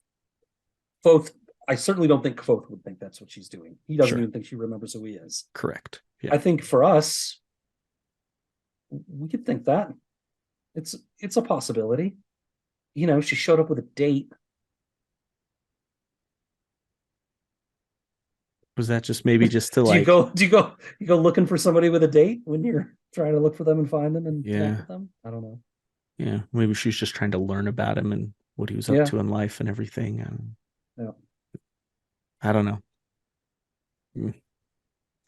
Kvothe, I certainly don't think Kvothe would think that's what she's doing. He doesn't even think she remembers who he is. Correct. Yeah. I think for us, we could think that. It's a possibility. She showed up with a date. Was that just maybe just to do you go looking for somebody with a date when you're trying to look for them and find them and connect with them? I don't know. Yeah, maybe she's just trying to learn about him and what he was up to in life and everything. I don't know.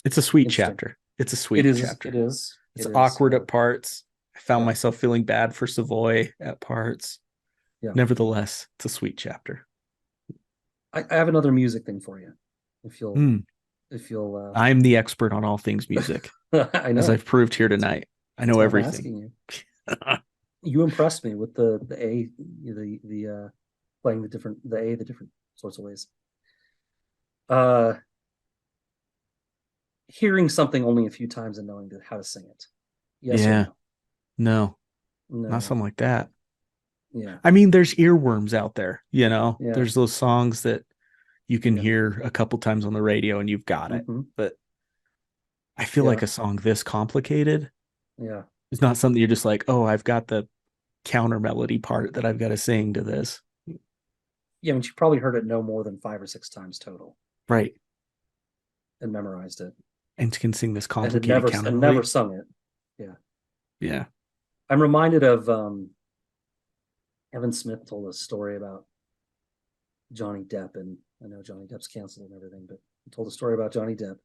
It's a sweet chapter. It's a sweet chapter. It is. It's awkward at parts. I found myself feeling bad for Savoy at parts. Yeah. Nevertheless, it's a sweet chapter. I have another music thing for you. If you'll I'm the expert on all things music. I know. As I've proved here tonight. I know everything. You impressed me with the A, the playing the different sorts of ways. Hearing something only a few times and knowing how to sing it. Yes or no? No, not something like that. Yeah. I mean, there's earworms out there, Yeah. There's those songs that you can hear a couple times on the radio and you've got it. But I feel like a song this complicated. Yeah. It's not something you're just like, oh, I've got the counter melody part that I've got to sing to this. Yeah, I mean, she probably heard it no more than 5 or 6 times total. Right. And memorized it. And can sing this complicated counter and never sung it. Yeah. Yeah. I'm reminded of Evan Smith told a story about Johnny Depp, and I know Johnny Depp's canceled and everything, but he told a story about Johnny Depp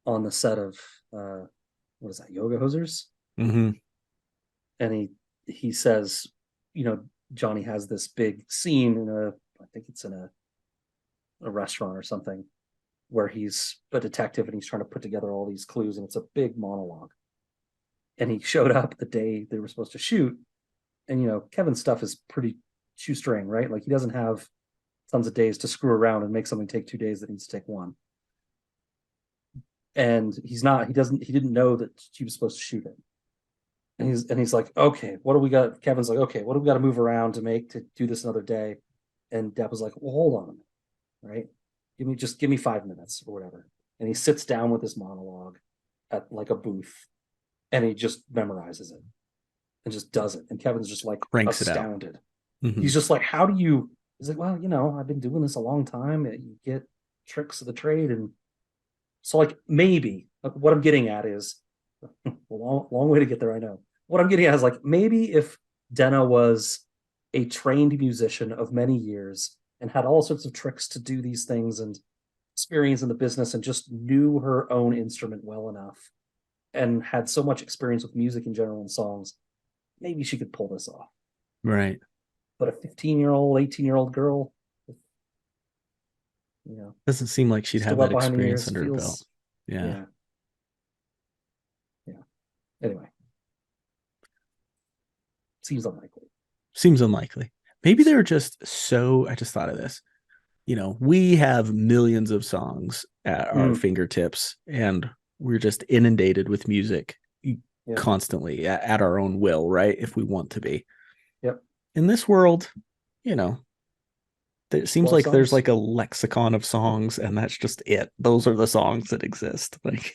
on the set of what is that, Yoga Hosers? Mm-hmm. And he says, Johnny has this big scene I think it's in a restaurant or something, where he's a detective and he's trying to put together all these clues, and it's a big monologue. And he showed up the day they were supposed to shoot, and Kevin's stuff is pretty shoestring, right? Like, he doesn't have tons of days to screw around and make something take 2 days that needs to take 1. And he didn't know that she was supposed to shoot it. And he's like, okay, what do we got? Kevin's like, okay, what do we got to move around to do this another day? And Depp was like, well, hold on a minute, right? Give me 5 minutes or whatever. And he sits down with this monologue at like a booth, and he just memorizes it and just does it. And Kevin's just like astounded. Mm-hmm. He's just like, how do you? He's like, well, I've been doing this a long time. You get tricks of the trade, and so like maybe what I'm getting at is a long way to get there. I know what I'm getting at is like, maybe if Denna was a trained musician of many years and had all sorts of tricks to do these things and experience in the business and just knew her own instrument well enough and had so much experience with music in general and songs, maybe she could pull this off. Right. But a 15-year-old, 18-year-old girl, doesn't seem like she'd have that experience under her belt. Yeah. Anyway. Seems unlikely. Maybe they're just I just thought of this. We have millions of songs at our fingertips, and we're just inundated with music constantly at our own will, right? If we want to be. Yep. In this world, It seems 12 like there's songs. like a lexicon of songs, and that's just it. Those are the songs that exist. Like,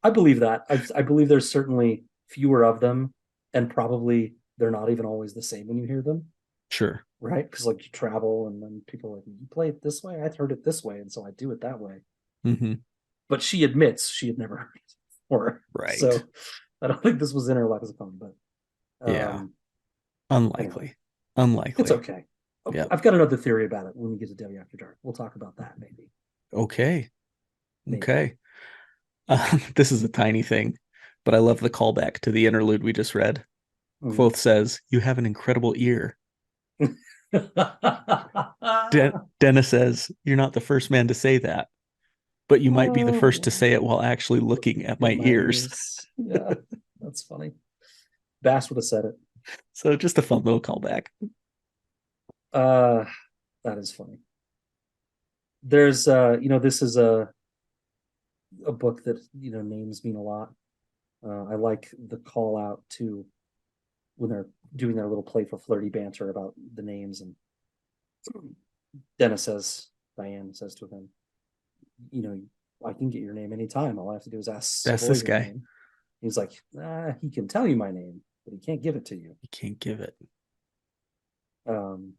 I believe that. I believe there's certainly fewer of them, and probably they're not even always the same when you hear them, sure. right? Because like you travel and then people are like, you play it this way? I've heard it this way, and so I do it that way. Mm-hmm. But she admits she had never heard it before. Right. So I don't think this was in her lexicon, but Yeah. anyway, Unlikely. it's Unlikely. okay. Yep. I've got another theory about it when we get to Debbie After Dark. We'll talk about that maybe. Okay. Maybe. Okay. This is a tiny thing, but I love the callback to the interlude we just read. Mm. Kvothe says, "You have an incredible ear." Dennis says, "You're not the first man to say that, but you might be the first to Oh, say it while actually looking at my in my ears." ears. Yeah, that's funny. Bass would have said it. So just a fun little callback. Uh, that is funny. There's this is a book that names mean a lot. I like the call out to when they're doing their little playful flirty banter about the names, and Diane says to him, I can get your name anytime. All I have to do is ask That's Savoy this your guy. name. He's like, he can tell you my name, but he can't give it to you. You can't give it. Um,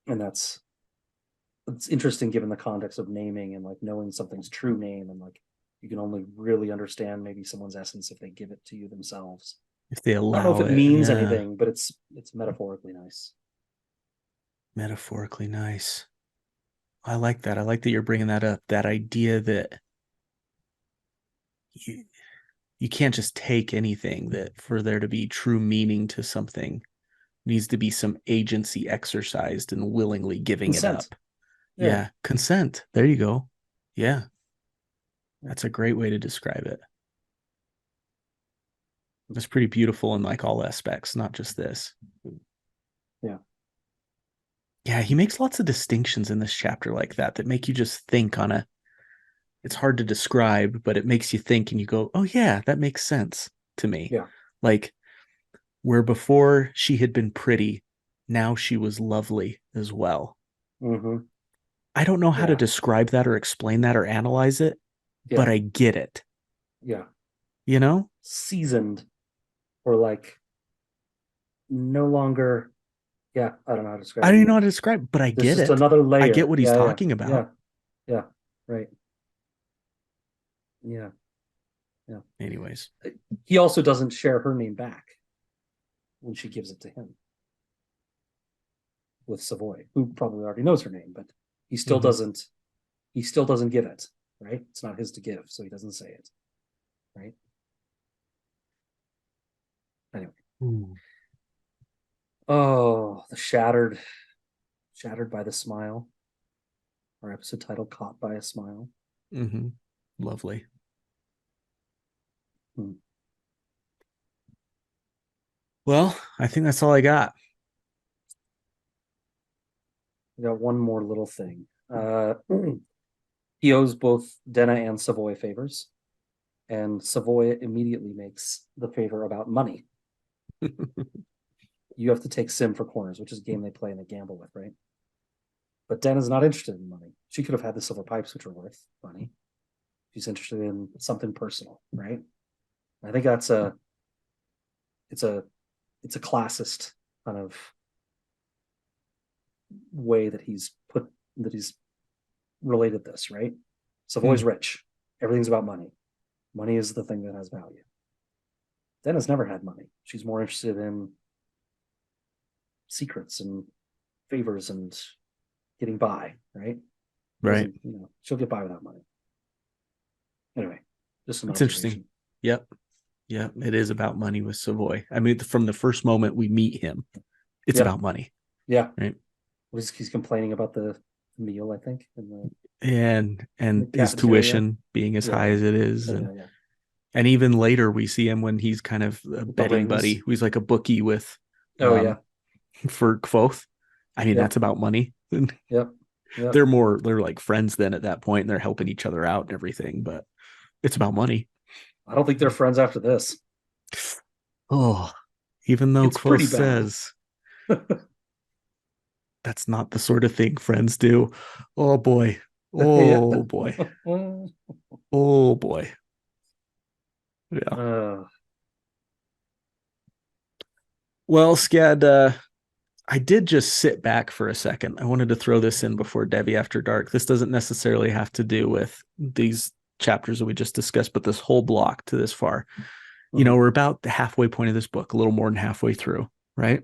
and it's interesting given the context of naming and like knowing something's true name, and like you can only really understand maybe someone's essence if they give it to you themselves. If they I don't know if allow it it. means Yeah. anything, but it's metaphorically nice. Metaphorically nice. I like that. I like that you're bringing that up. That idea that you, you can't just take anything, that for there to be true meaning to something needs to be some agency exercised and willingly giving it Consent. up. Yeah. Yeah. Consent. There you go. Yeah. That's a great way to describe it. It's pretty beautiful in like all aspects, not just this. Yeah. Yeah, he makes lots of distinctions in this chapter like that make you just think on a it's hard to describe, but it makes you think and you go, "Oh yeah, that makes sense to me." Yeah. Like where before she had been pretty, now she was lovely as well. Mm-hmm. I don't know how to Yeah. describe that or explain that or analyze it, but Yeah. I get it. Yeah. You know? Seasoned, or like no longer. Yeah. I don't know how to I describe don't it even know either. how to describe it, but I There's get just it. another I get layer. what he's Yeah. Yeah. talking Yeah. about. Yeah. Right. Yeah. Yeah. Anyways. He also doesn't share her name back when she gives it to him with Savoy, who probably already knows her name, but he still Mm-hmm. doesn't. He still doesn't give it. Right. It's not his to give, so he doesn't say it. Right. Anyway. Ooh. Oh, the shattered by the smile. Our episode title, Caught by a Smile. Mm-hmm. Lovely. Hmm. Well, I think that's all I got. I got one more little thing. He owes both Denna and Savoy favors, and Savoy immediately makes the favor about money. You have to take Sim for corners, which is a game they play and they gamble with, right? But Denna's not interested in money. She could have had the silver pipes, which are worth money. She's interested in something personal, right? I think it's a classist kind of way that he's related this, right? Savoy's rich. Everything's about money. Money is the thing that has value. Denna's never had money. She's more interested in secrets and favors and getting by, right? Right. She'll get by without money. Anyway, just some It's interesting. observation. Yep. Yep. It is about money with Savoy. I mean, from the first moment we meet him, it's Yep. about money. Yeah. Right. He's complaining about the meal, I think, And the his cafeteria. tuition being as high as it is. Yeah. And even later we see him when he's kind of a betting buddy. He's like a bookie with for Kvothe. I mean, that's about money. Yep. They're like friends then at that point, and they're helping each other out and everything, but it's about money. I don't think they're friends after this. Oh, even though It's Kvothe pretty bad. says that's not the sort of thing friends do. Oh boy. Yeah. Oh boy. Oh boy. Yeah. Well, Scad, I did just sit back for a second. I wanted to throw this in before Debbie After Dark. This doesn't necessarily have to do with these chapters that we just discussed, but this whole block to this far. You know, we're about the halfway point of this book, a little more than halfway through, right?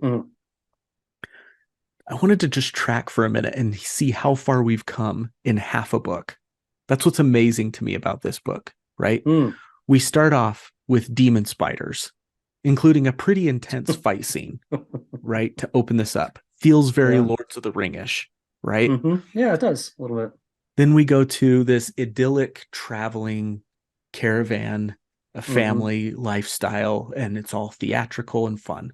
I wanted to just track for a minute and see how far we've come in half a book. That's what's amazing to me about this book, right? We start off with demon spiders, including a pretty intense fight scene, right? To open this up. Feels very Lords of the Ring-ish, right? Yeah, it does a little bit. Then we go to this idyllic traveling caravan, a family lifestyle, and it's all theatrical and fun.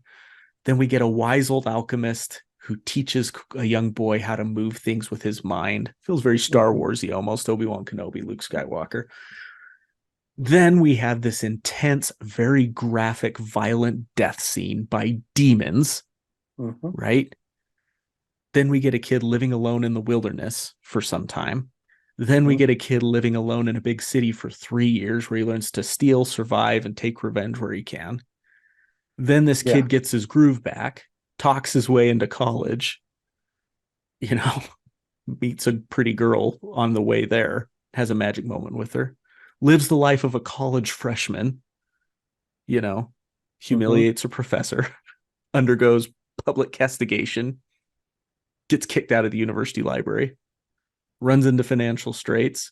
Then we get a wise old alchemist who teaches a young boy how to move things with his mind. Feels very Star Wars-y almost, Obi-Wan Kenobi, Luke Skywalker. Then we have this intense, very graphic, violent death scene by demons, right? Then we get a kid living alone in the wilderness for some time. Then we get a kid living alone in a big city for 3 years where he learns to steal, survive, and take revenge where he can. Then this kid gets his groove back, talks his way into college, you know, meets a pretty girl on the way there, has a magic moment with her, lives the life of a college freshman, you know, humiliates a professor, undergoes public castigation, gets kicked out of the university library, runs into financial straits,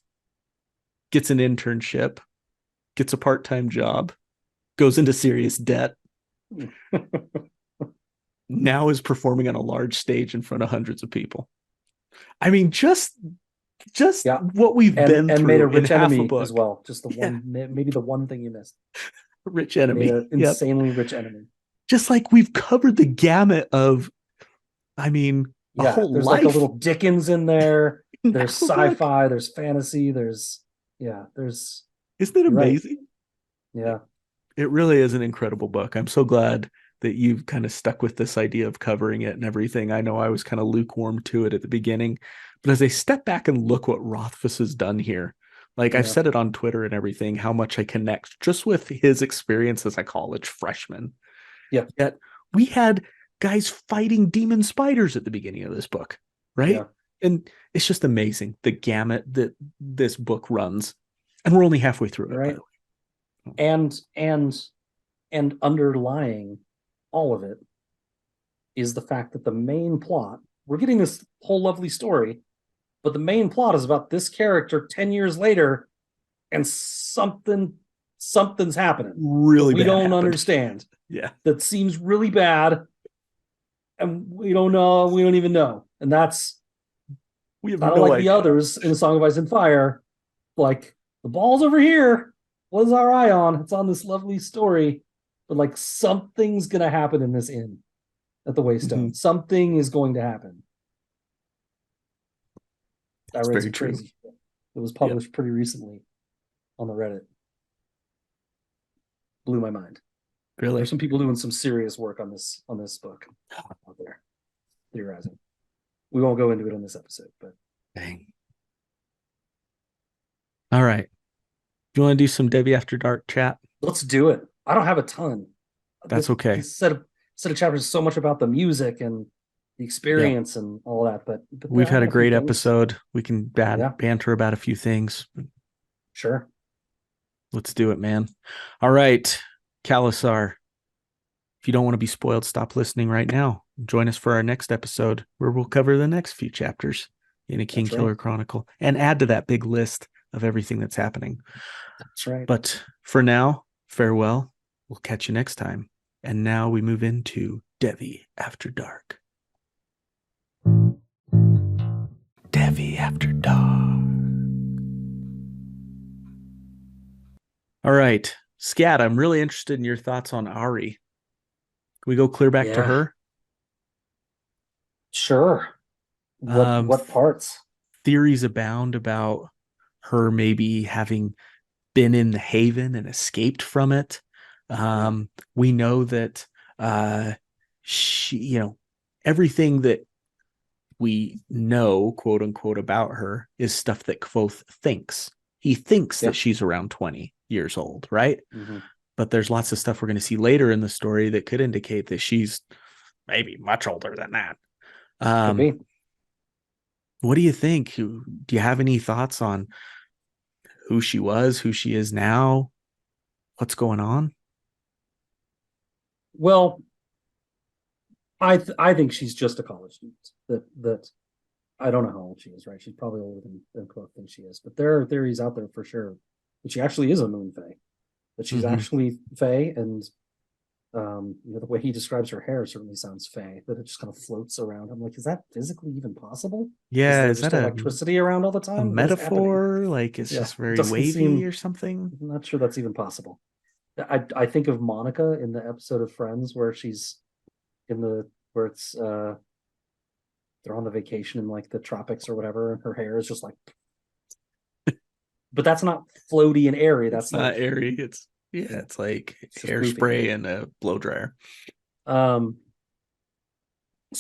gets an internship, gets a part-time job, goes into serious debt, now is performing on a large stage in front of hundreds of people. I mean, just what we've been through, made a rich in half enemy a book as well. Just the one, maybe the one thing you missed. Rich enemy, made an insanely rich enemy. Just like we've covered the gamut of, I mean, a whole there's life. Like a little Dickens in there. There's sci-fi. There's fantasy. There's Isn't it amazing? Right. It really is an incredible book. I'm so glad that you've kind of stuck with this idea of covering it and everything. I know I was kind of lukewarm to it at the beginning, but as I step back and look what Rothfuss has done here, like I've said it on Twitter and everything, how much I connect just with his experience as a college freshman. Yet we had guys fighting demon spiders at the beginning of this book, right? And it's just amazing the gamut that this book runs. And we're only halfway through it, by the way. And underlying all of it is the fact that the main plot, we're getting this whole lovely story, but the main plot is about this character 10 years later, and something's happening. Really we don't understand. That seems really bad. And we don't know, we don't even know. And that's we have not no like idea. the others in A Song of Ice and Fire. Like, the ball's over here. What is our eye on? It's on this lovely story. But like, something's gonna happen in this inn at the Waystone. Something is going to happen. That's very true. It was published pretty recently on the Reddit. Blew my mind. Really? There's some people doing some serious work on this book out there, theorizing. We won't go into it on this episode, but dang. All right. Do you want to do some Debbie After Dark chat? Let's do it. I don't have a ton. That's okay. This set of chapters is so much about the music and the experience and all that, but we've had a great episode. We can banter about a few things. Sure. Let's do it, man. All right, Khalasar. If you don't want to be spoiled, stop listening right now. Join us for our next episode where we'll cover the next few chapters in A Kingkiller Chronicle and add to that big list of everything that's happening. That's right. But for now, farewell. We'll catch you next time. And now we move into Debbie After Dark. Debbie After Dark. All right, Scat, I'm really interested in your thoughts on Ari. Can we go clear back to her? Sure. What parts? Theories abound about her maybe having been in the Haven and escaped from it. We know that she, everything that we know, quote unquote, about her is stuff that Kvothe thinks. He thinks that she's around 20 years old, right? Mm-hmm. But there's lots of stuff we're going to see later in the story that could indicate that she's maybe much older than that. Could be. What do you think? Do you have any thoughts on who she was, who she is now? What's going on? Well, I think she's just a college student. That I don't know how old she is, right? She's probably older than Kvothe thinks she is. But there are theories out there for sure that she actually is a moon fae. That she's actually fae, and the way he describes her hair certainly sounds fae. That it just kind of floats around. I'm like, is that physically even possible? Yeah, there is just that electricity around all the a time? metaphor? Like it's just very wavy or something? I'm not sure that's even possible. I think of Monica in the episode of Friends where she's where it's they're on the vacation in like the tropics or whatever, and her hair is just like, but that's not floaty and airy. That's not like airy. It's like it's hairspray and a blow dryer. So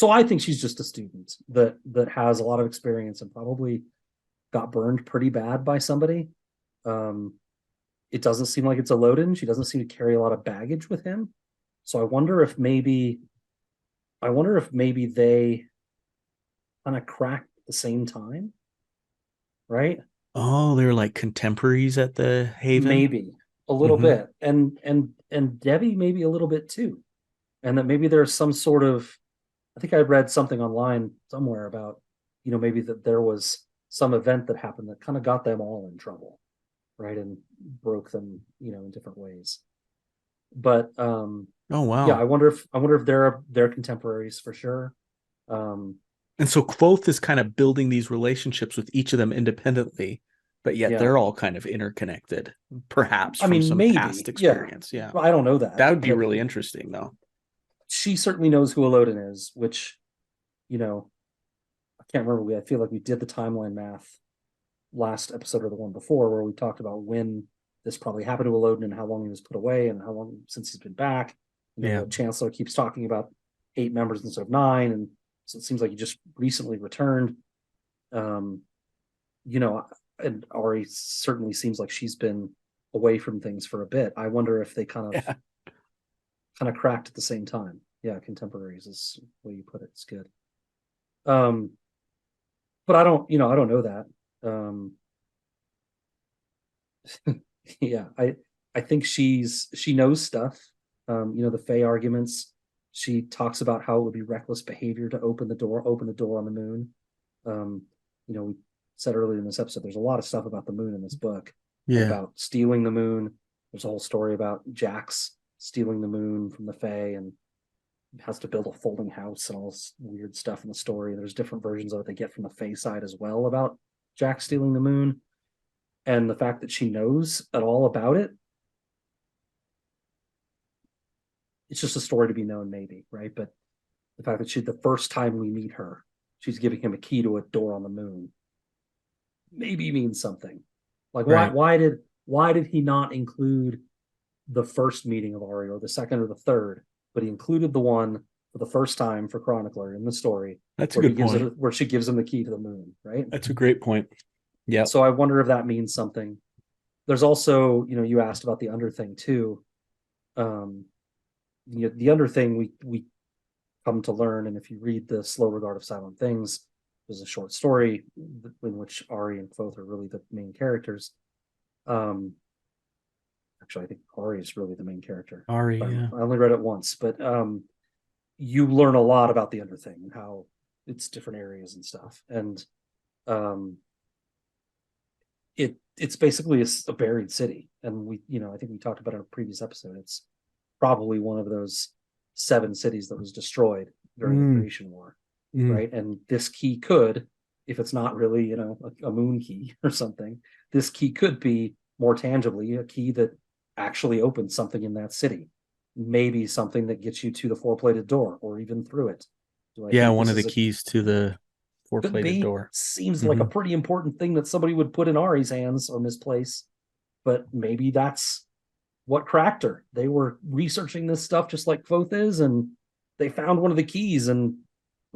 I think she's just a student that has a lot of experience and probably got burned pretty bad by somebody. It doesn't seem like it's Eolian. She doesn't seem to carry a lot of baggage with him. So I wonder if maybe they kind of cracked at the same time, right? Oh, they're like contemporaries at the Haven. Maybe a little bit, and Debbie maybe a little bit too, and that maybe there's some sort of. I think I read something online somewhere about, maybe that there was some event that happened that kind of got them all in trouble, right, and broke them, in different ways. But oh wow, yeah, I wonder if they're contemporaries for sure. And so Kvothe is kind of building these relationships with each of them independently, but yet they're all kind of interconnected, perhaps from some maybe, past experience. Yeah. Well, I don't know that. That would be really interesting, though. She certainly knows who Eolian is, which, I can't remember. I feel like we did the timeline math last episode or the one before where we talked about when this probably happened to Eolian and how long he was put away and how long since he's been back. The Chancellor keeps talking about 8 members instead of 9, and so it seems like he just recently returned. And Ari certainly seems like she's been away from things for a bit. I wonder if they kind of cracked at the same time. Yeah, contemporaries is the way you put it. It's good. But I don't know that. Yeah, I think she knows stuff. The Fae arguments. She talks about how it would be reckless behavior to open the door on the moon. We said earlier in this episode, there's a lot of stuff about the moon in this book. About stealing the moon. There's a whole story about Jax stealing the moon from the Fae and has to build a folding house and all this weird stuff in the story. There's different versions of it they get from the Fae side as well about Jax stealing the moon. And the fact that she knows at all about it, it's just a story to be known, maybe, right? But the fact that the first time we meet her, she's giving him a key to a door on the moon, maybe means something. Like, why did he not include the first meeting of Ari, or the second or the third, but he included the one for the first time for Chronicler in the story? That's a good point. Where she gives him the key to the moon, right? That's a great point. Yeah. So I wonder if that means something. There's also, you asked about the under thing too. The under thing we come to learn, and if you read the Slow Regard of Silent Things, there's a short story in which Ari and Kvothe are really the main characters. Actually, I think Ari is really the main character. Ari, yeah. I only read it once, but you learn a lot about the under thing and how it's different areas and stuff. And it's basically a buried city. And I think we talked about it in a previous episode. It's probably one of those 7 cities that was destroyed during the Creation War, right? And this key could, if it's not really, a moon key or something, this key could be more tangibly a key that actually opens something in that city. Maybe something that gets you to the 4-plated door or even through it. One of the keys to the 4-plated door. Seems like a pretty important thing that somebody would put in Ari's hands or misplace. But maybe that's what cracked her. They were researching this stuff just like Kvothe is, and they found one of the keys, and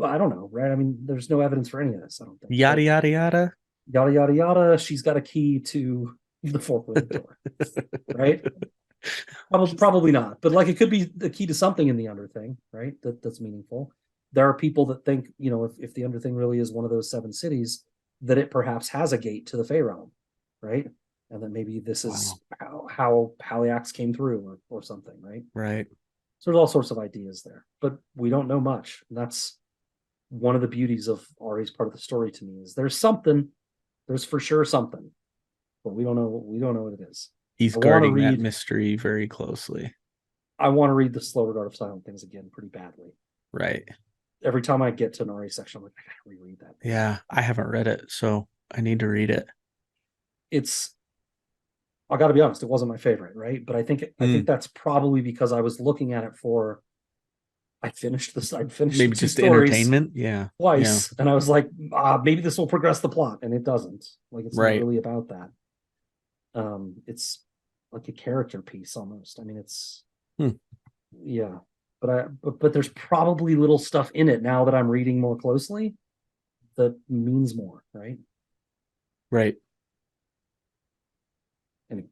Well, I don't know, right? I mean, there's no evidence for any of this, I don't think. Yada But yada yada. yada yada yada. She's got a key to the four-wheeled door, right? Probably not, but like it could be the key to something in the Under thing, right? That's meaningful. There are people that think, if the Under thing really is one of those 7 cities, that it perhaps has a gate to the Fey realm, right? And that maybe this is how Haliax came through or something, right? Right. So there's all sorts of ideas there, but we don't know much. And that's one of the beauties of Ari's part of the story to me is there's for sure something, but we don't know what it is. He's guarding that mystery very closely. I want to read the Slow Regard of Silent Things again pretty badly. Right. Every time I get to an Ari section, I'm like, I gotta reread that. Yeah, I haven't read it, so I need to read it. I gotta be honest, it wasn't my favorite, right? But I think that's probably because I was looking at it I'd finished maybe just entertainment, twice, and I was like, maybe this will progress the plot, and it doesn't. Like it's not really about that. It's like a character piece almost. I mean, it's yeah, but there's probably little stuff in it now that I'm reading more closely that means more, right? Right. Anyway.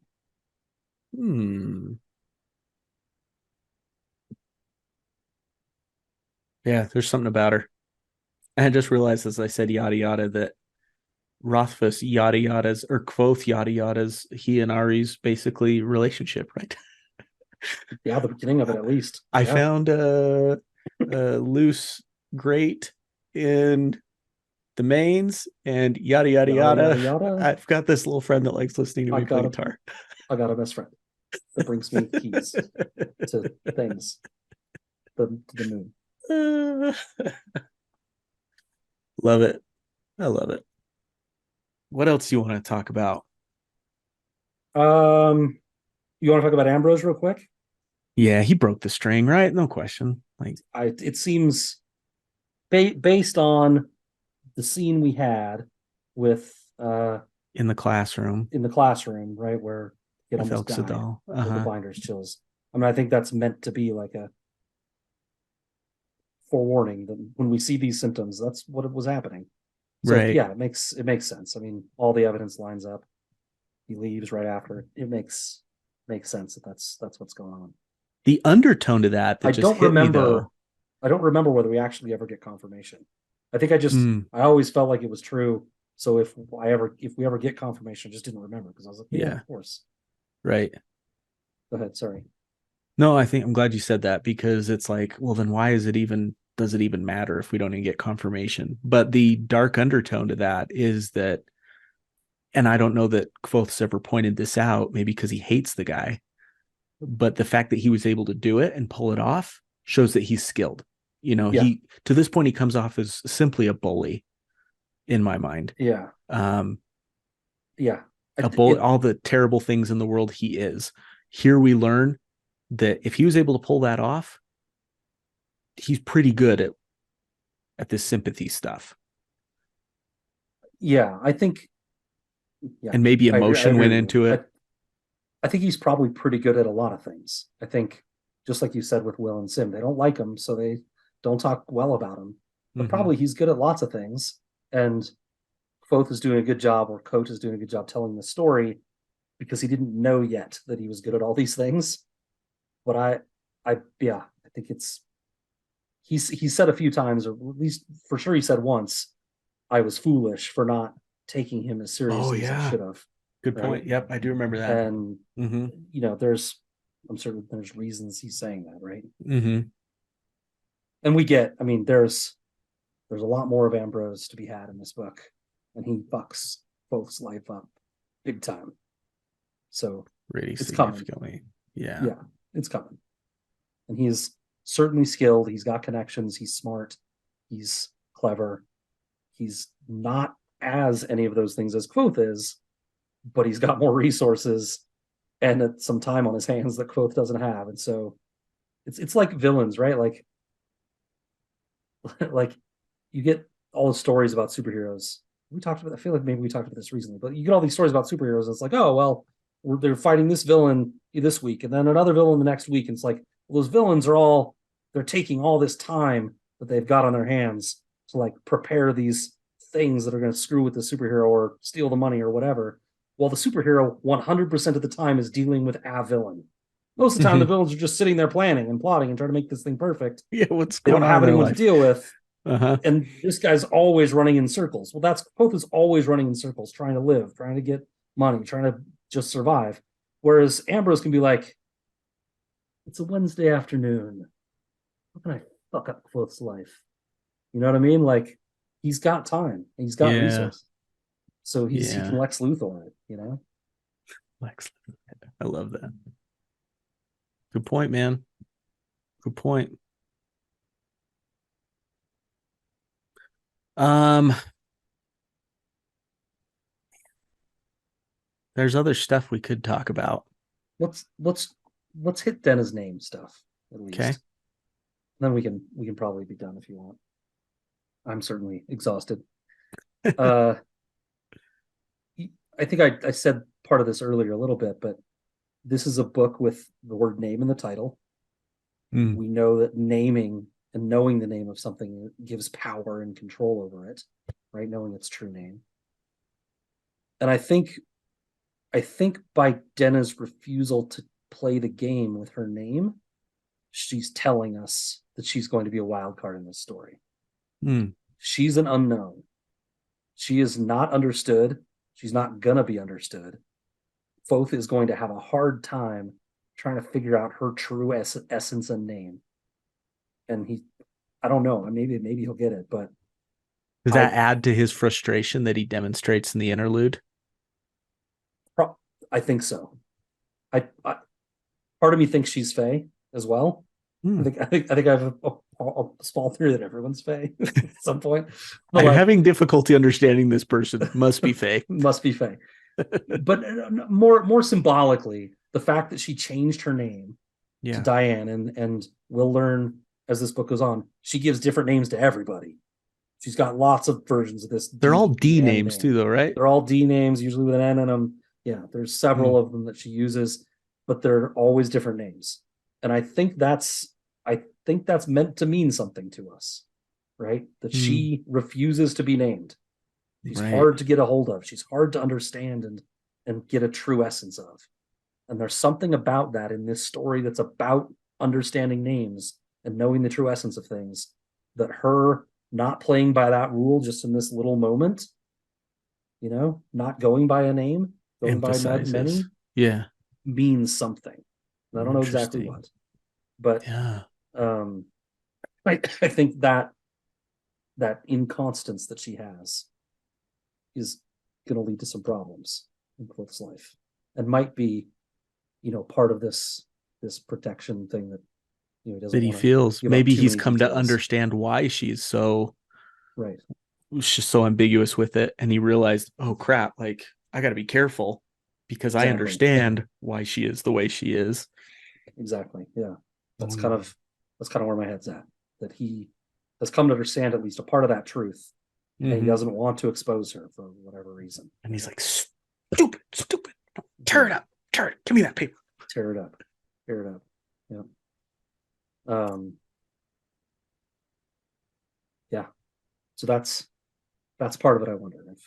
Yeah, there's something about her. I just realized as I said yada yada that Rothfuss yada yadas or Kvothe yada yadas he and Ari's basically relationship, right? Yeah, the beginning of it at least. I found a loose grate in the mains and yada yada yada. I've got this little friend that likes listening to me play guitar. I got a best friend that brings me keys to things. To the moon. Love it. I love it. What else do you want to talk about? You want to talk about Ambrose real quick? Yeah, he broke the string, right? No question. It seems based on the scene we had with in the classroom, right, where it almost died with the binders chills. I mean, I think that's meant to be like a forewarning that when we see these symptoms, that's what was happening. So right. Yeah, it makes sense. I mean, all the evidence lines up. He leaves right after. It makes sense that that's what's going on. The undertone to that I don't remember whether we actually ever get confirmation. I think I always felt like it was true. So if we ever get confirmation, I just didn't remember because I was like, yeah, of course. Right. Go ahead. Sorry. No, I'm glad you said that because it's like, well, then why does it even matter if we don't even get confirmation? But the dark undertone to that is that, and I don't know that Kvothe's ever pointed this out, maybe because he hates the guy, but the fact that he was able to do it and pull it off shows that he's skilled. He to this point he comes off as simply a bully in my mind. Yeah. A bully, all the terrible things in the world he is. Here we learn that if he was able to pull that off, he's pretty good at this sympathy stuff. Yeah, I think. Yeah, and maybe emotion went into it. I think he's probably pretty good at a lot of things. I think, just like you said with Will and Sim, they don't like him, so they don't talk well about him. But probably he's good at lots of things. And Kvothe is doing a good job, or Kote is doing a good job telling the story because he didn't know yet that he was good at all these things. But I think he said a few times, or at least for sure he said once, I was foolish for not taking him as seriously as I should have. Good point. Yep, I do remember that. And I'm certain there's reasons he's saying that, right? And we get, I mean, there's a lot more of Ambrose to be had in this book, and he fucks Kvothe's life up big time. So really it's significantly. Coming. Yeah, it's coming. And he's certainly skilled. He's got connections. He's smart. He's clever. He's not as any of those things as Kvothe is, but he's got more resources and some time on his hands that Kvothe doesn't have. And so it's like villains, right? Like you get all the stories about superheroes. I feel like maybe we talked about this recently, but you get all these stories about superheroes. And it's like, oh, well, they're fighting this villain this week and then another villain the next week. And it's like, well, those villains they're taking all this time that they've got on their hands to like prepare these things that are going to screw with the superhero or steal the money or whatever. Well, the superhero 100% of the time is dealing with a villain. Most of the time, the villains are just sitting there planning and plotting and trying to make this thing perfect. Yeah, what's They going don't on have in their anyone to life? deal with. Uh-huh. And this guy's always running in circles. Well, that's Kvothe is always running in circles, trying to live, trying to get money, trying to just survive. Whereas Ambrose can be like, it's a Wednesday afternoon. How can I fuck up Kvothe's life? You know what I mean? Like, he's got time, he's got Yeah. resources. So he Yeah. can Lex Luthor it, you know? Lex. I love that. Good point, man. Good point. Um, there's other stuff we could talk about. Let's hit Denna's name stuff at least. Okay. Then we can probably be done if you want. I'm certainly exhausted. I think I said part of this earlier a little bit, but this is a book with the word name in the title. We know that naming and knowing the name of something gives power and control over it, right? Knowing its true name. And I think by Denna's refusal to play the game with her name, she's telling us that she's going to be a wild card in this story. She's an unknown. She is not understood. She's not gonna be understood. Kvothe is going to have a hard time trying to figure out her true essence and name. And I don't know, maybe he'll get it, but does that add to his frustration that he demonstrates in the interlude? I think so. I part of me thinks she's Fae as well. I think I have a small theory that everyone's Fae at some point. But I'm having difficulty understanding this person. Must be Fae. Must be Fae. But more symbolically, the fact that she changed her name to Diane, and we'll learn as this book goes on, she gives different names to everybody. She's got lots of versions of this. They're all D names too, though, right? They're all D names, usually with an N in them. Yeah, there's several of them that she uses, but they're always different names. And I think that's meant to mean something to us, right? That she refuses to be named. She's hard to get a hold of. She's hard to understand and get a true essence of. And there's something about that in this story that's about understanding names and knowing the true essence of things, that her not playing by that rule just in this little moment, you know, not going by a name, going by many, means something. And I don't know exactly what, but I think that inconstance that she has is going to lead to some problems in Kvothe's life, and might be, you know, part of this protection thing that, you know, that he feels. Maybe he's come to understand why she's so she's so ambiguous with it, and he realized, oh crap, like I got to be careful because I understand why she is the way she is. Exactly. Yeah, that's kind of where my head's at. That he has come to understand at least a part of that truth, and he doesn't want to expose her for whatever reason. And he's like, stupid, tear it up, give me that paper, tear it up. Yeah. Yeah. So that's part of it. I wonder if.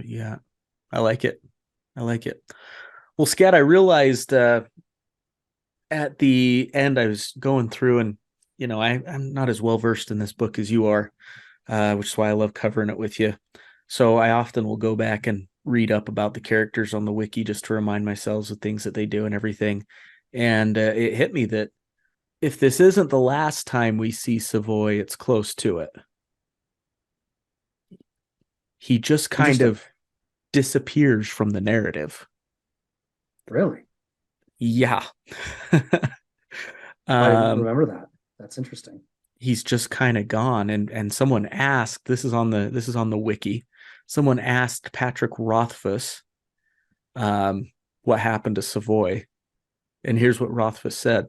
Yeah, I like it. Well, Scat, I realized at the end I was going through, and you know, I'm not as well versed in this book as you are, which is why I love covering it with you. So I often will go back and read up about the characters on the wiki just to remind myself of things that they do and everything. And it hit me that if this isn't the last time we see Savoy, it's close to it. He just kind of disappears from the narrative. Really? Yeah. I remember that. That's interesting. He's just kind of gone. And someone asked, this is on the wiki. Someone asked Patrick Rothfuss what happened to Savoy. And here's what Rothfuss said.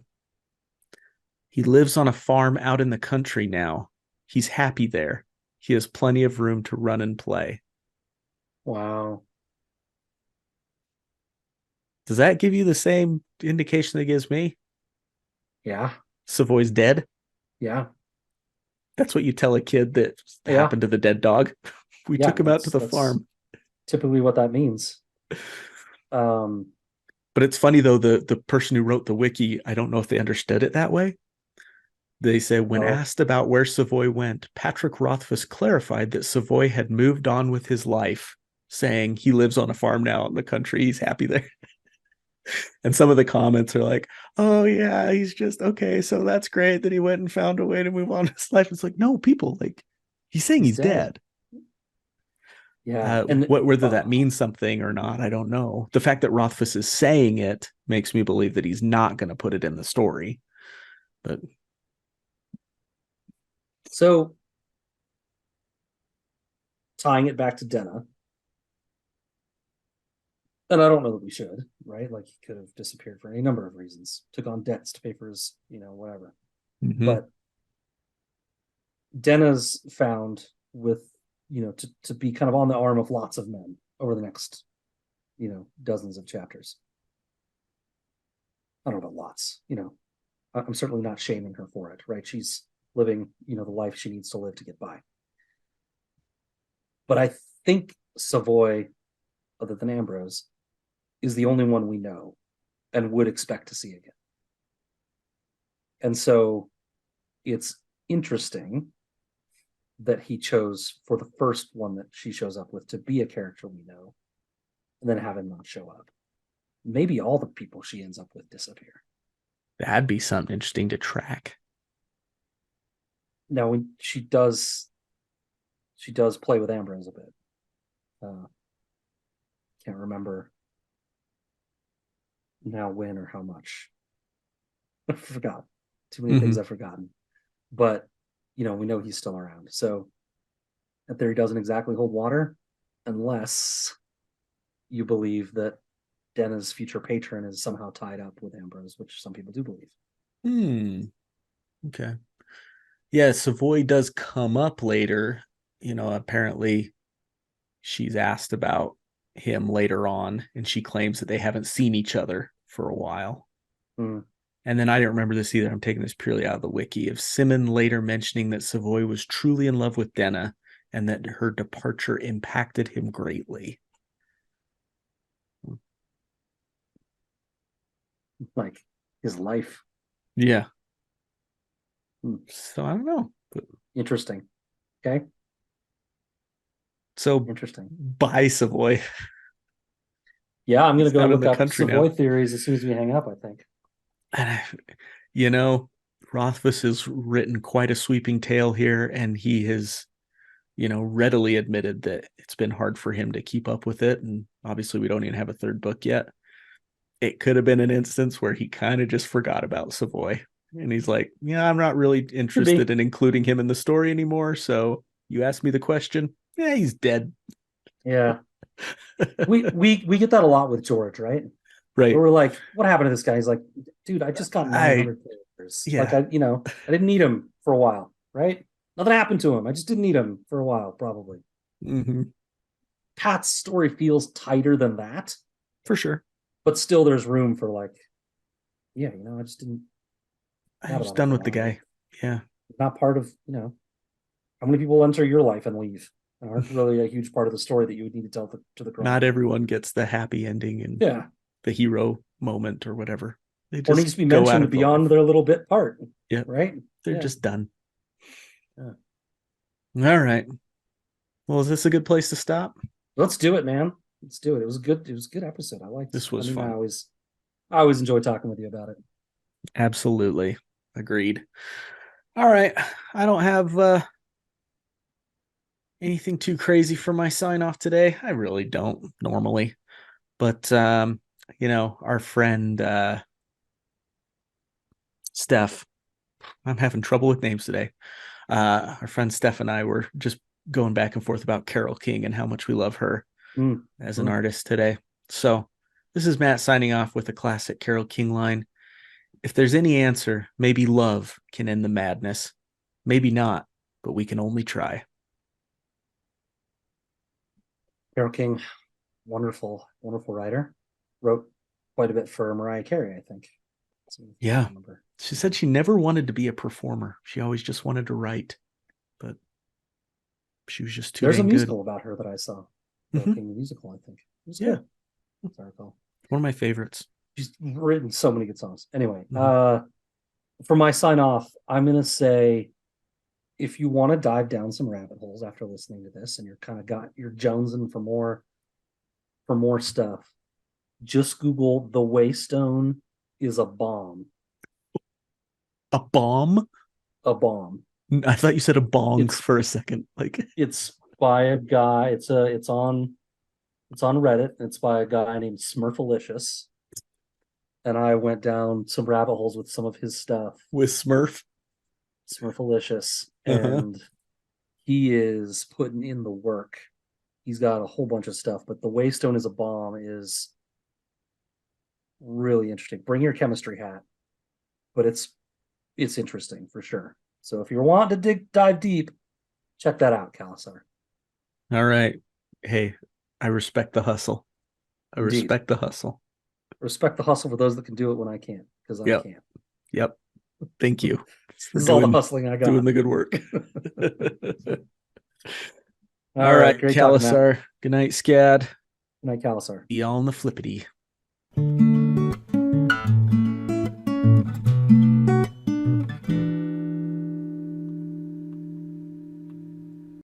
He lives on a farm out in the country now. He's happy there. He has plenty of room to run and play. Wow. Does that give you the same indication that it gives me? Yeah. Savoy's dead? Yeah. That's what you tell a kid that Yeah. happened to the dead dog. We Yeah, took him out to the that's farm. typically what that means. But it's funny though, the person who wrote the wiki, I don't know if they understood it that way. They say, when asked about where Savoy went, Patrick Rothfuss clarified that Savoy had moved on with his life, saying he lives on a farm now in the country. He's happy there. And some of the comments are like, oh yeah, he's just okay. So that's great that he went and found a way to move on his life. It's like, no, people, like, he's saying he's dead. Yeah. Whether that means something or not, I don't know. The fact that Rothfuss is saying it makes me believe that he's not going to put it in the story. But so tying it back to Denna, and I don't know that we should, right? Like, he could have disappeared for any number of reasons, took on debts to pay for his, whatever. But Denna's found with, to be kind of on the arm of lots of men over the next, dozens of chapters. I don't know, lots, I'm certainly not shaming her for it, right? She's living, the life she needs to live to get by. But I think Savoy, other than Ambrose, is the only one we know and would expect to see again. And so it's interesting that he chose for the first one that she shows up with to be a character we know, and then have him not show up. Maybe all the people she ends up with disappear. That'd be something interesting to track. Now, when she does play with Ambrose a bit. Can't remember now when or how much. I forgot. Too many things I've forgotten. But, we know he's still around. So that theory doesn't exactly hold water unless you believe that Denna's future patron is somehow tied up with Ambrose, which some people do believe. Okay. Yeah, Savoy does come up later. Apparently she's asked about him later on, and she claims that they haven't seen each other for a while. And then I didn't remember this either. I'm taking this purely out of the wiki, of Simon later mentioning that Savoy was truly in love with Denna and that her departure impacted him greatly. Like his life. Yeah. So I don't know. Interesting. Okay. So interesting. Bye, Savoy. Yeah, I'm gonna go look up Savoy now. theories as soon as we hang up, I think. Rothfuss has written quite a sweeping tale here, and he has, readily admitted that it's been hard for him to keep up with it. And obviously we don't even have a third book yet. It could have been an instance where he kind of just forgot about Savoy. And he's like, yeah, I'm not really interested in including him in the story anymore. So you asked me the question. Yeah, he's dead. Yeah. we get that a lot with George, right? Right. Where we're like, what happened to this guy? He's like, dude, I just got 900 characters. Yeah. Like, I didn't need him for a while, right? Nothing happened to him. I just didn't need him for a while, probably. Pat's story feels tighter than that. For sure. But still there's room for like, yeah, I just didn't. I was done with the guy. Yeah. Not part of, how many people enter your life and leave and aren't really a huge part of the story that you would need to tell to the Not everyone gets the happy ending and the hero moment or whatever. They just needs to be mentioned beyond their little bit part. Yeah. Right? They're just done. Yeah. All right. Well, is this a good place to stop? Let's do it, man. Let's do it. It was a good episode. I liked this. Was fun. I always enjoy talking with you about it. Absolutely. Agreed. All right. I don't have anything too crazy for my sign off today. I really don't normally. But our friend Steph, I'm having trouble with names today. Our friend Steph and I were just going back and forth about Carole King and how much we love her as an artist today. So this is Matt signing off with a classic Carole King line. If there's any answer, maybe love can end the madness. Maybe not, but we can only try. Carole King, wonderful, wonderful writer. Wrote quite a bit for Mariah Carey, I think. Yeah. She said she never wanted to be a performer. She always just wanted to write. but she was just too There's a dang good. musical about her that I saw. The Mhm. King musical, I think. It was Yeah. good. As I recall. One of my favorites. She's written so many good songs. Anyway, Mhm. for my sign off, I'm gonna say, if you want to dive down some rabbit holes after listening to this, and you're jonesing for more stuff, just Google "the Waystone is a bomb." A bomb? A bomb. I thought you said a bong It's for a second. Like, it's by a guy. It's on Reddit. And it's by a guy named Smurfalicious. And I went down some rabbit holes with some of his stuff. with Smurf. Smurfalicious, Uh-huh. and he is putting in the work. He's got a whole bunch of stuff, but the Waystone is a bomb is really interesting. Bring your chemistry hat, but it's interesting for sure. So if you're wanting to dive deep, check that out, Kalasar. All right. Hey, I respect the hustle. I Indeed. respect the hustle. Respect the hustle for those that can do it when I can't, because I Yep. can't. Yep. Thank you for This is all the hustling I got. doing the good work. All right, great talking, Matt. Kalasar. Good night, Scad. Good night, Kalasar. Be all in the flippity.